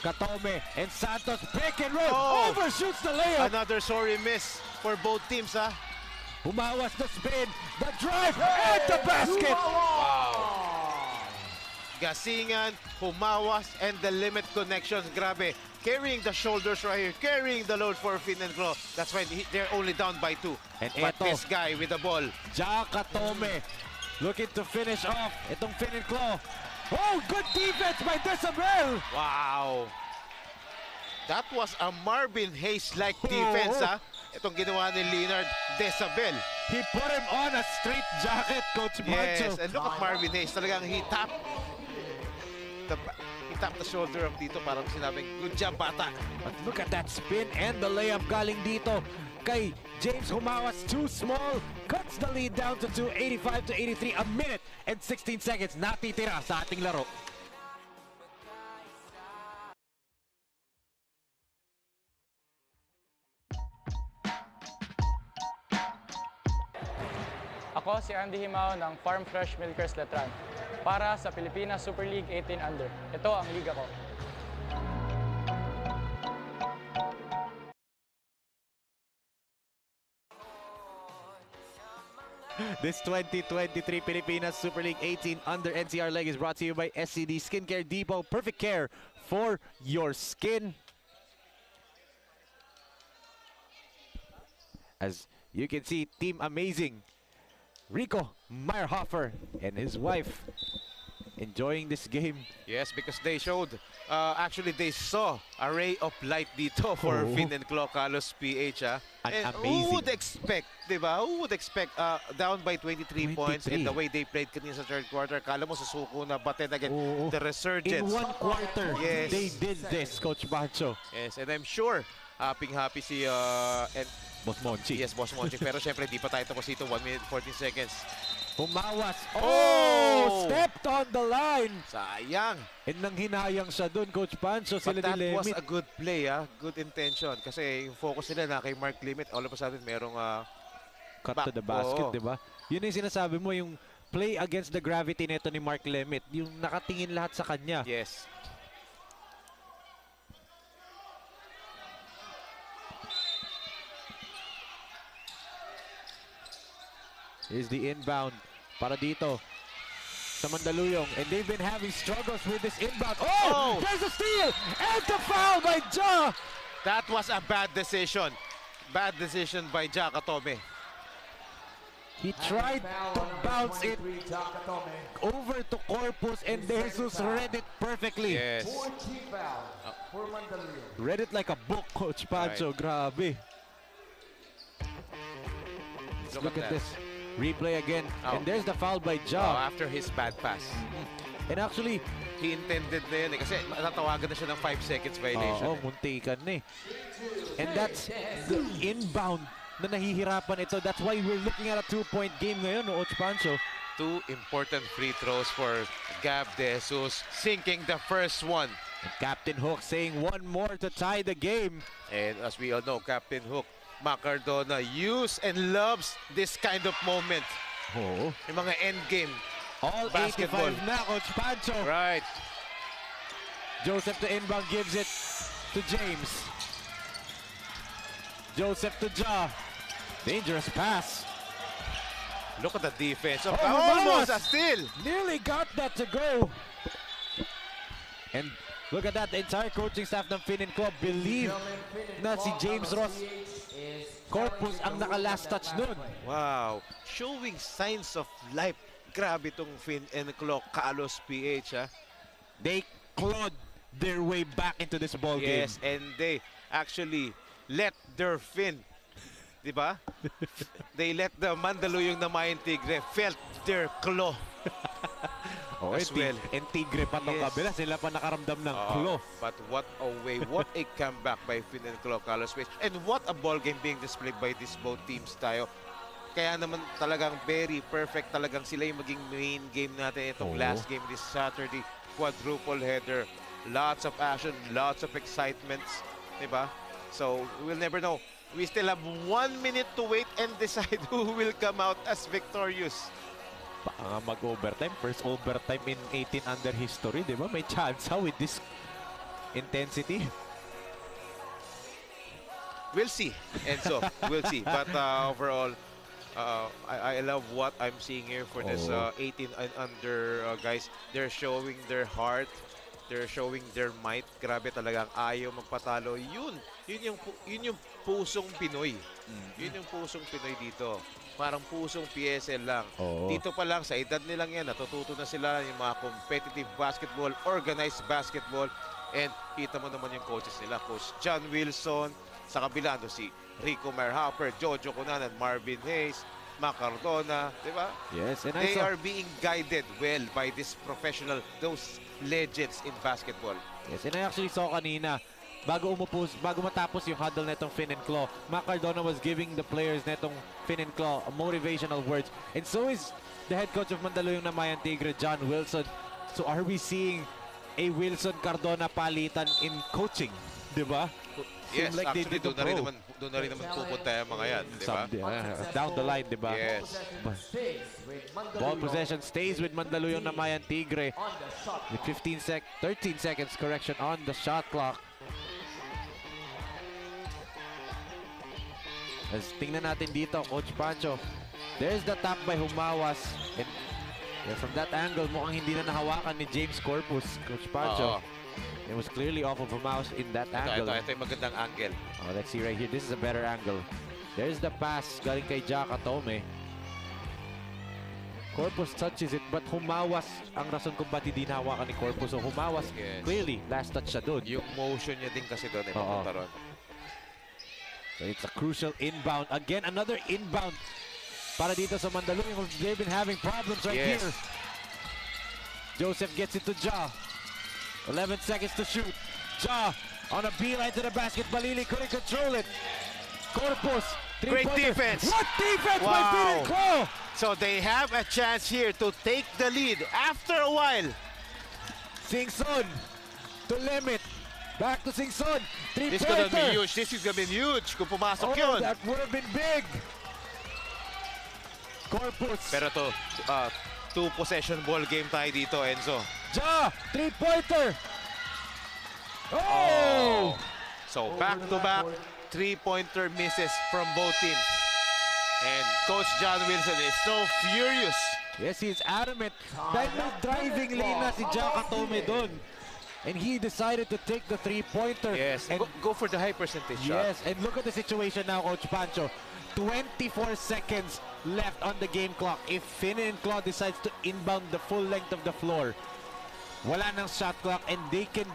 B: Katome and Santos pick and roll. Overshoots the layup.
C: Another sorry miss for both teams, ha?
B: Humawas the spin, the drive, and the basket!
C: Gasingan, Humawas, and the limit connections. Grabe. Carrying the shoulders right here. Carrying the load for Finn and Claw. That's why they're only down by 2.
B: And
C: but
B: eto,
C: this guy with the ball.
B: Jakatome looking to finish off itong Finn and Claw. Oh, good defense by Desabel!
C: Wow. That was a Marvin Hayes-like defense, ha? Itong ginawa ni Leonard Desabel.
B: He put him on a straight jacket, Coach Mancho.
C: Yes, and look at Marvin Hayes. Talagang he tapped the shoulder of dito. Parang sinabing, good job, bata.
B: But look at that spin and the layup galing dito kay James Humawas. Too small, cuts the lead down to 285 to 83. A minute and 16 seconds natitira sa ating laro.
E: Ako si Andy Himao ng Farm Fresh Milkers Letran para sa Pilipinas Super League 18 Under. Ito ang liga ko.
B: This 2023 Pilipinas Super League 18 Under NCR leg is brought to you by SCD Skincare Depot. Perfect care for your skin. As you can see, Team Amazing Rico Meyerhofer and his wife enjoying this game.
C: Yes, because they showed, actually they saw a ray of light dito for Finn and Claw Kalosph PH. And
B: amazing.
C: who would expect, diba? Who would expect down by 23 points and the way they played kanina sa third quarter, kala mo susuko na, but then again, the resurgence.
B: In one quarter,
C: yes,
B: they did this, Coach Bancho.
C: Yes, and I'm sure, happy si and
B: Boss Monchi.
C: Yes, Boss Monchi. Pero syempre, di pa tayo tapos dito. 1 minute, 14 seconds.
B: Humawas. Oh! Stepped on the line.
C: Sayang.
B: And nang hinayang siya dun, Coach Pancho.
C: But that was a good play, good intention. Kasi yung focus nila na kay Mark Limit, all of a sudden, merong
B: cut to the basket, di ba? Yun yung sinasabi mo, yung play against the gravity nito ni Mark Limit. Yung nakatingin lahat sa kanya.
C: Yes.
B: Is the inbound para dito sa Mandaluyong, and they've been having struggles with this inbound. Oh! There's a steal and the foul by Ja.
C: That was a bad decision. Bad decision by Jakatome.
B: He tried to bounce it over to Corpus, and De Jesus read it perfectly.
C: Yes.
B: Read it like a book, Coach Pancho. Right. Grabe. Look at this. Replay again. And there's the foul by Ja.
C: After his bad pass.
B: And actually,
C: he intended na yun kasi natatawagan na siya ng 5 seconds violation.
B: Muntikan na eh. And that's the inbound na nahihirapan ito. That's why we're looking at a 2-point game ngayon, Coach Pancho.
C: 2 important free throws for Gab De Jesus, sinking the first one.
B: And Captain Hook saying one more to tie the game.
C: And as we all know, Captain Hook Macardona use and loves this kind of moment. Yung mga end game.
B: All
C: basketball.
B: 85 na, Coach Pancho.
C: Right.
B: Joseph to inbound, gives it to James. Joseph to Ja. Dangerous pass.
C: Look at the defense. Almost a steal.
B: Nearly got that to go. And look at that, the entire coaching staff ng Finn and Claw believe na si James Ross Corpus ang naka-last touch nun.
C: Wow. Showing signs of life. Grabe itong Finn and Claw Kalosph PH.
B: They clawed their way back into this ball game.
C: Yes, and they actually let their Finn, di ba? They let the Mandaluyong Namayan Tigre felt their claw. As well.
B: And Tigre pa tong kabila, sila pa nakaramdam ng claw.
C: But what a way, what a comeback by Finn and Claw Kalosph. And what a ball game being displayed by these both teams tayo. Kaya naman talagang very perfect talagang sila yung maging main game natin itong last game this Saturday. Quadruple header. Lots of action, lots of excitements. Diba? So, we'll never know. We still have 1 minute to wait and decide who will come out as victorious.
B: Baka mag-overtime. First overtime in 18 under history, di ba? May chance with this intensity.
C: We'll see, Enzo. We'll see. But overall, I love what I'm seeing here for this 18 and under guys. They're showing their heart. They're showing their might. Grabe talagang ayaw magpatalo. Yun yung pusong Pinoy. Yun yung pusong Pinoy dito. Parang pusong PSL lang. Dito pa lang, sa edad nilang yan, natututo na sila yung mga competitive basketball, organized basketball. And kita mo naman yung coaches nila. Coach John Wilson, sa kabila si Rico Merhopper, Jojo Cunanan, Marvin Hayes, Mac Cardona, di ba?
B: Yes, and
C: they are being guided well by this professional, those legends in basketball.
B: Yes, and I actually saw kanina, bago matapos yung huddle netong Finn and Claw, Mac Cardona was giving the players netong Finn and Claw motivational words. And so is the head coach of Mandaluyong Namayan Tigre, John Wilson. So are we seeing a Wilson Cardona palitan in coaching, di ba?
C: Yes, like actually doon na rin naman pupunta yung mga yan, di ba?
B: Down the line, di ba?
C: Yes.
B: Ball possession stays with Mandaluyong Namayan Tigre with 13 seconds correction on the shot clock. As tingnan natin dito, Coach Pancho. There's the tap by Humawas. And from that angle, mukhang hindi na nahawakan ni James Corpus, Coach Pancho. It was clearly off of Humawas in that angle.
C: Ito yung magandang angle.
B: Let's see right here. This is a better angle. There's the pass galing kay Jaka Tome. Corpus touches it, but Humawas ang rason kung ba't hindi nahawakan ni Corpus. So Humawas, clearly, last touch siya doon.
C: Yung motion niya din kasi doon, papunta ron.
B: So it's a crucial inbound. Again, another inbound para dito sa Mandaluyong. They've been having problems right here. Joseph gets it to Ja. 11 seconds to shoot. Ja on a beeline to the basket. Balili couldn't control it. Corpus.
C: Great defense.
B: What defense by Finn and Claw?
C: So they have a chance here to take the lead after a while.
B: Singson to limit. Back to Singson.
C: This is gonna be huge. This is gonna be huge kung pumasok yun.
B: That would have been big. Corpus.
C: Pero to, two-possession ball game tayo dito, Enzo.
B: Ja, three-pointer.
C: So back-to-back three-pointer misses from both teams. And Coach John Wilson is so furious.
B: Yes, he's adamant. Dahil may driving lane na si Ja Katome doon. And he decided to take the three-pointer.
C: Yes, and go for the high percentage shot.
B: Yes, and look at the situation now, Coach Pancho. 24 seconds left on the game clock. If Finn and Claw decides to inbound the full length of the floor, wala nang shot clock and they can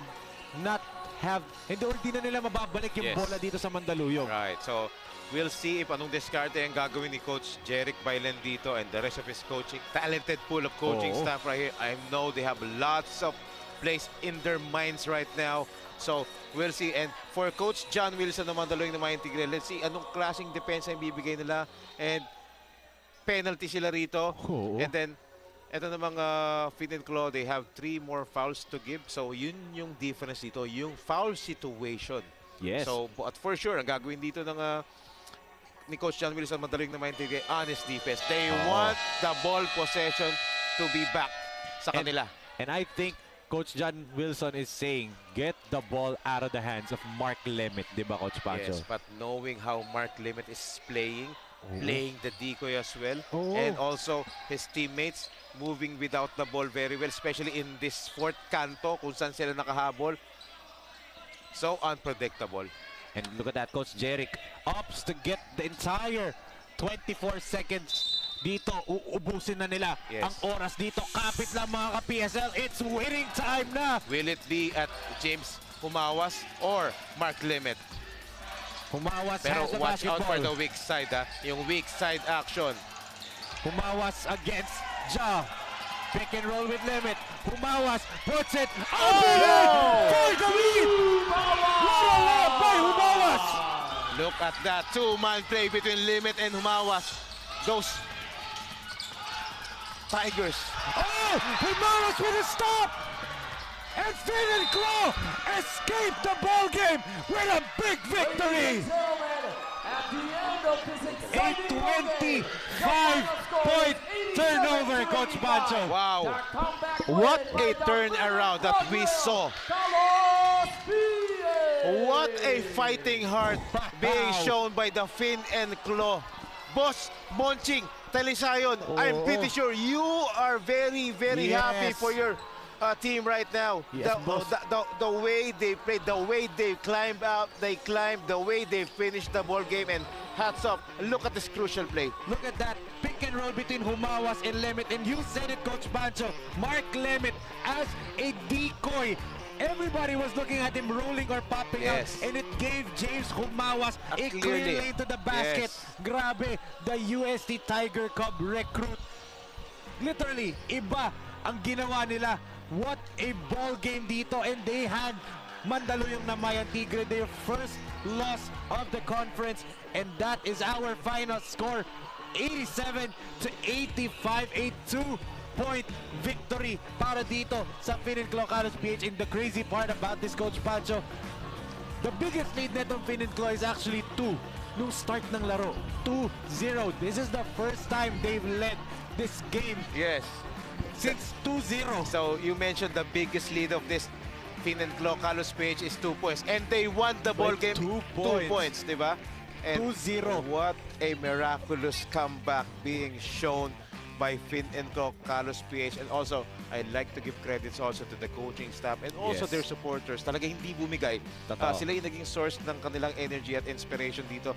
B: not have, hindi na nila mababalik yung bola dito sa Mandaluyong.
C: Right, so we'll see if anong diskarte ang gagawin ni Coach Jeric Bailen dito and the rest of his coaching, talented pool of coaching staff right here. I know they have lots of plays in their minds right now. So, we'll see. And for Coach John Wilson ng Mandaluyong Namayan Tigre, let's see anong klaseng depensa yung bibigay nila. And penalty sila rito. And then, ito namang Finn and Claw, they have 3 more fouls to give. So, yun yung difference dito, yung foul situation.
B: Yes.
C: So, but for sure, ang gagawin dito ng ni Coach John Wilson, Mandaluyong Namayan Tigre, honest defense. They want the ball possession to be back sa kanila.
B: And I think Coach John Wilson is saying, get the ball out of the hands of Mark Lemit, di ba, Coach Pancho?
C: Yes, but knowing how Mark Lemit is playing the decoy as well, and also his teammates moving without the ball very well, especially in this fourth canto kung saan sila nakahabol. So unpredictable.
B: And look at that, Coach Jeric opts to get the entire 24 seconds. Dito, uubusin na nila ang oras dito. Kapit lang mga ka-PSL. It's winning time na.
C: Will it be at James Humawas or Mark Lemit?
B: Humawas
C: pero
B: has the
C: watch
B: basketball.
C: out for the weak side, yung weak side action.
B: Humawas against Ja. Pick and roll with Lemit. Humawas puts it up for the lead. What a layup by Humawas.
C: Look at that two-man play between Lemit and Humawas. Those Tigers.
B: Humawas with a stop. And Finn and Claw escape the ball game with a big victory. A 25-point turnover, Coach Pancho.
C: Wow. What a turnaround that we saw. What a fighting heart being shown by the Finn and Claw Boss Monching Talisayon, I'm pretty sure you are very, very happy for your team right now.
B: Yes,
C: the way they played, the way they climbed up, the way they finished the ball game, and hats off. Look at this crucial play.
B: Look at that pick and roll between Humawas and Lemit. And you said it, Coach Pancho, Mark Lemit as a decoy. Everybody was looking at him rolling or popping out, and it gave James Humawas a clear lane to the basket. Grabe, the UST Tiger Cub recruit. Literally, iba ang ginawa nila. What a ball game dito, and they had Mandaluyong Namayan Tigre their first loss of the conference, and that is our final score, 87-85, a 2-point victory para dito sa Fininclo Kalosph PH. And the crazy part about this, Coach Pancho, the biggest lead netong Fininclo is actually 2 nung start ng laro, 2-0. This is the first time they've led this game.
C: Yes.
B: Since 2-0.
C: So you mentioned the biggest lead of this Fininclo Kalosph PH is 2 points, and they won the ball game 2 points, diba? And
B: 2-0.
C: What a miraculous comeback being shown by Fininclo Kalosph PH. And also, I'd like to give credits also to the coaching staff and also their supporters. Talaga hindi bumigay. Sila yung naging source ng kanilang energy at inspiration dito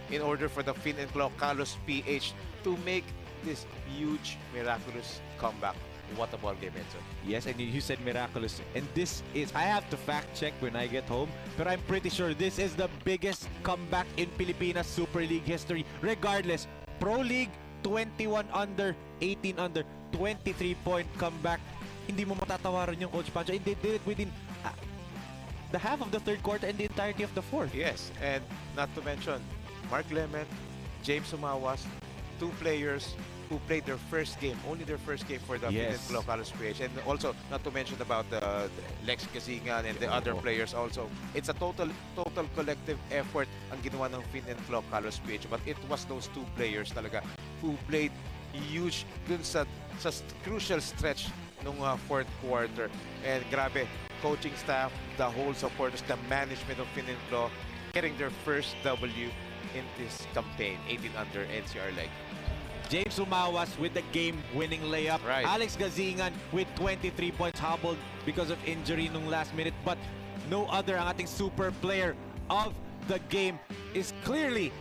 C: in order for the Fininclo Kalosph PH to make this huge, miraculous comeback. What a ball game, Enzo.
B: Yes, and you said miraculous. And this is, I have to fact check when I get home, but I'm pretty sure this is the biggest comeback in Pilipinas Super League history. Regardless, Pro League, 21 under, 18 under, 23-point comeback. Hindi mo matatawaran yung Coach Pancho. And they did it within the half of the third quarter and the entirety of the fourth.
C: Yes, and not to mention, Mark Lemit, James Humawas, 2 players who played their first game, only their first game for the Fininclo Kalosph PH. And also, not to mention about the Lex Kasingan and the other players also. It's a total collective effort ang ginawa ng Fininclo Kalosph PH. But it was those 2 players talaga who played huge dun sa crucial stretch nung fourth quarter. And grabe, coaching staff, the whole supporters, the management of Fininclo getting their first W in this campaign, 18 under NCR leg.
B: James Humawas with the game-winning layup. Alex Gazingan with 23 points, hobbled because of injury nung last minute. But no other, ang ating super player of the game is clearly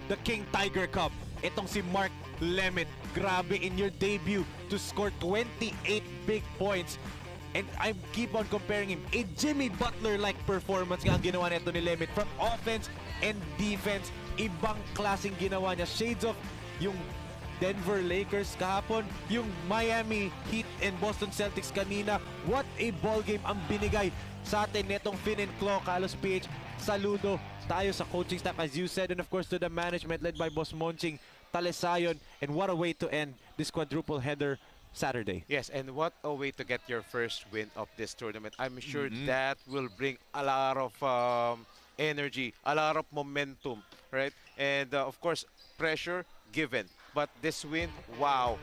B: the King Tiger Cup. Itong si Mark Lemit. Grabe, in your debut to score 28 big points. And I keep on comparing him. A Jimmy Butler-like performance nga ang ginawa nito ni Lemit. From offense and defense, ibang klaseng ginawa niya. Shades of yung Denver Lakers kahapon, yung Miami Heat and Boston Celtics kanina. What a ball game ang binigay sa atin netong Fininclo Kalosph PH. Saludo tayo sa coaching staff, as you said, and of course to the management led by Boss Monching Talisayon. And what a way to end this quadruple header Saturday.
C: Yes, and what a way to get your first win of this tournament. I'm sure that will bring a lot of energy, a lot of momentum, right? And of course, pressure given. But this win, wow,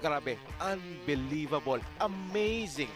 C: grabe, unbelievable, amazing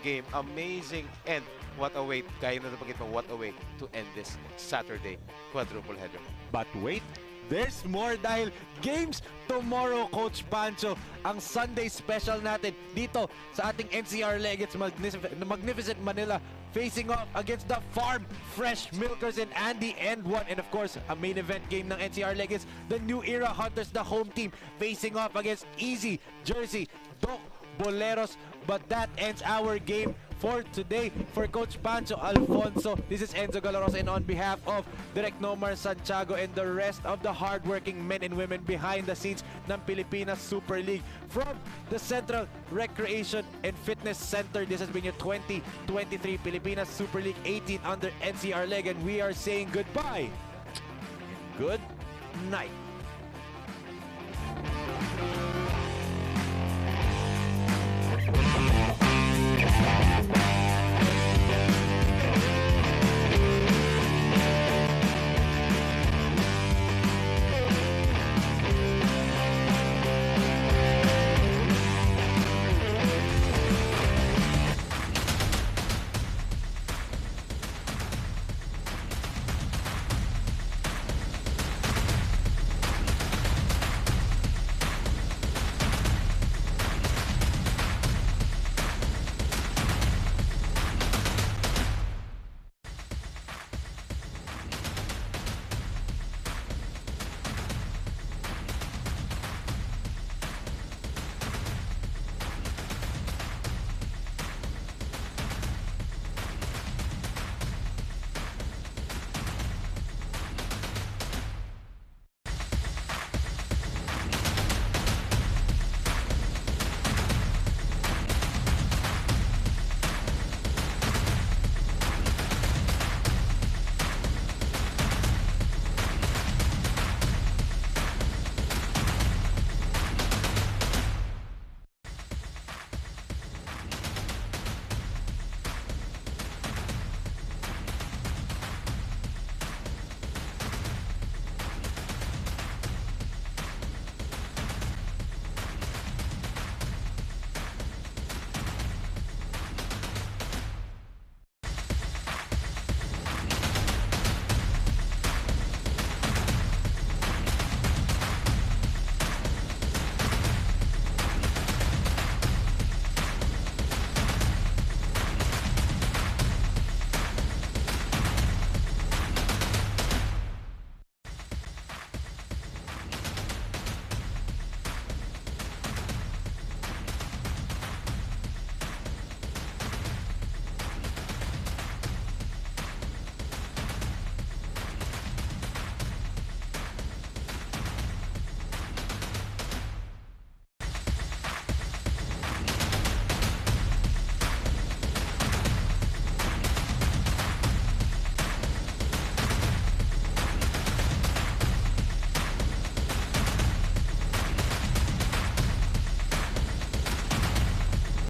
C: game, amazing end. What a way, kaya na napagit mo, what a way to end this Saturday quadruple header.
B: But wait, there's more dahil games tomorrow, Coach Pancho. Ang Sunday special natin dito sa ating NCR leg. It's Magnificent Manila facing off against the Farm Fresh Milkers and Andy End 1. And of course, a main event game ng NCR leg is the New Era Hunters, the home team, facing off against Easy Jersey Doc Boleros. But that ends our game for today. For Coach Pancho Alfonso, this is Enzo Galarosa, and on behalf of Direk Nomar Santiago and the rest of the hardworking men and women behind the scenes ng Pilipinas Super League from the Central Recreation and Fitness Center, this has been your 2023 Pilipinas Super League 18 under NCR leg, and we are saying goodbye. Good night.